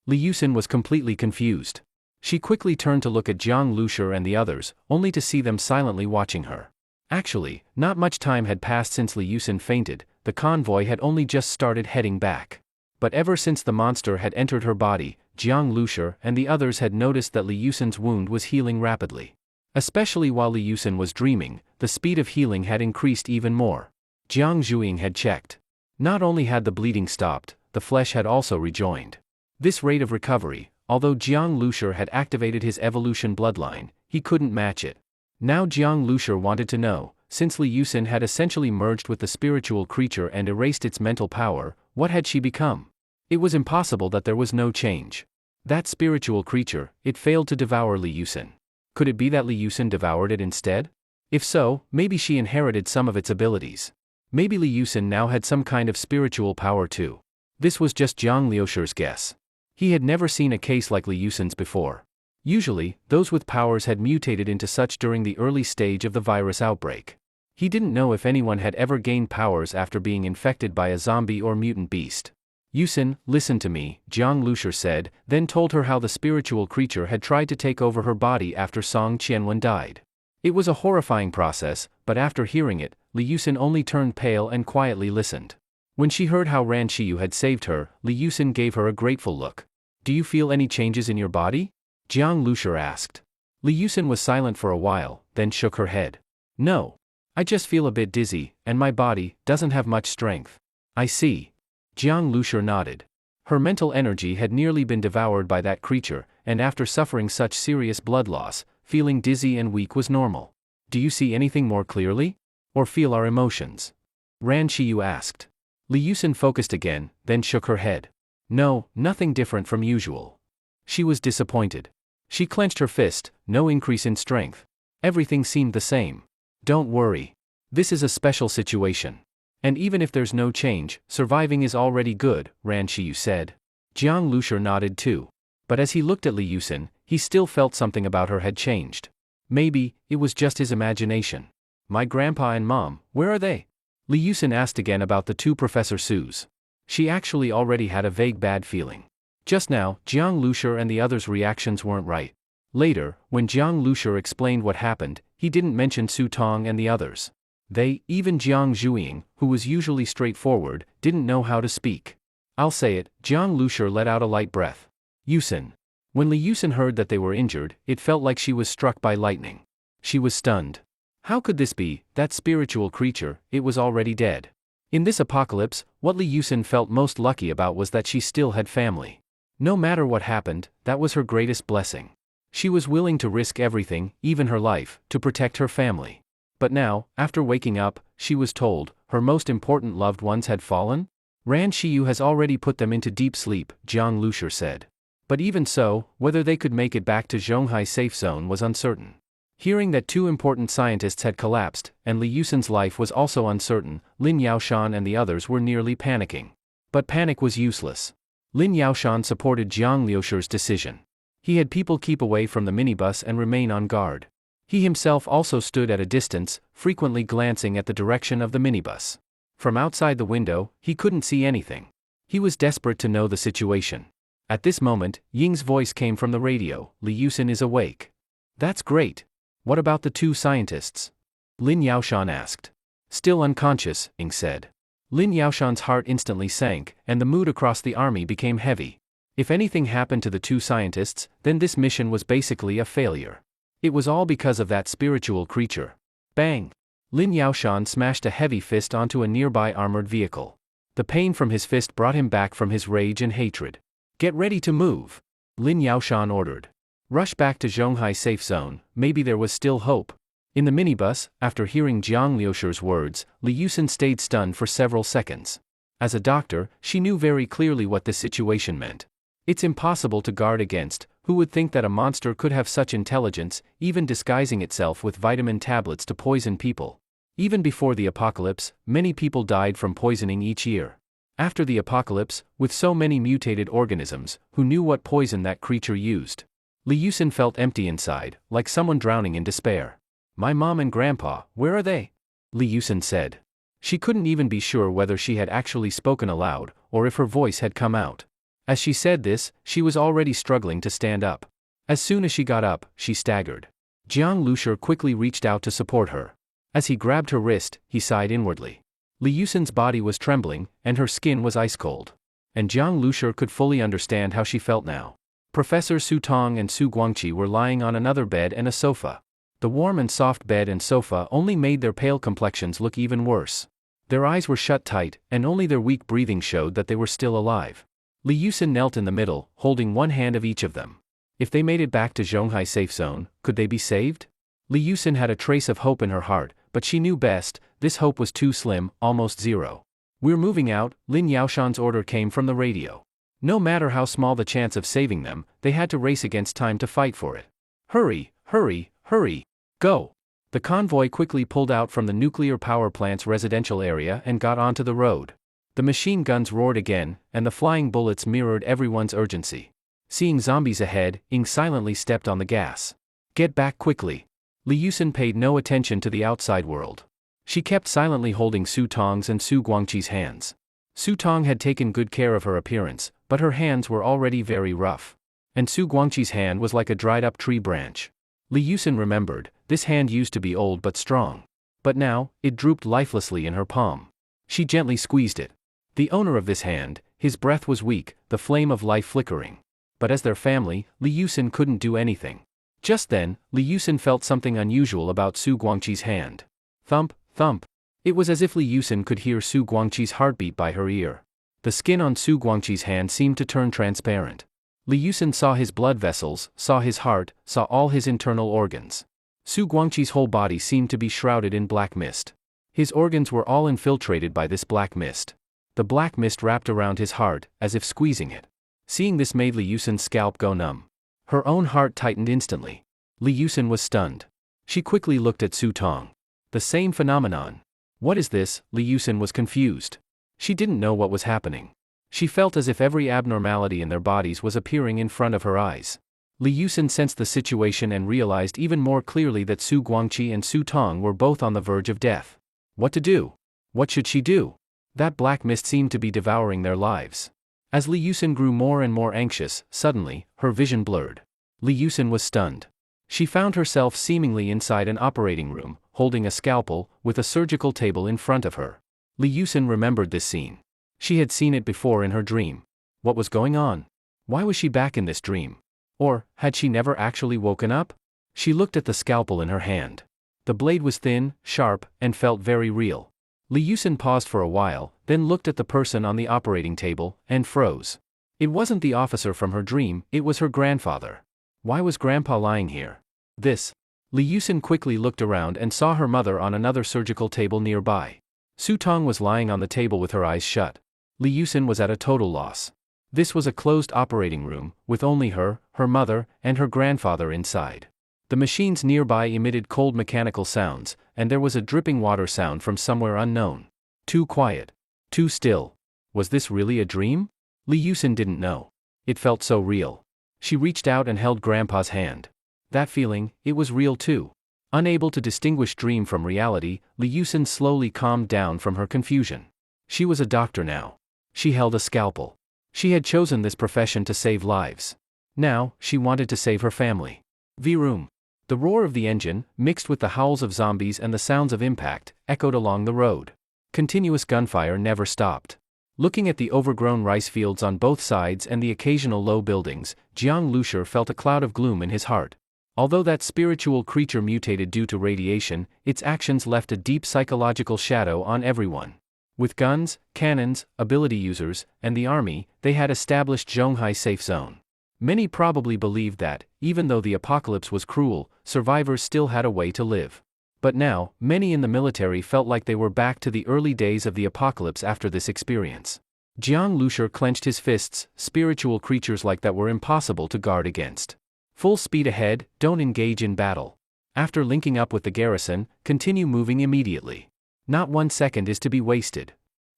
Li Yusin was completely confused. She quickly turned to look at Jiang Lushi and the others, only to see them silently watching her. Actually, not much time had passed since Li Yusin fainted, the convoy had only just started heading back. But ever since the monster had entered her body, Jiang Lushi and the others had noticed that Li Yusin's wound was healing rapidly. Especially while Li Yusin was dreaming, the speed of healing had increased even more. Jiang Zhuiying had checked. Not only had the bleeding stopped, the flesh had also rejoined. This rate of recovery, although Jiang Lushur had activated his evolution bloodline, he couldn't match it. Now Jiang Lushur wanted to know, since Li Yusin had essentially merged with the spiritual creature and erased its mental power, what had she become? It was impossible that there was no change. That spiritual creature, it failed to devour Li Yusin. Could it be that Li Yusin devoured it instead? If so, maybe she inherited some of its abilities. Maybe Li Yusin now had some kind of spiritual power too. This was just Jiang Lushur's guess. He had never seen a case like Li Yusin's before. Usually, those with powers had mutated into such during the early stage of the virus outbreak. He didn't know if anyone had ever gained powers after being infected by a zombie or mutant beast. Yusin, listen to me, Jiang Lushur said, then told her how the spiritual creature had tried to take over her body after Song Qianwen died. It was a horrifying process, but after hearing it, Li Yusin only turned pale and quietly listened. When she heard how Ran Qiyu had saved her, Li Yusin gave her a grateful look. Do you feel any changes in your body? Jiang Lushur asked. Li Yusin was silent for a while, then shook her head. No. I just feel a bit dizzy, and my body doesn't have much strength. I see. Jiang Lushur nodded. Her mental energy had nearly been devoured by that creature, and after suffering such serious blood loss, feeling dizzy and weak was normal. Do you see anything more clearly? Or feel our emotions? Ran Qiyu asked. Li Yusin focused again, then shook her head. No, nothing different from usual. She was disappointed. She clenched her fist, no increase in strength. Everything seemed the same. Don't worry. This is a special situation. And even if there's no change, surviving is already good, Ran Qiyu said. Jiang Lushur nodded too. But as he looked at Li Yusin, he still felt something about her had changed. Maybe, it was just his imagination. My grandpa and mom, where are they? Li Yusin asked again about the two Professor Sus. She actually already had a vague bad feeling. Just now, Jiang Lushur and the others' reactions weren't right. Later, when Jiang Lushur explained what happened, he didn't mention Su Tong and the others. They, even Jiang Zhuiying, who was usually straightforward, didn't know how to speak. I'll say it, Jiang Lushur let out a light breath. Yusin. When Li Yusin heard that they were injured, it felt like she was struck by lightning. She was stunned. How could this be? That spiritual creature, it was already dead. In this apocalypse, what Li Yusin felt most lucky about was that she still had family. No matter what happened, that was her greatest blessing. She was willing to risk everything, even her life, to protect her family. But now, after waking up, she was told, her most important loved ones had fallen? Ran Qiyu has already put them into deep sleep, Jiang Lushur said. But even so, whether they could make it back to Zhonghai safe zone was uncertain. Hearing that two important scientists had collapsed, and Li Yusin's life was also uncertain, Lin Yaoshan and the others were nearly panicking. But panic was useless. Lin Yaoshan supported Jiang Lushur's decision. He had people keep away from the minibus and remain on guard. He himself also stood at a distance, frequently glancing at the direction of the minibus. From outside the window, he couldn't see anything. He was desperate to know the situation. At this moment, Ying's voice came from the radio. Li Yusin is awake. That's great. What about the two scientists? Lin Yaoshan asked. Still unconscious, Ying said. Lin Yaoshan's heart instantly sank, and the mood across the army became heavy. If anything happened to the two scientists, then this mission was basically a failure. It was all because of that spiritual creature. Bang! Lin Yaoshan smashed a heavy fist onto a nearby armored vehicle. The pain from his fist brought him back from his rage and hatred. Get ready to move, Lin Yaoshan ordered. Rush back to Zhonghai safe zone, maybe there was still hope. In the minibus, after hearing Jiang Lushur's words, Li Yusin stayed stunned for several seconds. As a doctor, she knew very clearly what this situation meant. It's impossible to guard against. Who would think that a monster could have such intelligence, even disguising itself with vitamin tablets to poison people? Even before the apocalypse, many people died from poisoning each year. After the apocalypse, with so many mutated organisms, who knew what poison that creature used? Li Yusin felt empty inside, like someone drowning in despair. My mom and grandpa, where are they? Li Yusin said. She couldn't even be sure whether she had actually spoken aloud, or if her voice had come out. As she said this, she was already struggling to stand up. As soon as she got up, she staggered. Jiang Lushur quickly reached out to support her. As he grabbed her wrist, he sighed inwardly. Li Yusin's body was trembling, and her skin was ice cold. And Jiang Lushur could fully understand how she felt now. Professor Su Tong and Su Guangqi were lying on another bed and a sofa. The warm and soft bed and sofa only made their pale complexions look even worse. Their eyes were shut tight, and only their weak breathing showed that they were still alive. Li Yusin knelt in the middle, holding one hand of each of them. If they made it back to Zhonghai safe zone, could they be saved? Li Yusin had a trace of hope in her heart, but she knew best, this hope was too slim, almost zero. "We're moving out," Lin Yaoshan's order came from the radio. No matter how small the chance of saving them, they had to race against time to fight for it. "Hurry, hurry, hurry, go!" The convoy quickly pulled out from the nuclear power plant's residential area and got onto the road. The machine guns roared again, and the flying bullets mirrored everyone's urgency. Seeing zombies ahead, Ying silently stepped on the gas. "Get back quickly." Li Yusin paid no attention to the outside world. She kept silently holding Su Tong's and Su Guangqi's hands. Su Tong had taken good care of her appearance, but her hands were already very rough. And Su Guangqi's hand was like a dried-up tree branch. Li Yusin remembered, this hand used to be old but strong. But now, it drooped lifelessly in her palm. She gently squeezed it. The owner of this hand, his breath was weak, the flame of life flickering. But as their family, Li Yusin couldn't do anything. Just then, Li Yusin felt something unusual about Su Guangqi's hand. Thump, thump. It was as if Li Yusin could hear Su Guangqi's heartbeat by her ear. The skin on Su Guangqi's hand seemed to turn transparent. Li Yusin saw his blood vessels, saw his heart, saw all his internal organs. Su Guangqi's whole body seemed to be shrouded in black mist. His organs were all infiltrated by this black mist. The black mist wrapped around his heart, as if squeezing it. Seeing this made Li Yusin's scalp go numb. Her own heart tightened instantly. Li Yusin was stunned. She quickly looked at Su Tong. The same phenomenon. "What is this?" Li Yusin was confused. She didn't know what was happening. She felt as if every abnormality in their bodies was appearing in front of her eyes. Li Yusin sensed the situation and realized even more clearly that Su Guangqi and Su Tong were both on the verge of death. What to do? What should she do? That black mist seemed to be devouring their lives. As Li Yusin grew more and more anxious, suddenly, her vision blurred. Li Yusin was stunned. She found herself seemingly inside an operating room, holding a scalpel, with a surgical table in front of her. Li Yusin remembered this scene. She had seen it before in her dream. What was going on? Why was she back in this dream? Or, had she never actually woken up? She looked at the scalpel in her hand. The blade was thin, sharp, and felt very real. Li Yusin paused for a while, then looked at the person on the operating table, and froze. It wasn't the officer from her dream, it was her grandfather. Why was Grandpa lying here? Li Yusin quickly looked around and saw her mother on another surgical table nearby. Su Tong was lying on the table with her eyes shut. Li Yusin was at a total loss. This was a closed operating room, with only her mother, and her grandfather inside. The machines nearby emitted cold mechanical sounds, and there was a dripping water sound from somewhere unknown. Too quiet. Too still. Was this really a dream? Li Yusin didn't know. It felt so real. She reached out and held Grandpa's hand. That feeling, it was real too. Unable to distinguish dream from reality, Li Yusin slowly calmed down from her confusion. She was a doctor now. She held a scalpel. She had chosen this profession to save lives. Now, she wanted to save her family. Vroom. The roar of the engine, mixed with the howls of zombies and the sounds of impact, echoed along the road. Continuous gunfire never stopped. Looking at the overgrown rice fields on both sides and the occasional low buildings, Jiang Lushi felt a cloud of gloom in his heart. Although that spiritual creature mutated due to radiation, its actions left a deep psychological shadow on everyone. With guns, cannons, ability users, and the army, they had established Zhonghai safe zone. Many probably believed that, even though the apocalypse was cruel, survivors still had a way to live. But now, many in the military felt like they were back to the early days of the apocalypse after this experience. Jiang Lushi clenched his fists. Spiritual creatures like that were impossible to guard against. Full speed ahead, don't engage in battle. After linking up with the garrison, continue moving immediately. Not 1 second is to be wasted.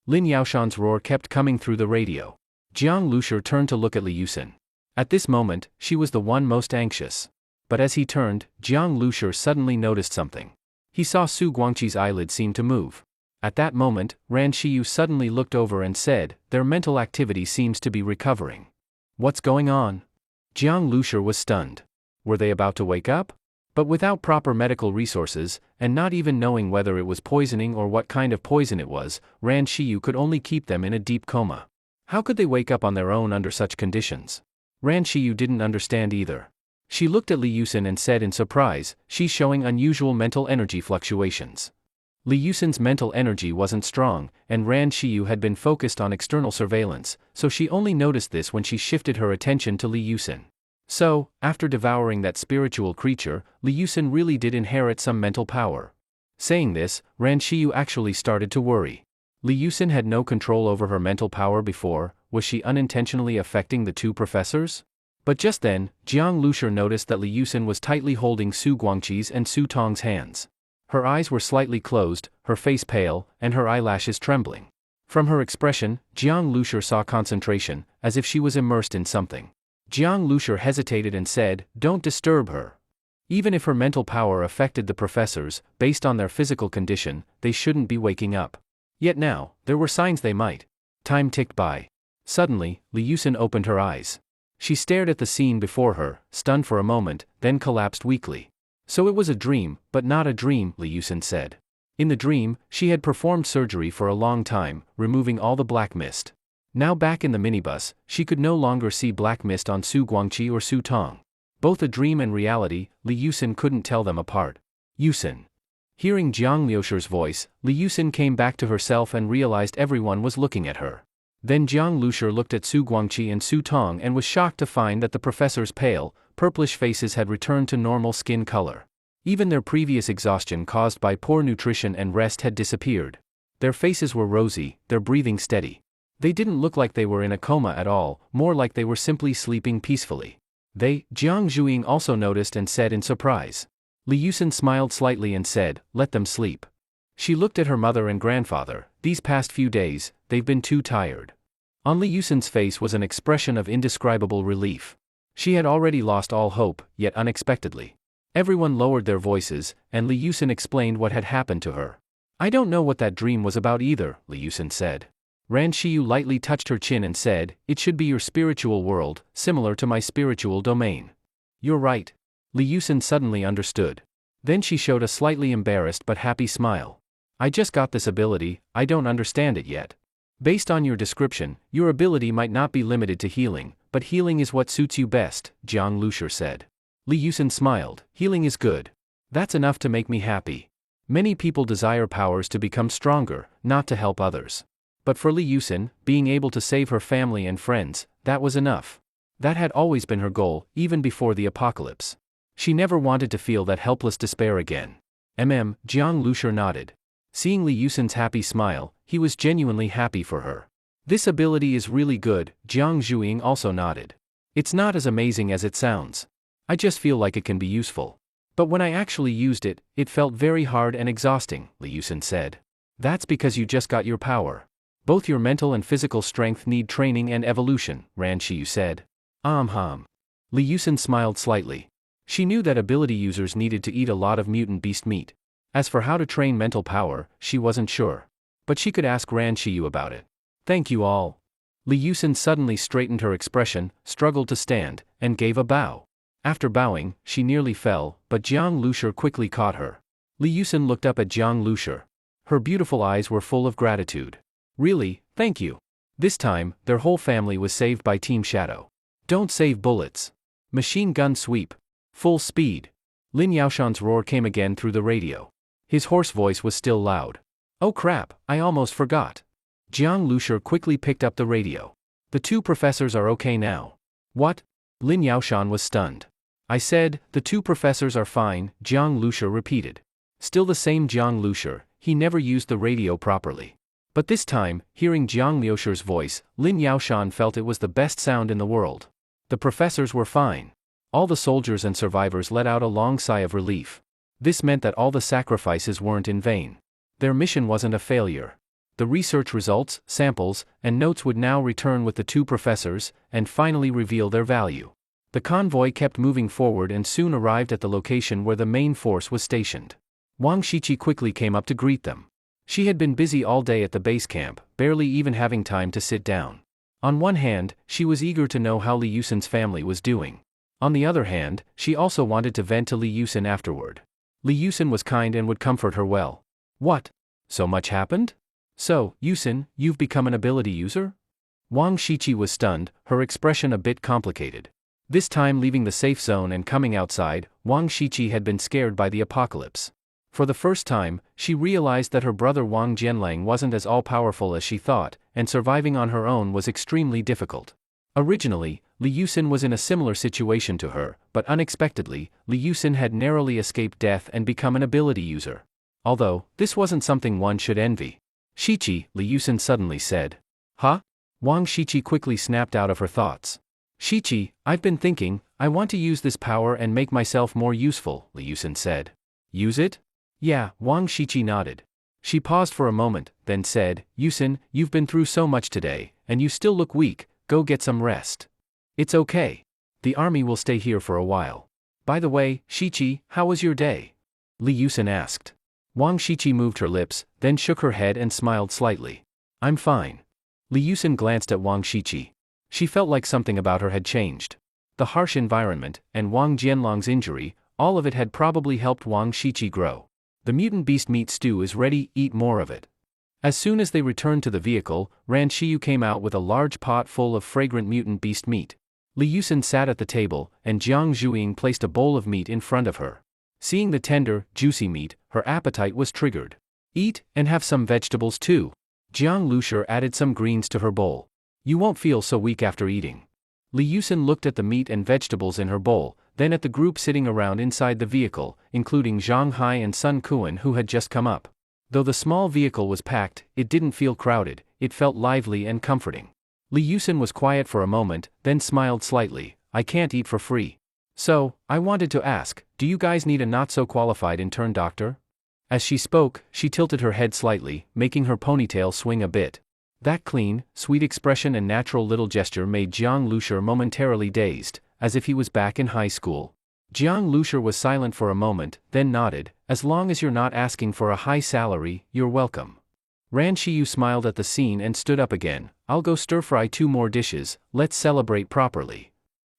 Lin Yaoshan's roar kept coming through the radio. Jiang Lushi turned to look at Li Yusin. At this moment, she was the one most anxious. But as he turned, Jiang Lushi suddenly noticed something. He saw Su Guangqi's eyelid seem to move. At that moment, Ran Shiyu suddenly looked over and said, "Their mental activity seems to be recovering." What's going on? Jiang Lushi was stunned. Were they about to wake up? But without proper medical resources, and not even knowing whether it was poisoning or what kind of poison it was, Ran Shiyu could only keep them in a deep coma. How could they wake up on their own under such conditions? Ran Shiyu didn't understand either. She looked at Li Yusin and said in surprise, "She's showing unusual mental energy fluctuations." Li Yusin's mental energy wasn't strong, and Ran Xiyu had been focused on external surveillance, so she only noticed this when she shifted her attention to Li Yusin. So, after devouring that spiritual creature, Li Yusin really did inherit some mental power. Saying this, Ran Xiyu actually started to worry. Li Yusin had no control over her mental power before. Was she unintentionally affecting the two professors? But just then, Jiang Lushi noticed that Li Yusin was tightly holding Su Guangqi's and Su Tong's hands. Her eyes were slightly closed, her face pale, and her eyelashes trembling. From her expression, Jiang Lushi saw concentration, as if she was immersed in something. Jiang Lushi hesitated and said, "Don't disturb her. Even if her mental power affected the professors, based on their physical condition, they shouldn't be waking up." Yet now, there were signs they might. Time ticked by. Suddenly, Li Yusin opened her eyes. She stared at the scene before her, stunned for a moment, then collapsed weakly. So it was a dream, but not a dream, Li Yusin said. In the dream, she had performed surgery for a long time, removing all the black mist. Now back in the minibus, she could no longer see black mist on Su Guangqi or Su Tong. Both a dream and reality, Li Yusin couldn't tell them apart. Yusin. Hearing Jiang Liushi's voice, Li Yusin came back to herself and realized everyone was looking at her. Then Jiang Lushi looked at Su Guangqi and Su Tong and was shocked to find that the professors' pale, purplish faces had returned to normal skin color. Even their previous exhaustion caused by poor nutrition and rest had disappeared. Their faces were rosy, their breathing steady. They didn't look like they were in a coma at all, more like they were simply sleeping peacefully. Jiang Zhuiying also noticed and said in surprise. Li Yusin smiled slightly and said, "Let them sleep." She looked at her mother and grandfather. These past few days, they've been too tired. On Li Yusin's face was an expression of indescribable relief. She had already lost all hope, yet unexpectedly. Everyone lowered their voices, and Li Yusin explained what had happened to her. "I don't know what that dream was about either," Li Yusin said. Ran Xiyu lightly touched her chin and said, "It should be your spiritual world, similar to my spiritual domain." "You're right." Li Yusin suddenly understood. Then she showed a slightly embarrassed but happy smile. "I just got this ability, I don't understand it yet." "Based on your description, your ability might not be limited to healing, but healing is what suits you best," Jiang Lushi said. Li Yusin smiled. "Healing is good. That's enough to make me happy." Many people desire powers to become stronger, not to help others. But for Li Yusin, being able to save her family and friends, that was enough. That had always been her goal, even before the apocalypse. She never wanted to feel that helpless despair again. Jiang Lushi nodded. Seeing Li Yusin's happy smile, he was genuinely happy for her. "This ability is really good," Jiang Zhuiying also nodded. "It's not as amazing as it sounds. I just feel like it can be useful. But when I actually used it, it felt very hard and exhausting," Li Yusin said. "That's because you just got your power. Both your mental and physical strength need training and evolution," Ran Xiyu said. Li Yusin smiled slightly. She knew that ability users needed to eat a lot of mutant beast meat. As for how to train mental power, she wasn't sure. But she could ask Ran Xiyu about it. "Thank you all." Li Yusin suddenly straightened her expression, struggled to stand, and gave a bow. After bowing, she nearly fell, but Jiang Lushi quickly caught her. Li Yusin looked up at Jiang Lushi. Her beautiful eyes were full of gratitude. "Really, thank you." This time, their whole family was saved by Team Shadow. "Don't save bullets. Machine gun sweep. Full speed." Lin Yaoshan's roar came again through the radio. His hoarse voice was still loud. "Oh crap, I almost forgot." Jiang Lushi quickly picked up the radio. "The two professors are okay now." "What?" Lin Yaoshan was stunned. "I said, the two professors are fine," Jiang Lushi repeated. Still the same Jiang Lushi, he never used the radio properly. But this time, hearing Jiang Liushi's voice, Lin Yaoshan felt it was the best sound in the world. The professors were fine. All the soldiers and survivors let out a long sigh of relief. This meant that all the sacrifices weren't in vain. Their mission wasn't a failure. The research results, samples, and notes would now return with the two professors, and finally reveal their value. The convoy kept moving forward and soon arrived at the location where the main force was stationed. Wang Shiqi quickly came up to greet them. She had been busy all day at the base camp, barely even having time to sit down. On one hand, she was eager to know how Li Yusin's family was doing. On the other hand, she also wanted to vent to Li Yusin afterward. Li Yusin was kind and would comfort her well. "What? So much happened? So, Yusin, you've become an ability user?" Wang Shiqi was stunned, her expression a bit complicated. This time leaving the safe zone and coming outside, Wang Shiqi had been scared by the apocalypse. For the first time, she realized that her brother Wang Jianlang wasn't as all-powerful as she thought, and surviving on her own was extremely difficult. Originally, Li Yusin was in a similar situation to her, but unexpectedly, Li Yusin had narrowly escaped death and become an ability user. Although, this wasn't something one should envy. Shichi, Li Yusin suddenly said. Huh? Wang Shichi quickly snapped out of her thoughts. Shichi, I've been thinking, I want to use this power and make myself more useful, Li Yusin said. Use it? Yeah, Wang Shichi nodded. She paused for a moment, then said, Yusin, you've been through so much today, and you still look weak, go get some rest. It's okay. The army will stay here for a while. By the way, Shichi, how was your day? Li Yusin asked. Wang Shichi moved her lips, then shook her head and smiled slightly. I'm fine. Li Yusin glanced at Wang Shichi. She felt like something about her had changed. The harsh environment, and Wang Jianlong's injury, all of it had probably helped Wang Shichi grow. The mutant beast meat stew is ready, eat more of it. As soon as they returned to the vehicle, Ran Shiyu came out with a large pot full of fragrant mutant beast meat. Li Yusin sat at the table, and Jiang Zhuiying placed a bowl of meat in front of her. Seeing the tender, juicy meat, her appetite was triggered. Eat, and have some vegetables too. Jiang Lushi added some greens to her bowl. You won't feel so weak after eating. Li Yusin looked at the meat and vegetables in her bowl, then at the group sitting around inside the vehicle, including Zhang Hai and Sun Kuan who had just come up. Though the small vehicle was packed, it didn't feel crowded, it felt lively and comforting. Li Yusin was quiet for a moment, then smiled slightly. I can't eat for free. So, I wanted to ask, do you guys need a not-so-qualified intern doctor? As she spoke, she tilted her head slightly, making her ponytail swing a bit. That clean, sweet expression and natural little gesture made Jiang Lushi momentarily dazed, as if he was back in high school. Jiang Lushi was silent for a moment, then nodded, as long as you're not asking for a high salary, you're welcome. Ran Shiyu smiled at the scene and stood up again. I'll go stir-fry 2 more dishes, let's celebrate properly.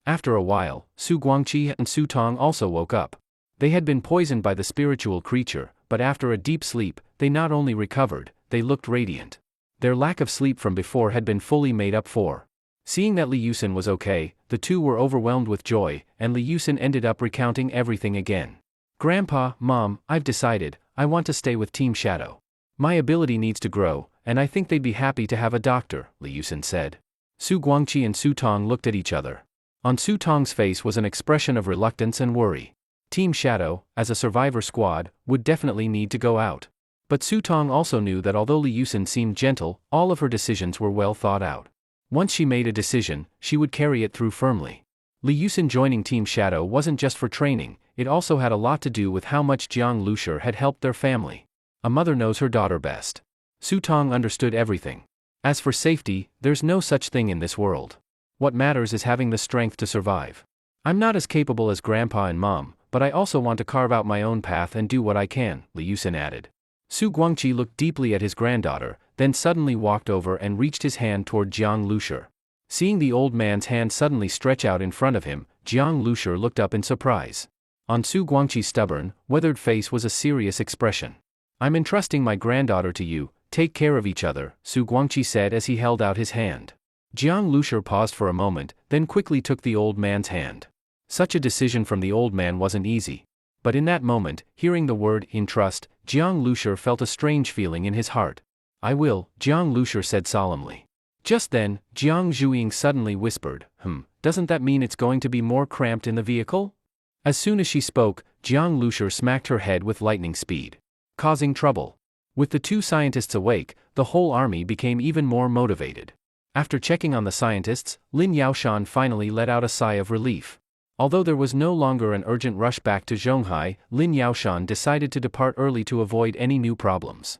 After a while, Su Guangqi and Su Tong also woke up. They had been poisoned by the spiritual creature, but after a deep sleep, they not only recovered, they looked radiant. Their lack of sleep from before had been fully made up for. Seeing that Li Yusin was okay, the two were overwhelmed with joy, and Li Yusin ended up recounting everything again. Grandpa, Mom, I've decided, I want to stay with Team Shadow. My ability needs to grow, and I think they'd be happy to have a doctor, Li Yusin said. Su Guangqi and Su Tong looked at each other. On Su Tong's face was an expression of reluctance and worry. Team Shadow, as a survivor squad, would definitely need to go out. But Su Tong also knew that although Li Yusin seemed gentle, all of her decisions were well thought out. Once she made a decision, she would carry it through firmly. Li Yusin joining Team Shadow wasn't just for training, it also had a lot to do with how much Jiang Lushi had helped their family. A mother knows her daughter best. Su Tong understood everything. As for safety, there's no such thing in this world. What matters is having the strength to survive. I'm not as capable as Grandpa and Mom, but I also want to carve out my own path and do what I can, Li Yusin added. Su Guangqi looked deeply at his granddaughter, then suddenly walked over and reached his hand toward Jiang Lushi. Seeing the old man's hand suddenly stretch out in front of him, Jiang Lushi looked up in surprise. On Su Guangqi's stubborn, weathered face was a serious expression. I'm entrusting my granddaughter to you, take care of each other, Su Guangqi said as he held out his hand. Jiang Lushi paused for a moment, then quickly took the old man's hand. Such a decision from the old man wasn't easy. But in that moment, hearing the word entrust, Jiang Lushi felt a strange feeling in his heart. I will, Jiang Lushi said solemnly. Just then, Jiang Zhuiying suddenly whispered, doesn't that mean it's going to be more cramped in the vehicle? As soon as she spoke, Jiang Lushi smacked her head with lightning speed, causing trouble. With the two scientists awake, the whole army became even more motivated. After checking on the scientists, Lin Yaoshan finally let out a sigh of relief. Although there was no longer an urgent rush back to Zhonghai, Lin Yaoshan decided to depart early to avoid any new problems.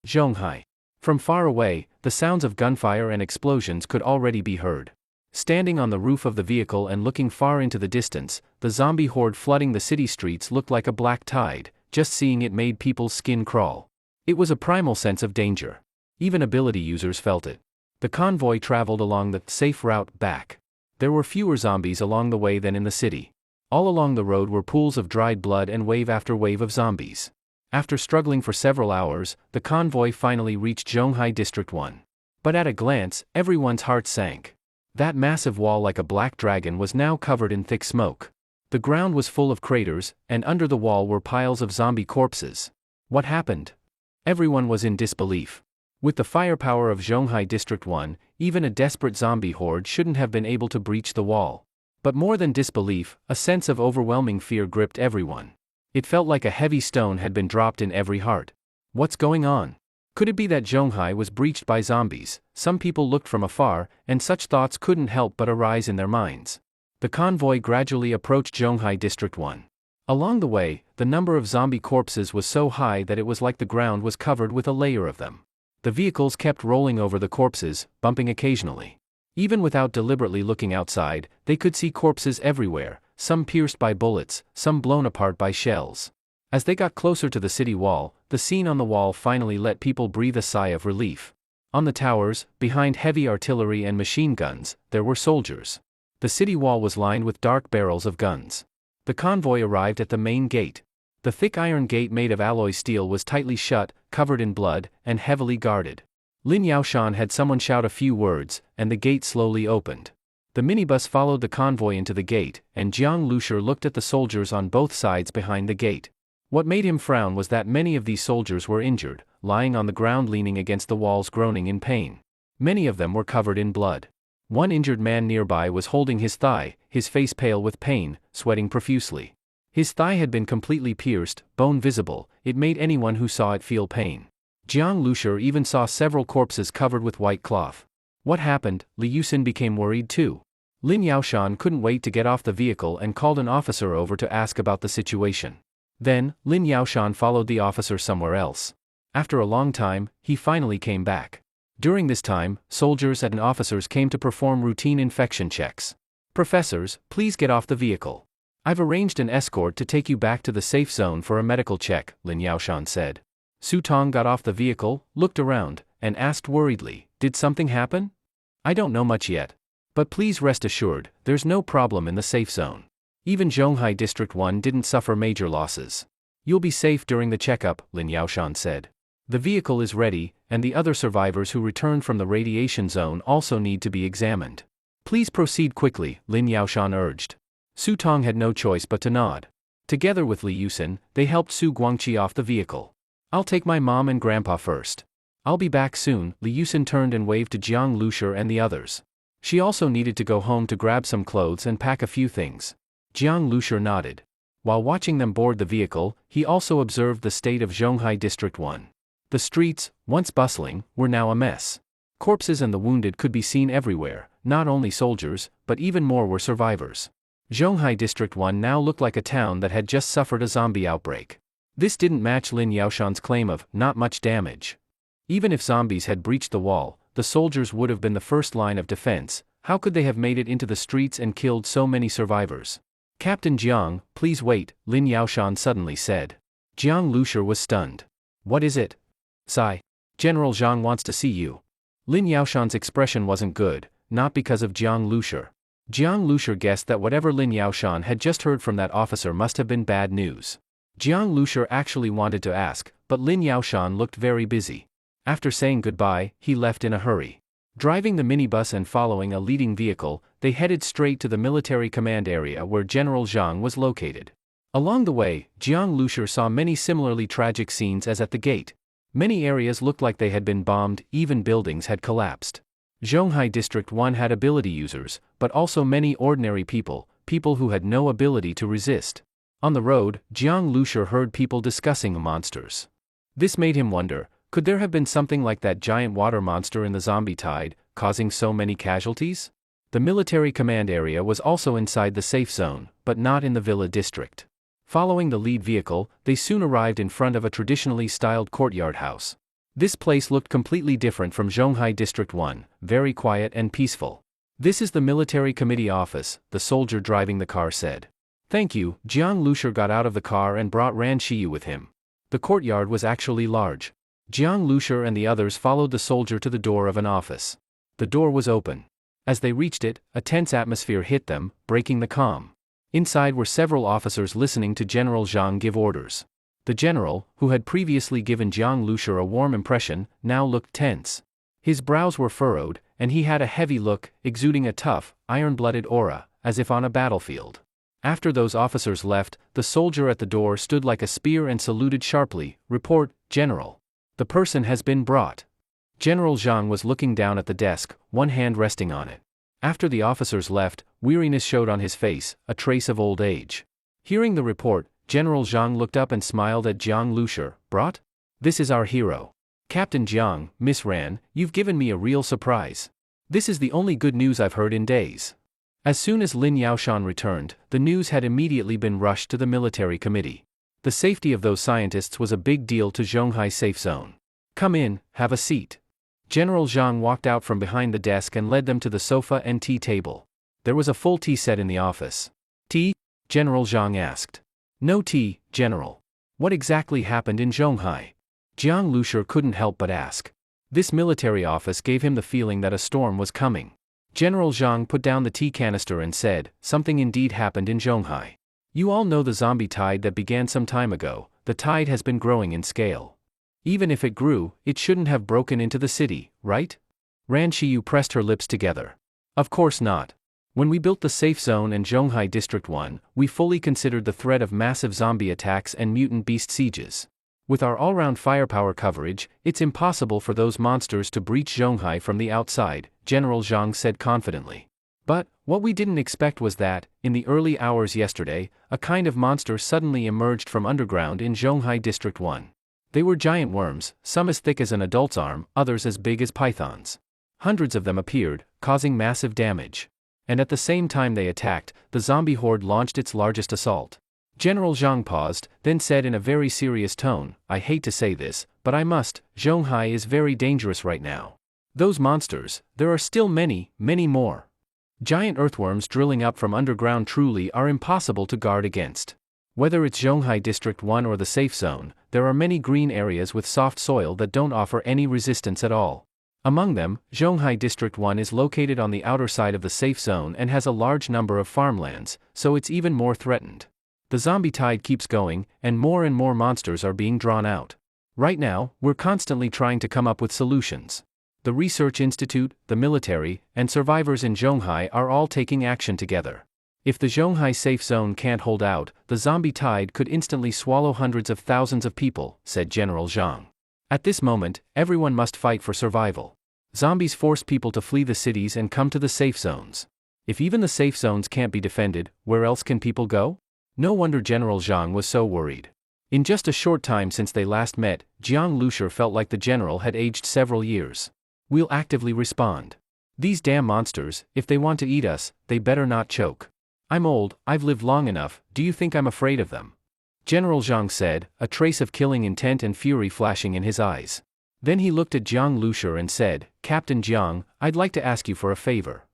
Zhonghai. From far away, the sounds of gunfire and explosions could already be heard. Standing on the roof of the vehicle and looking far into the distance, the zombie horde flooding the city streets looked like a black tide. Just seeing it made people's skin crawl. It was a primal sense of danger. Even ability users felt it. The convoy traveled along the safe route back. There were fewer zombies along the way than in the city. All along the road were pools of dried blood and wave after wave of zombies. After struggling for several hours, the convoy finally reached Zhonghai District 1. But at a glance, everyone's heart sank. That massive wall like a black dragon was now covered in thick smoke. The ground was full of craters, and under the wall were piles of zombie corpses. What happened? Everyone was in disbelief. With the firepower of Zhonghai District 1, even a desperate zombie horde shouldn't have been able to breach the wall. But more than disbelief, a sense of overwhelming fear gripped everyone. It felt like a heavy stone had been dropped in every heart. What's going on? Could it be that Zhonghai was breached by zombies? Some people looked from afar, and such thoughts couldn't help but arise in their minds. The convoy gradually approached Zhonghai District 1. Along the way, the number of zombie corpses was so high that it was like the ground was covered with a layer of them. The vehicles kept rolling over the corpses, bumping occasionally. Even without deliberately looking outside, they could see corpses everywhere, some pierced by bullets, some blown apart by shells. As they got closer to the city wall, the scene on the wall finally let people breathe a sigh of relief. On the towers, behind heavy artillery and machine guns, there were soldiers. The city wall was lined with dark barrels of guns. The convoy arrived at the main gate. The thick iron gate made of alloy steel was tightly shut, covered in blood, and heavily guarded. Lin Yaoshan had someone shout a few words, and the gate slowly opened. The minibus followed the convoy into the gate, and Jiang Lushi looked at the soldiers on both sides behind the gate. What made him frown was that many of these soldiers were injured, lying on the ground leaning against the walls groaning in pain. Many of them were covered in blood. One injured man nearby was holding his thigh, his face pale with pain, sweating profusely. His thigh had been completely pierced, bone visible. It made anyone who saw it feel pain. Jiang Lushi even saw several corpses covered with white cloth. What happened? Li Yusin became worried too. Lin Yaoshan couldn't wait to get off the vehicle and called an officer over to ask about the situation. Then, Lin Yaoshan followed the officer somewhere else. After a long time, he finally came back. During this time, soldiers and officers came to perform routine infection checks. "Professors, please get off the vehicle. I've arranged an escort to take you back to the safe zone for a medical check," Lin Yaoshan said. Su Tong got off the vehicle, looked around, and asked worriedly, "Did something happen?" "I don't know much yet. But please rest assured, there's no problem in the safe zone. Even Zhonghai District 1 didn't suffer major losses. You'll be safe during the checkup," Lin Yaoshan said. "The vehicle is ready, and the other survivors who returned from the radiation zone also need to be examined. Please proceed quickly," Lin Yaoshan urged. Su Tong had no choice but to nod. Together with Li Yusin, they helped Su Guangqi off the vehicle. "I'll take my mom and grandpa first. I'll be back soon." Li Yusin turned and waved to Jiang Lushi and the others. She also needed to go home to grab some clothes and pack a few things. Jiang Lushi nodded. While watching them board the vehicle, he also observed the state of Zhonghai District 1. The streets, once bustling, were now a mess. Corpses and the wounded could be seen everywhere, not only soldiers, but even more were survivors. Zhonghai District 1 now looked like a town that had just suffered a zombie outbreak. This didn't match Lin Yaoshan's claim of not much damage. Even if zombies had breached the wall, the soldiers would have been the first line of defense. How could they have made it into the streets and killed so many survivors? "Captain Jiang, please wait," Lin Yaoshan suddenly said. Jiang Lushi was stunned. "What is it?" "Sigh. General Zhang wants to see you." Lin Yaoshan's expression wasn't good, not because of Jiang Lushi. Jiang Lushi guessed that whatever Lin Yaoshan had just heard from that officer must have been bad news. Jiang Lushi actually wanted to ask, but Lin Yaoshan looked very busy. After saying goodbye, he left in a hurry. Driving the minibus and following a leading vehicle, they headed straight to the military command area where General Zhang was located. Along the way, Jiang Lushi saw many similarly tragic scenes as at the gate. Many areas looked like they had been bombed, even buildings had collapsed. Zhonghai District 1 had ability users, but also many ordinary people who had no ability to resist. On the road, Jiang Lushi heard people discussing monsters. This made him wonder, could there have been something like that giant water monster in the zombie tide, causing so many casualties? The military command area was also inside the safe zone, but not in the villa district. Following the lead vehicle, they soon arrived in front of a traditionally styled courtyard house. This place looked completely different from Zhonghai District 1, very quiet and peaceful. "This is the military committee office," the soldier driving the car said. "Thank you." Jiang Lushi got out of the car and brought Ran Shiyu with him. The courtyard was actually large. Jiang Lushi and the others followed the soldier to the door of an office. The door was open. As they reached it, a tense atmosphere hit them, breaking the calm. Inside were several officers listening to General Zhang give orders. The general, who had previously given Jiang Lushi a warm impression, now looked tense. His brows were furrowed, and he had a heavy look, exuding a tough, iron-blooded aura, as if on a battlefield. After those officers left, the soldier at the door stood like a spear and saluted sharply. "Report, General. The person has been brought." General Zhang was looking down at the desk, one hand resting on it. After the officers left, weariness showed on his face, a trace of old age. Hearing the report, General Zhang looked up and smiled at Jiang Lushi. "Brought? This is our hero. Captain Jiang, Miss Ran, you've given me a real surprise. This is the only good news I've heard in days." As soon as Lin Yaoshan returned, the news had immediately been rushed to the military committee. The safety of those scientists was a big deal to Zhonghai safe zone. "Come in, have a seat." General Zhang walked out from behind the desk and led them to the sofa and tea table. There was a full tea set in the office. "Tea?" General Zhang asked. "No tea, General. What exactly happened in Zhonghai?" Jiang Lushi couldn't help but ask. This military office gave him the feeling that a storm was coming. General Zhang put down the tea canister and said, "Something indeed happened in Zhonghai. You all know the zombie tide that began some time ago. The tide has been growing in scale. Even if it grew, it shouldn't have broken into the city, right?" Ran Xiyu pressed her lips together. "Of course not. When we built the safe zone in Zhonghai District 1, we fully considered the threat of massive zombie attacks and mutant beast sieges. With our all-round firepower coverage, it's impossible for those monsters to breach Zhonghai from the outside," General Zhang said confidently. "But, what we didn't expect was that, in the early hours yesterday, a kind of monster suddenly emerged from underground in Zhonghai District 1. They were giant worms, some as thick as an adult's arm, others as big as pythons. Hundreds of them appeared, causing massive damage. And at the same time they attacked, the zombie horde launched its largest assault." General Zhang paused, then said in a very serious tone, "I hate to say this, but I must, Zhonghai is very dangerous right now. Those monsters, there are still many, many more. Giant earthworms drilling up from underground truly are impossible to guard against. Whether it's Zhonghai District 1 or the safe zone, there are many green areas with soft soil that don't offer any resistance at all. Among them, Zhonghai District 1 is located on the outer side of the safe zone and has a large number of farmlands, so it's even more threatened. The zombie tide keeps going, and more monsters are being drawn out. Right now, we're constantly trying to come up with solutions. The Research Institute, the military, and survivors in Zhonghai are all taking action together. If the Zhonghai safe zone can't hold out, the zombie tide could instantly swallow hundreds of thousands of people," said General Zhang. "At this moment, everyone must fight for survival. Zombies force people to flee the cities and come to the safe zones. If even the safe zones can't be defended, where else can people go?" No wonder General Zhang was so worried. In just a short time since they last met, Jiang Lushi felt like the general had aged several years. "We'll actively respond. These damn monsters, if they want to eat us, they better not choke. I'm old, I've lived long enough, do you think I'm afraid of them?" General Zhang said, a trace of killing intent and fury flashing in his eyes. Then he looked at Jiang Lushi and said, "Captain Jiang, I'd like to ask you for a favor."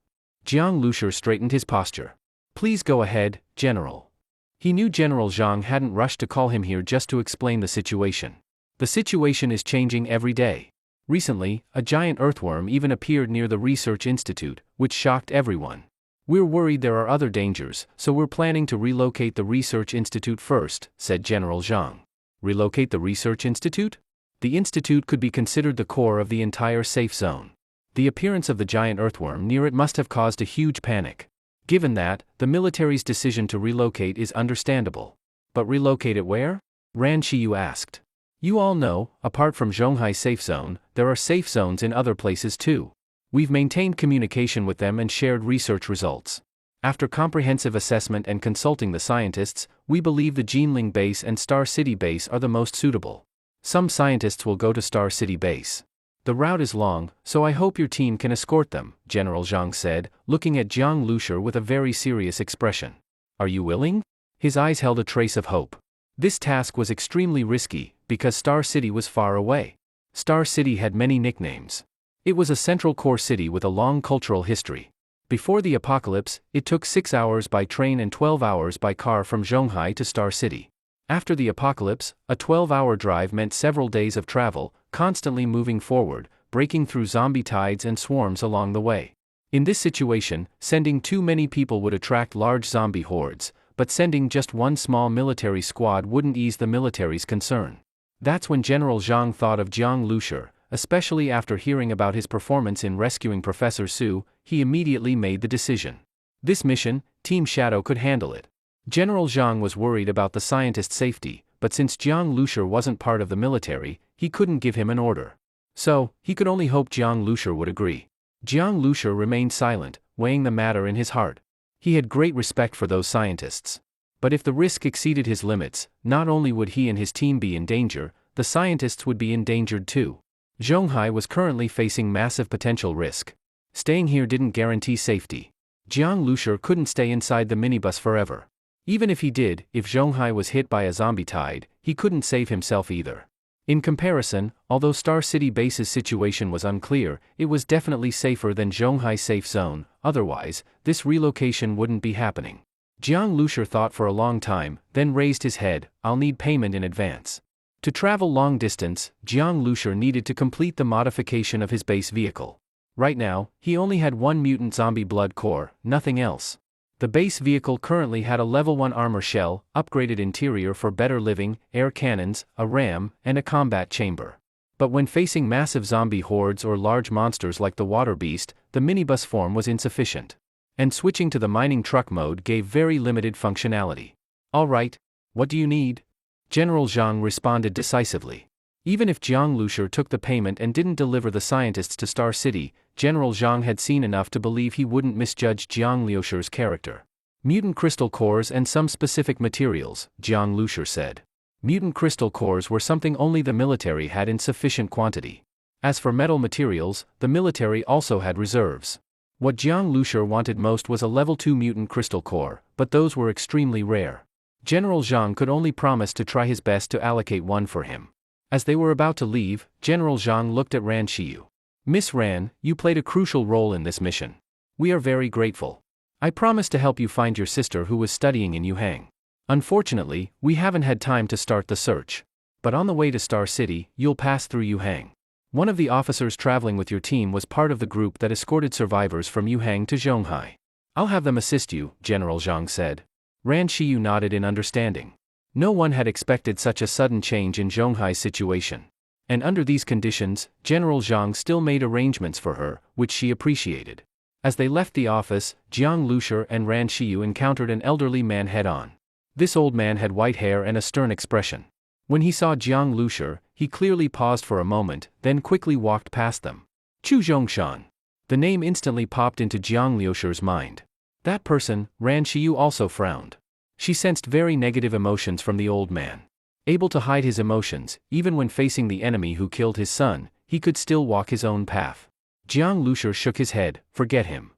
Jiang Lushi straightened his posture. "Please go ahead, General." He knew General Zhang hadn't rushed to call him here just to explain the situation. The situation is changing every day. Recently, a giant earthworm even appeared near the Research Institute, which shocked everyone. "We're worried there are other dangers, so we're planning to relocate the Research Institute first," said General Zhang. "Relocate the Research Institute?" The institute could be considered the core of the entire safe zone. The appearance of the giant earthworm near it must have caused a huge panic. Given that, the military's decision to relocate is understandable. But relocate it where? Ran Xiyu asked. "You all know, apart from Zhonghai safe zone, there are safe zones in other places too. We've maintained communication with them and shared research results. After comprehensive assessment and consulting the scientists, we believe the Jinling base and Star City base are the most suitable. Some scientists will go to Star City base. The route is long, so I hope your team can escort them," General Zhang said, looking at Jiang Lushi with a very serious expression. "Are you willing?" His eyes held a trace of hope. This task was extremely risky, because Star City was far away. Star City had many nicknames. It was a central core city with a long cultural history. Before the apocalypse, it took 6 hours by train and 12 hours by car from Zhonghai to Star City. After the apocalypse, a 12-hour drive meant several days of travel, constantly moving forward, breaking through zombie tides and swarms along the way. In this situation, sending too many people would attract large zombie hordes, but sending just one small military squad wouldn't ease the military's concern. That's when General Zhang thought of Jiang Lushi, especially after hearing about his performance in rescuing Professor Su. He immediately made the decision. This mission, Team Shadow could handle it. General Zhang was worried about the scientist's safety, but since Jiang Lushur wasn't part of the military, he couldn't give him an order. So, he could only hope Jiang Lushur would agree. Jiang Lushur remained silent, weighing the matter in his heart. He had great respect for those scientists. But if the risk exceeded his limits, not only would he and his team be in danger, the scientists would be endangered too. Zhonghai was currently facing massive potential risk. Staying here didn't guarantee safety. Jiang Lushur couldn't stay inside the minibus forever. Even if he did, if Zhonghai was hit by a zombie tide, he couldn't save himself either. In comparison, although Star City Base's situation was unclear, it was definitely safer than Zhonghai's safe zone, otherwise, this relocation wouldn't be happening. Jiang Lushur thought for a long time, then raised his head. I'll need payment in advance. To travel long distance, Jiang Lushur needed to complete the modification of his base vehicle. Right now, he only had one mutant zombie blood core, nothing else. The base vehicle currently had a level 1 armor shell, upgraded interior for better living, air cannons, a ram, and a combat chamber. But when facing massive zombie hordes or large monsters like the water beast, the minibus form was insufficient. And switching to the mining truck mode gave very limited functionality. All right, what do you need? General Zhang responded decisively. Even if Jiang Lushur took the payment and didn't deliver the scientists to Star City, General Zhang had seen enough to believe he wouldn't misjudge Jiang Lushur's character. Mutant crystal cores and some specific materials, Jiang Lushur said. Mutant crystal cores were something only the military had in sufficient quantity. As for metal materials, the military also had reserves. What Jiang Lushur wanted most was a level 2 mutant crystal core, but those were extremely rare. General Zhang could only promise to try his best to allocate one for him. As they were about to leave, General Zhang looked at Ran Xiyu. Miss Ran, you played a crucial role in this mission. We are very grateful. I promised to help you find your sister who was studying in Yuhang. Unfortunately, we haven't had time to start the search. But on the way to Star City, you'll pass through Yuhang. One of the officers traveling with your team was part of the group that escorted survivors from Yuhang to Zhonghai. I'll have them assist you, General Zhang said. Ran Xiyu nodded in understanding. No one had expected such a sudden change in Zhonghai's situation. And under these conditions, General Zhang still made arrangements for her, which she appreciated. As they left the office, Jiang Lushur and Ran Xiyu encountered an elderly man head-on. This old man had white hair and a stern expression. When he saw Jiang Lushur, he clearly paused for a moment, then quickly walked past them. Chu Zhongshan. The name instantly popped into Jiang Lushur's mind. That person, Ran Xiyu also frowned. She sensed very negative emotions from the old man. Able to hide his emotions, even when facing the enemy who killed his son, he could still walk his own path. Jiang Lushur shook his head. Forget him.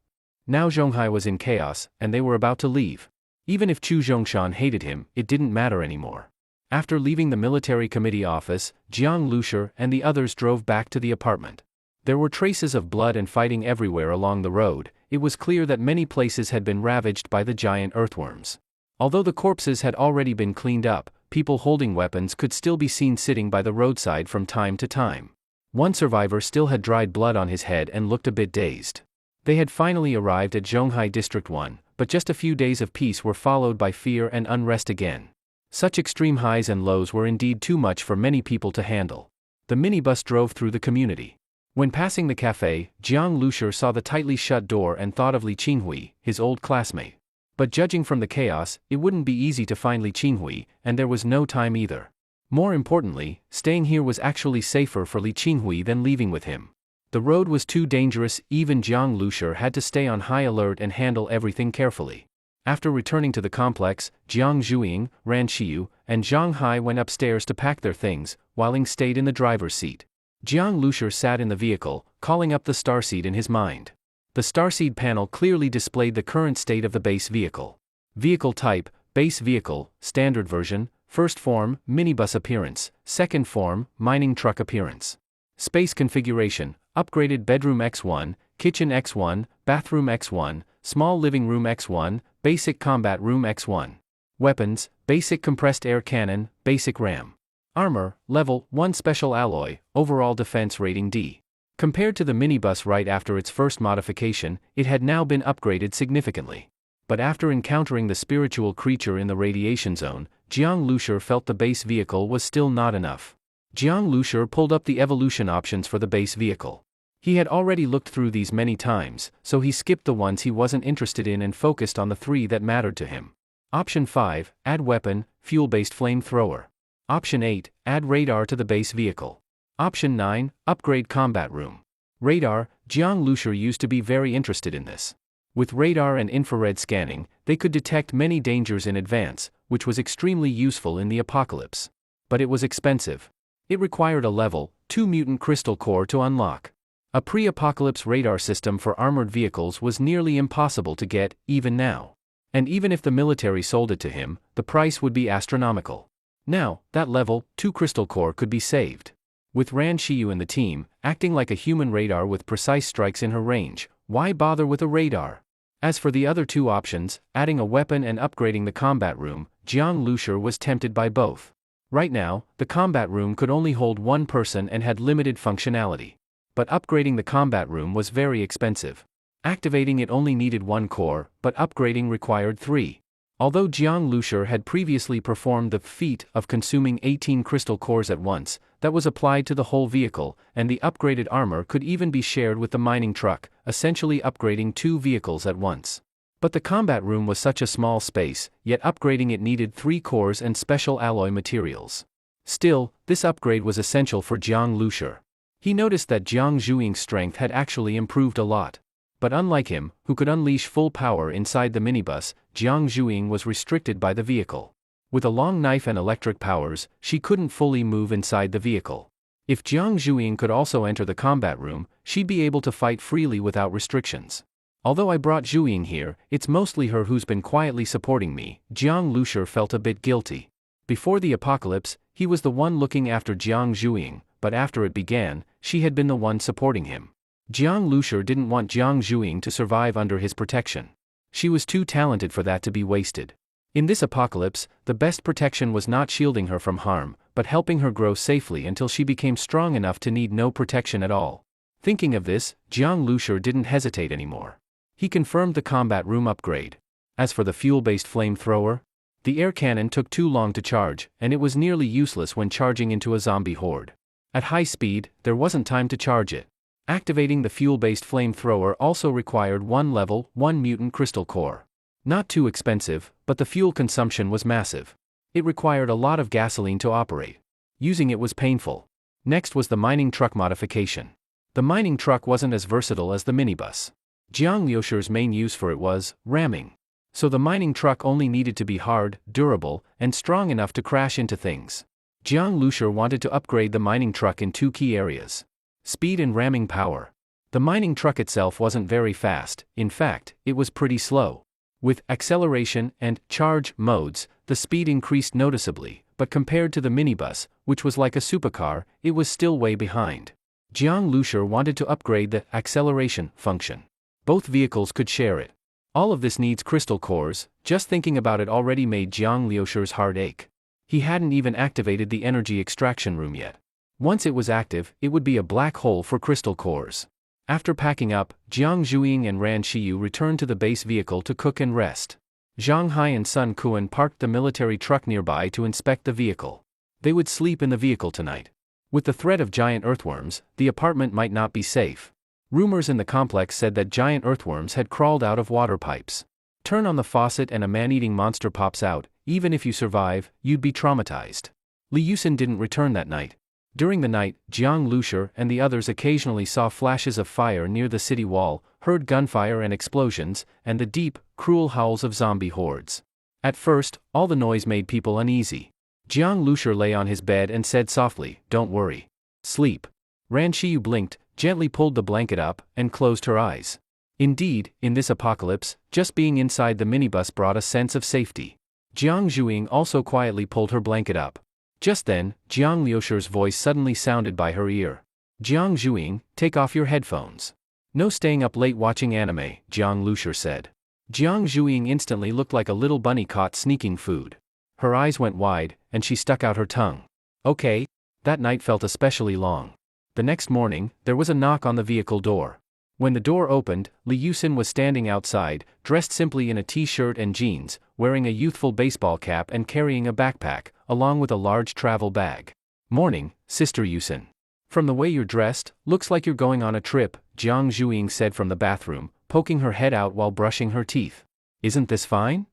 Now Zhonghai was in chaos, and they were about to leave. Even if Chu Zhongshan hated him, it didn't matter anymore. After leaving the military committee office, Jiang Lushur and the others drove back to the apartment. There were traces of blood and fighting everywhere along the road. It was clear that many places had been ravaged by the giant earthworms. Although the corpses had already been cleaned up, people holding weapons could still be seen sitting by the roadside from time to time. One survivor still had dried blood on his head and looked a bit dazed. They had finally arrived at Zhonghai District 1, but just a few days of peace were followed by fear and unrest again. Such extreme highs and lows were indeed too much for many people to handle. The minibus drove through the community. When passing the cafe, Jiang Lushur saw the tightly shut door and thought of Li Qinghui, his old classmate. But judging from the chaos, it wouldn't be easy to find Li Qinghui, and there was no time either. More importantly, staying here was actually safer for Li Qinghui than leaving with him. The road was too dangerous. Even Jiang Lushur had to stay on high alert and handle everything carefully. After returning to the complex, Jiang Zhuiying, Ran Xiyu, and Zhang Hai went upstairs to pack their things, while Ling stayed in the driver's seat. Jiang Lushur sat in the vehicle, calling up the starseed in his mind. The starseed panel clearly displayed the current state of the base vehicle. Vehicle type, base vehicle, standard version, first form, minibus appearance, second form, mining truck appearance. Space configuration, upgraded bedroom X1, kitchen X1, bathroom X1, small living room X1, basic combat room X1. Weapons, basic compressed air cannon, basic ram. Armor, level 1 special alloy, overall defense rating D. Compared to the minibus right after its first modification, it had now been upgraded significantly. But after encountering the spiritual creature in the radiation zone, Jiang Lushur felt the base vehicle was still not enough. Jiang Lushur pulled up the evolution options for the base vehicle. He had already looked through these many times, so he skipped the ones he wasn't interested in and focused on the 3 that mattered to him. Option 5, add weapon, fuel-based flamethrower. Option 8, add radar to the base vehicle. Option 9, upgrade combat room. Radar, Jiang Lushur used to be very interested in this. With radar and infrared scanning, they could detect many dangers in advance, which was extremely useful in the apocalypse. But it was expensive. It required a level 2 mutant crystal core to unlock. A pre-apocalypse radar system for armored vehicles was nearly impossible to get, even now. And even if the military sold it to him, the price would be astronomical. Now, that level 2 crystal core could be saved. With Ran Shiyu in the team, acting like a human radar with precise strikes in her range, why bother with a radar? As for the other two options, adding a weapon and upgrading the combat room, Jiang Lushur was tempted by both. Right now, the combat room could only hold one person and had limited functionality. But upgrading the combat room was very expensive. Activating it only needed 1 core, but upgrading required 3. Although Jiang Lushur had previously performed the feat of consuming 18 crystal cores at once, that was applied to the whole vehicle, and the upgraded armor could even be shared with the mining truck, essentially upgrading 2 vehicles at once. But the combat room was such a small space, yet upgrading it needed 3 cores and special alloy materials. Still, this upgrade was essential for Jiang Lushur. He noticed that Jiang Zhuing's strength had actually improved a lot. But unlike him, who could unleash full power inside the minibus, Jiang Zhuing was restricted by the vehicle. With a long knife and electric powers, she couldn't fully move inside the vehicle. If Jiang Zhuing could also enter the combat room, she'd be able to fight freely without restrictions. Although I brought Zhuing here, it's mostly her who's been quietly supporting me, Jiang Lushur felt a bit guilty. Before the apocalypse, he was the one looking after Jiang Zhuing, but after it began, she had been the one supporting him. Jiang Lushur didn't want Jiang Zhuing to survive under his protection. She was too talented for that to be wasted. In this apocalypse, the best protection was not shielding her from harm, but helping her grow safely until she became strong enough to need no protection at all. Thinking of this, Jiang Lushur didn't hesitate anymore. He confirmed the combat room upgrade. As for the fuel-based flamethrower, the air cannon took too long to charge, and it was nearly useless when charging into a zombie horde. At high speed, there wasn't time to charge it. Activating the fuel-based flamethrower also required 1 level 1 mutant crystal core. Not too expensive, but the fuel consumption was massive. It required a lot of gasoline to operate. Using it was painful. Next was the mining truck modification. The mining truck wasn't as versatile as the minibus. Jiang Lushur's main use for it was ramming. So the mining truck only needed to be hard, durable, and strong enough to crash into things. Jiang Lushur wanted to upgrade the mining truck in 2 key areas. Speed and ramming power. The mining truck itself wasn't very fast, in fact, it was pretty slow. With acceleration and charge modes, the speed increased noticeably, but compared to the minibus, which was like a supercar, it was still way behind. Jiang Lushur wanted to upgrade the acceleration function. Both vehicles could share it. All of this needs crystal cores, just thinking about it already made Jiang Lushur's heart ache. He hadn't even activated the energy extraction room yet. Once it was active, it would be a black hole for crystal cores. After packing up, Jiang Zhuing and Ran Shiyu returned to the base vehicle to cook and rest. Zhang Hai and Sun Kuan parked the military truck nearby to inspect the vehicle. They would sleep in the vehicle tonight. With the threat of giant earthworms, the apartment might not be safe. Rumors in the complex said that giant earthworms had crawled out of water pipes. Turn on the faucet and a man-eating monster pops out. Even if you survive, you'd be traumatized. Li Yusin didn't return that night. During the night, Jiang Lushur and the others occasionally saw flashes of fire near the city wall, heard gunfire and explosions, and the deep, cruel howls of zombie hordes. At first, all the noise made people uneasy. Jiang Lushur lay on his bed and said softly, "Don't worry. Sleep." Ran Shiyu blinked, gently pulled the blanket up, and closed her eyes. Indeed, in this apocalypse, just being inside the minibus brought a sense of safety. Jiang Zhuing also quietly pulled her blanket up. Just then, Jiang Lushur's voice suddenly sounded by her ear. "Jiang Zhuing, take off your headphones." "No staying up late watching anime," Jiang Lushur said. Jiang Zhuing instantly looked like a little bunny caught sneaking food. Her eyes went wide, and she stuck out her tongue. "Okay." That night felt especially long. The next morning, there was a knock on the vehicle door. When the door opened, Li Yusin was standing outside, dressed simply in a t-shirt and jeans, wearing a youthful baseball cap and carrying a backpack, along with a large travel bag. "Morning, Sister Yusin. From the way you're dressed, looks like you're going on a trip," Jiang Zhuing said from the bathroom, poking her head out while brushing her teeth. "Isn't this fine?"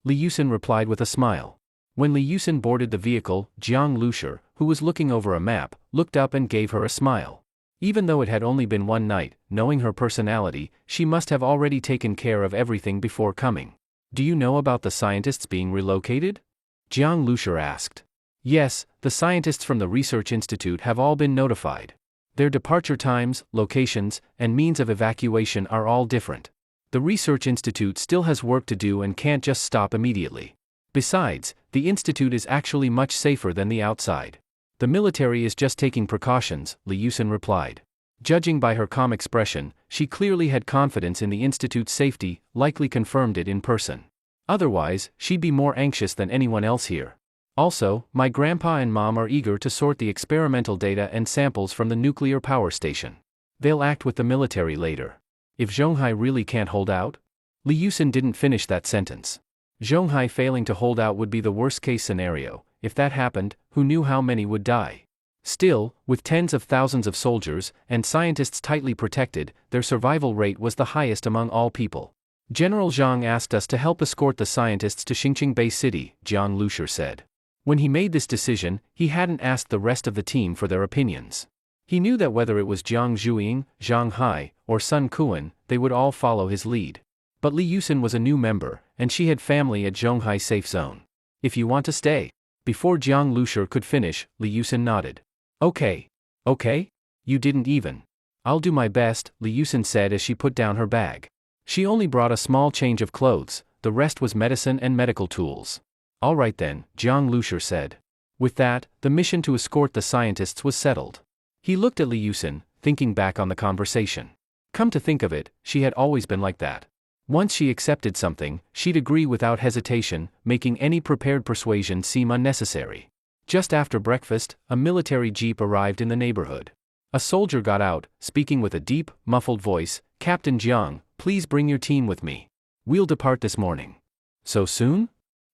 Li Yusin replied with a smile. When Li Yusin boarded the vehicle, Jiang Lushi, who was looking over a map, looked up and gave her a smile. Even though it had only been one night, knowing her personality, she must have already taken care of everything before coming. Do you know about the scientists being relocated? Jiang Lushi asked. Yes, the scientists from the research institute have all been notified. Their departure times, locations, and means of evacuation are all different. The research institute still has work to do and can't just stop immediately. Besides, the institute is actually much safer than the outside. The military is just taking precautions, Li Yusin replied. Judging by her calm expression, she clearly had confidence in the institute's safety, likely confirmed it in person. Otherwise, she'd be more anxious than anyone else here. Also, my grandpa and mom are eager to sort the experimental data and samples from the nuclear power station. They'll act with the military later. If Zhonghai really can't hold out? Li Yusin didn't finish that sentence. Zhonghai failing to hold out would be the worst-case scenario. If that happened, who knew how many would die? Still, with tens of thousands of soldiers and scientists tightly protected, their survival rate was the highest among all people. General Zhang asked us to help escort the scientists to Xingqing Bay City, Jiang Lushi said. When he made this decision, he hadn't asked the rest of the team for their opinions. He knew that whether it was Jiang Zhuiying, Zhang Hai, or Sun Kuan, they would all follow his lead. But Li Yusin was a new member, and she had family at Zhonghai Safe Zone. If you want to stay. Before Jiang Lushi could finish, Li Yusin nodded. Okay. Okay? You didn't even. I'll do my best, Li Yusin said as she put down her bag. She only brought a small change of clothes, the rest was medicine and medical tools. All right then, Jiang Lushi said. With that, the mission to escort the scientists was settled. He looked at Li Yusin, thinking back on the conversation. Come to think of it, she had always been like that. Once she accepted something, she'd agree without hesitation, making any prepared persuasion seem unnecessary. Just after breakfast, a military jeep arrived in the neighborhood. A soldier got out, speaking with a deep, muffled voice, "Captain Jiang, please bring your team with me. We'll depart this morning." So soon?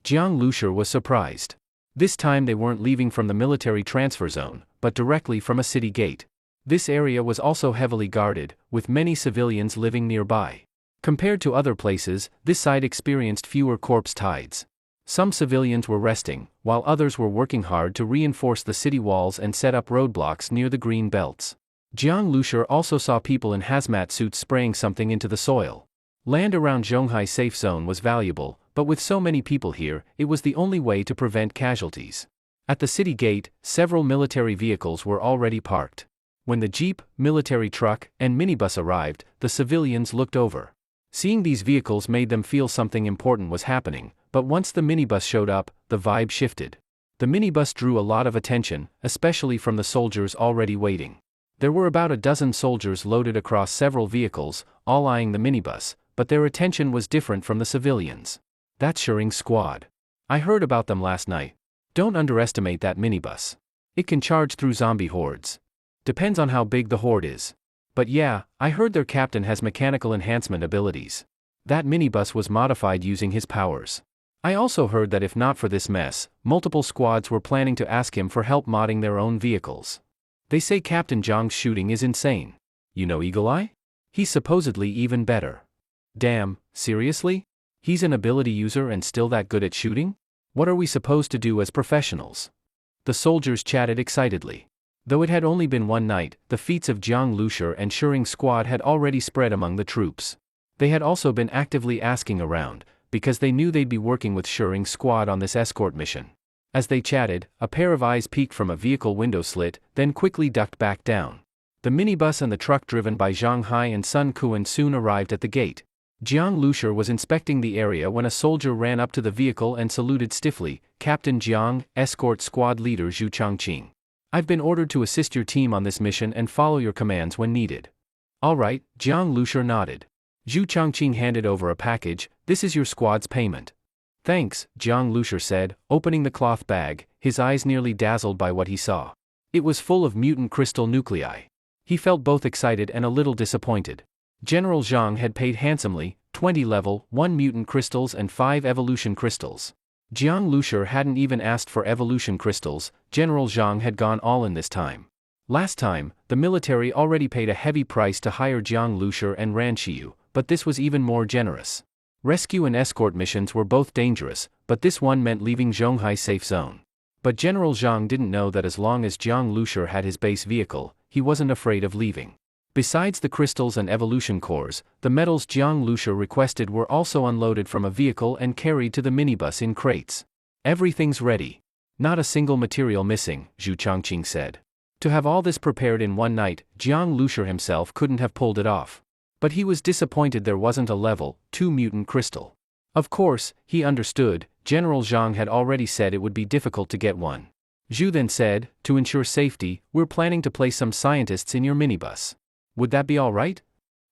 Jiang Lushi was surprised. This time they weren't leaving from the military transfer zone, but directly from a city gate. This area was also heavily guarded, with many civilians living nearby. Compared to other places, this site experienced fewer corpse tides. Some civilians were resting, while others were working hard to reinforce the city walls and set up roadblocks near the green belts. Jiang Lushi also saw people in hazmat suits spraying something into the soil. Land around Zhonghai Safe Zone was valuable, but with so many people here, it was the only way to prevent casualties. At the city gate, several military vehicles were already parked. When the jeep, military truck, and minibus arrived, the civilians looked over. Seeing these vehicles made them feel something important was happening, but once the minibus showed up, the vibe shifted. The minibus drew a lot of attention, especially from the soldiers already waiting. There were about a dozen soldiers loaded across several vehicles, all eyeing the minibus, but their attention was different from the civilians. That's Shearing's squad. I heard about them last night. Don't underestimate that minibus. It can charge through zombie hordes. Depends on how big the horde is. But yeah, I heard their captain has mechanical enhancement abilities. That minibus was modified using his powers. I also heard that if not for this mess, multiple squads were planning to ask him for help modding their own vehicles. They say Captain Zhang's shooting is insane. You know Eagle Eye? He's supposedly even better. Damn, seriously? He's an ability user and still that good at shooting? What are we supposed to do as professionals? The soldiers chatted excitedly. Though it had only been one night, the feats of Jiang Lushi and Shearing's squad had already spread among the troops. They had also been actively asking around, because they knew they'd be working with Shearing's squad on this escort mission. As they chatted, a pair of eyes peeked from a vehicle window slit, then quickly ducked back down. The minibus and the truck driven by Zhang Hai and Sun Kuan soon arrived at the gate. Jiang Lushi was inspecting the area when a soldier ran up to the vehicle and saluted stiffly, "Captain Jiang, escort squad leader Zhu Changqing. I've been ordered to assist your team on this mission and follow your commands when needed." "All right," Jiang Lushi nodded. Zhu Changqing handed over a package. "This is your squad's payment." "Thanks," Jiang Lushi said, opening the cloth bag, his eyes nearly dazzled by what he saw. It was full of mutant crystal nuclei. He felt both excited and a little disappointed. General Zhang had paid handsomely, 20 level 1 mutant crystals and 5 evolution crystals. Jiang Lushi hadn't even asked for evolution crystals. General Zhang had gone all in this time. Last time, the military already paid a heavy price to hire Jiang Lushi and Ran Qiyu, but this was even more generous. Rescue and escort missions were both dangerous, but this one meant leaving Zhonghai's safe zone. But General Zhang didn't know that as long as Jiang Lushi had his base vehicle, he wasn't afraid of leaving. Besides the crystals and evolution cores, the metals Jiang Lushi requested were also unloaded from a vehicle and carried to the minibus in crates. Everything's ready. Not a single material missing, Zhu Changqing said. To have all this prepared in one night, Jiang Lushi himself couldn't have pulled it off. But he was disappointed there wasn't a level 2 mutant crystal. Of course, he understood, General Zhang had already said it would be difficult to get one. Zhu then said, to ensure safety, we're planning to place some scientists in your minibus. Would that be all right?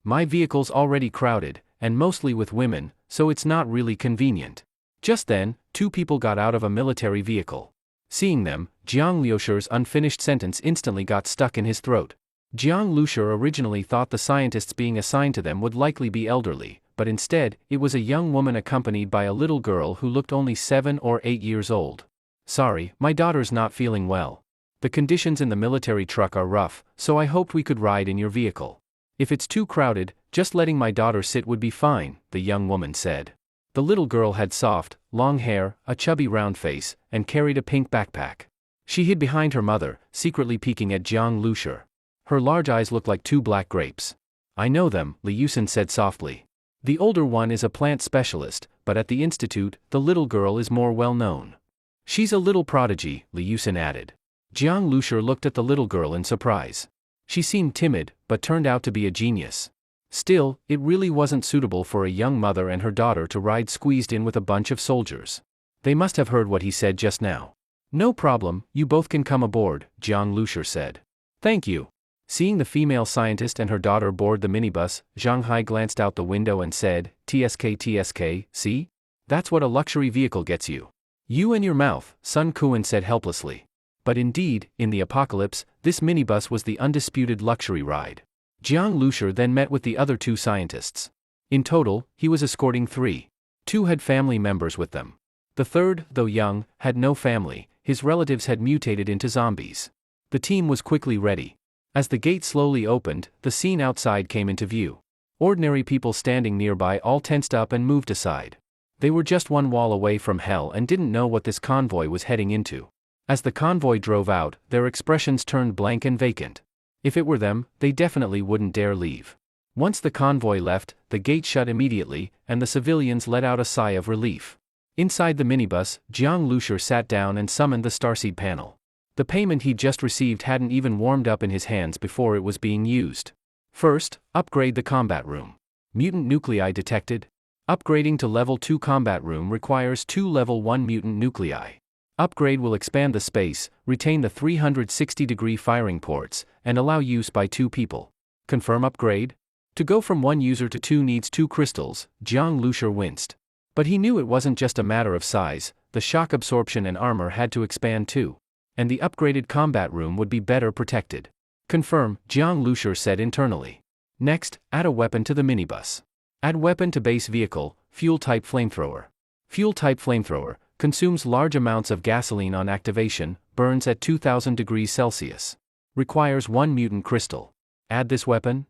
My vehicle's already crowded, and mostly with women, so it's not really convenient. Just then, 2 people got out of a military vehicle. Seeing them, Jiang Liushi's unfinished sentence instantly got stuck in his throat. Jiang Lushi originally thought the scientists being assigned to them would likely be elderly, but instead, it was a young woman accompanied by a little girl who looked only 7 or 8 years old. Sorry, my daughter's not feeling well. The conditions in the military truck are rough, so I hoped we could ride in your vehicle. If it's too crowded, just letting my daughter sit would be fine, the young woman said. The little girl had soft, long hair, a chubby round face, and carried a pink backpack. She hid behind her mother, secretly peeking at Jiang Lushi. Her large eyes looked like 2 black grapes. I know them, Li Yusin said softly. The older one is a plant specialist, but at the institute, the little girl is more well known. She's a little prodigy, Li Yusin added. Jiang Lushi looked at the little girl in surprise. She seemed timid, but turned out to be a genius. Still, it really wasn't suitable for a young mother and her daughter to ride squeezed in with a bunch of soldiers. They must have heard what he said just now. No problem, you both can come aboard, Jiang Lushi said. Thank you. Seeing the female scientist and her daughter board the minibus, Zhang Hai glanced out the window and said, TSK, see? That's what a luxury vehicle gets you. You and your mouth, Sun Kuan said helplessly. But indeed, in the apocalypse, this minibus was the undisputed luxury ride. Jiang Lushi then met with the other 2 scientists. In total, he was escorting 3. 2 had family members with them. The third, though young, had no family, his relatives had mutated into zombies. The team was quickly ready. As the gate slowly opened, the scene outside came into view. Ordinary people standing nearby all tensed up and moved aside. They were just one wall away from hell and didn't know what this convoy was heading into. As the convoy drove out, their expressions turned blank and vacant. If it were them, they definitely wouldn't dare leave. Once the convoy left, the gate shut immediately, and the civilians let out a sigh of relief. Inside the minibus, Jiang Lushi sat down and summoned the starseed panel. The payment he'd just received hadn't even warmed up in his hands before it was being used. First, upgrade the combat room. Mutant nuclei detected. Upgrading to level 2 combat room requires 2 level 1 mutant nuclei. Upgrade will expand the space, retain the 360-degree firing ports, and allow use by 2 people. Confirm upgrade? To go from 1 user to 2 needs 2 crystals, Jiang Lushi winced. But he knew it wasn't just a matter of size, the shock absorption and armor had to expand too. And the upgraded combat room would be better protected. Confirm, Jiang Lushi said internally. Next, add a weapon to the minibus. Add weapon to base vehicle, fuel-type flamethrower. Fuel-type flamethrower consumes large amounts of gasoline on activation, burns at 2000 degrees Celsius. Requires 1 mutant crystal. Add this weapon?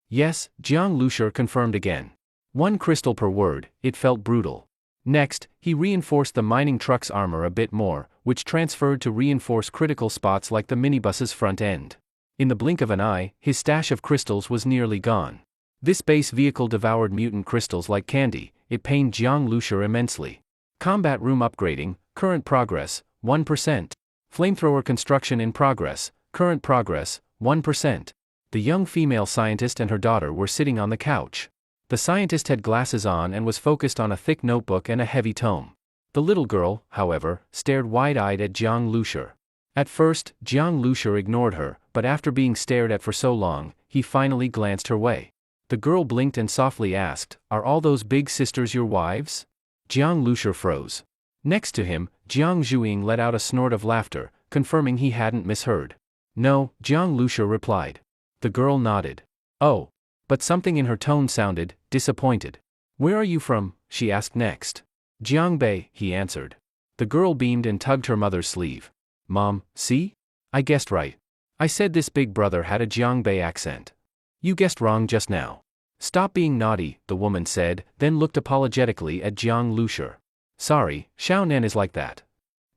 Yes, Jiang Lushi confirmed again. 1 crystal per word, it felt brutal. Next, he reinforced the mining truck's armor a bit more, which transferred to reinforce critical spots like the minibus's front end. In the blink of an eye, his stash of crystals was nearly gone. This base vehicle devoured mutant crystals like candy, it pained Jiang Lushi immensely. Combat room upgrading, current progress, 1%. Flamethrower construction in progress, current progress, 1%. The young female scientist and her daughter were sitting on the couch. The scientist had glasses on and was focused on a thick notebook and a heavy tome. The little girl, however, stared wide-eyed at Jiang Lushi. At first, Jiang Lushi ignored her, but after being stared at for so long, he finally glanced her way. The girl blinked and softly asked, "Are all those big sisters your wives?" Jiang Lushi froze. Next to him, Jiang Zhuiying let out a snort of laughter, confirming he hadn't misheard. "No," Jiang Lushi replied. The girl nodded. "Oh." But something in her tone sounded disappointed. "Where are you from?" she asked next. "Jiangbei," he answered. The girl beamed and tugged her mother's sleeve. "Mom, see? I guessed right. I said this big brother had a Jiangbei accent." "You guessed wrong just now." Stop being naughty, the woman said, then looked apologetically at Jiang Lushi. Sorry, Xiaonan is like that.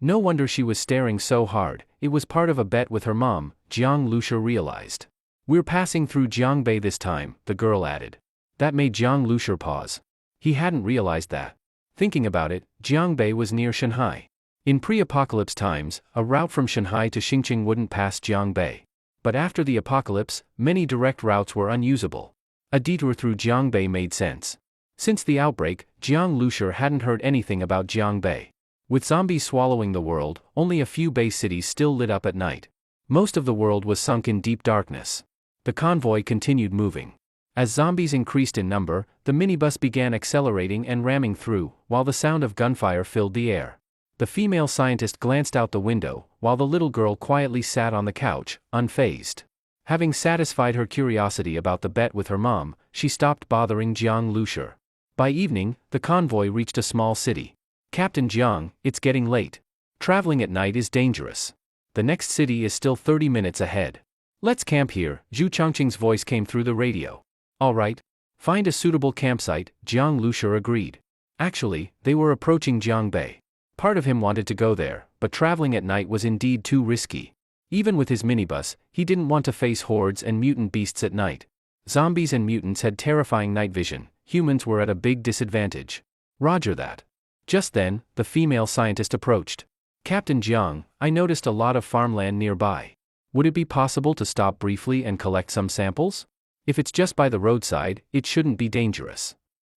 No wonder she was staring so hard, it was part of a bet with her mom, Jiang Lushi realized. We're passing through Jiangbei this time, the girl added. That made Jiang Lushi pause. He hadn't realized that. Thinking about it, Jiangbei was near Shanghai. In pre-apocalypse times, a route from Shanghai to Xinjiang wouldn't pass Jiangbei. But after the apocalypse, many direct routes were unusable. A detour through Jiangbei made sense. Since the outbreak, Jiang Lushi hadn't heard anything about Jiangbei. With zombies swallowing the world, only a few bay cities still lit up at night. Most of the world was sunk in deep darkness. The convoy continued moving. As zombies increased in number, the minibus began accelerating and ramming through, while the sound of gunfire filled the air. The female scientist glanced out the window, while the little girl quietly sat on the couch, unfazed. Having satisfied her curiosity about the bet with her mom, she stopped bothering Jiang Lushi. By evening, the convoy reached a small city. Captain Jiang, it's getting late. Traveling at night is dangerous. The next city is still 30 minutes ahead. Let's camp here, Zhu Changqing's voice came through the radio. All right. Find a suitable campsite, Jiang Lushi agreed. Actually, they were approaching Jiangbei. Part of him wanted to go there, but traveling at night was indeed too risky. Even with his minibus, he didn't want to face hordes and mutant beasts at night. Zombies and mutants had terrifying night vision, humans were at a big disadvantage. Roger that. Just then, the female scientist approached. Captain Jiang, I noticed a lot of farmland nearby. Would it be possible to stop briefly and collect some samples? If it's just by the roadside, it shouldn't be dangerous.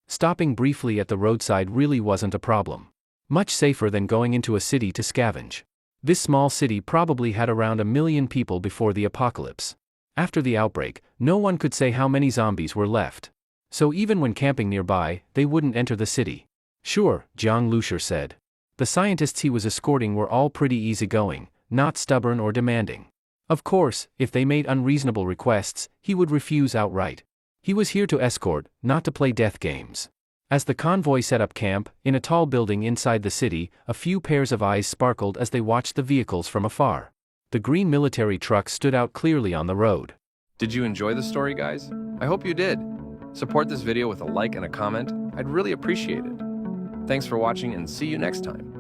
Stopping briefly at the roadside really wasn't a problem. Much safer than going into a city to scavenge. This small city probably had around 1 million people before the apocalypse. After the outbreak, no one could say how many zombies were left. So even when camping nearby, they wouldn't enter the city. Sure, Jiang Lushi said. The scientists he was escorting were all pretty easygoing, not stubborn or demanding. Of course, if they made unreasonable requests, he would refuse outright. He was here to escort, not to play death games. As the convoy set up camp, in a tall building inside the city, a few pairs of eyes sparkled as they watched the vehicles from afar. The green military truck stood out clearly on the road. Did you enjoy the story, guys? I hope you did. Support this video with a like and a comment. I'd really appreciate it. Thanks for watching and see you next time.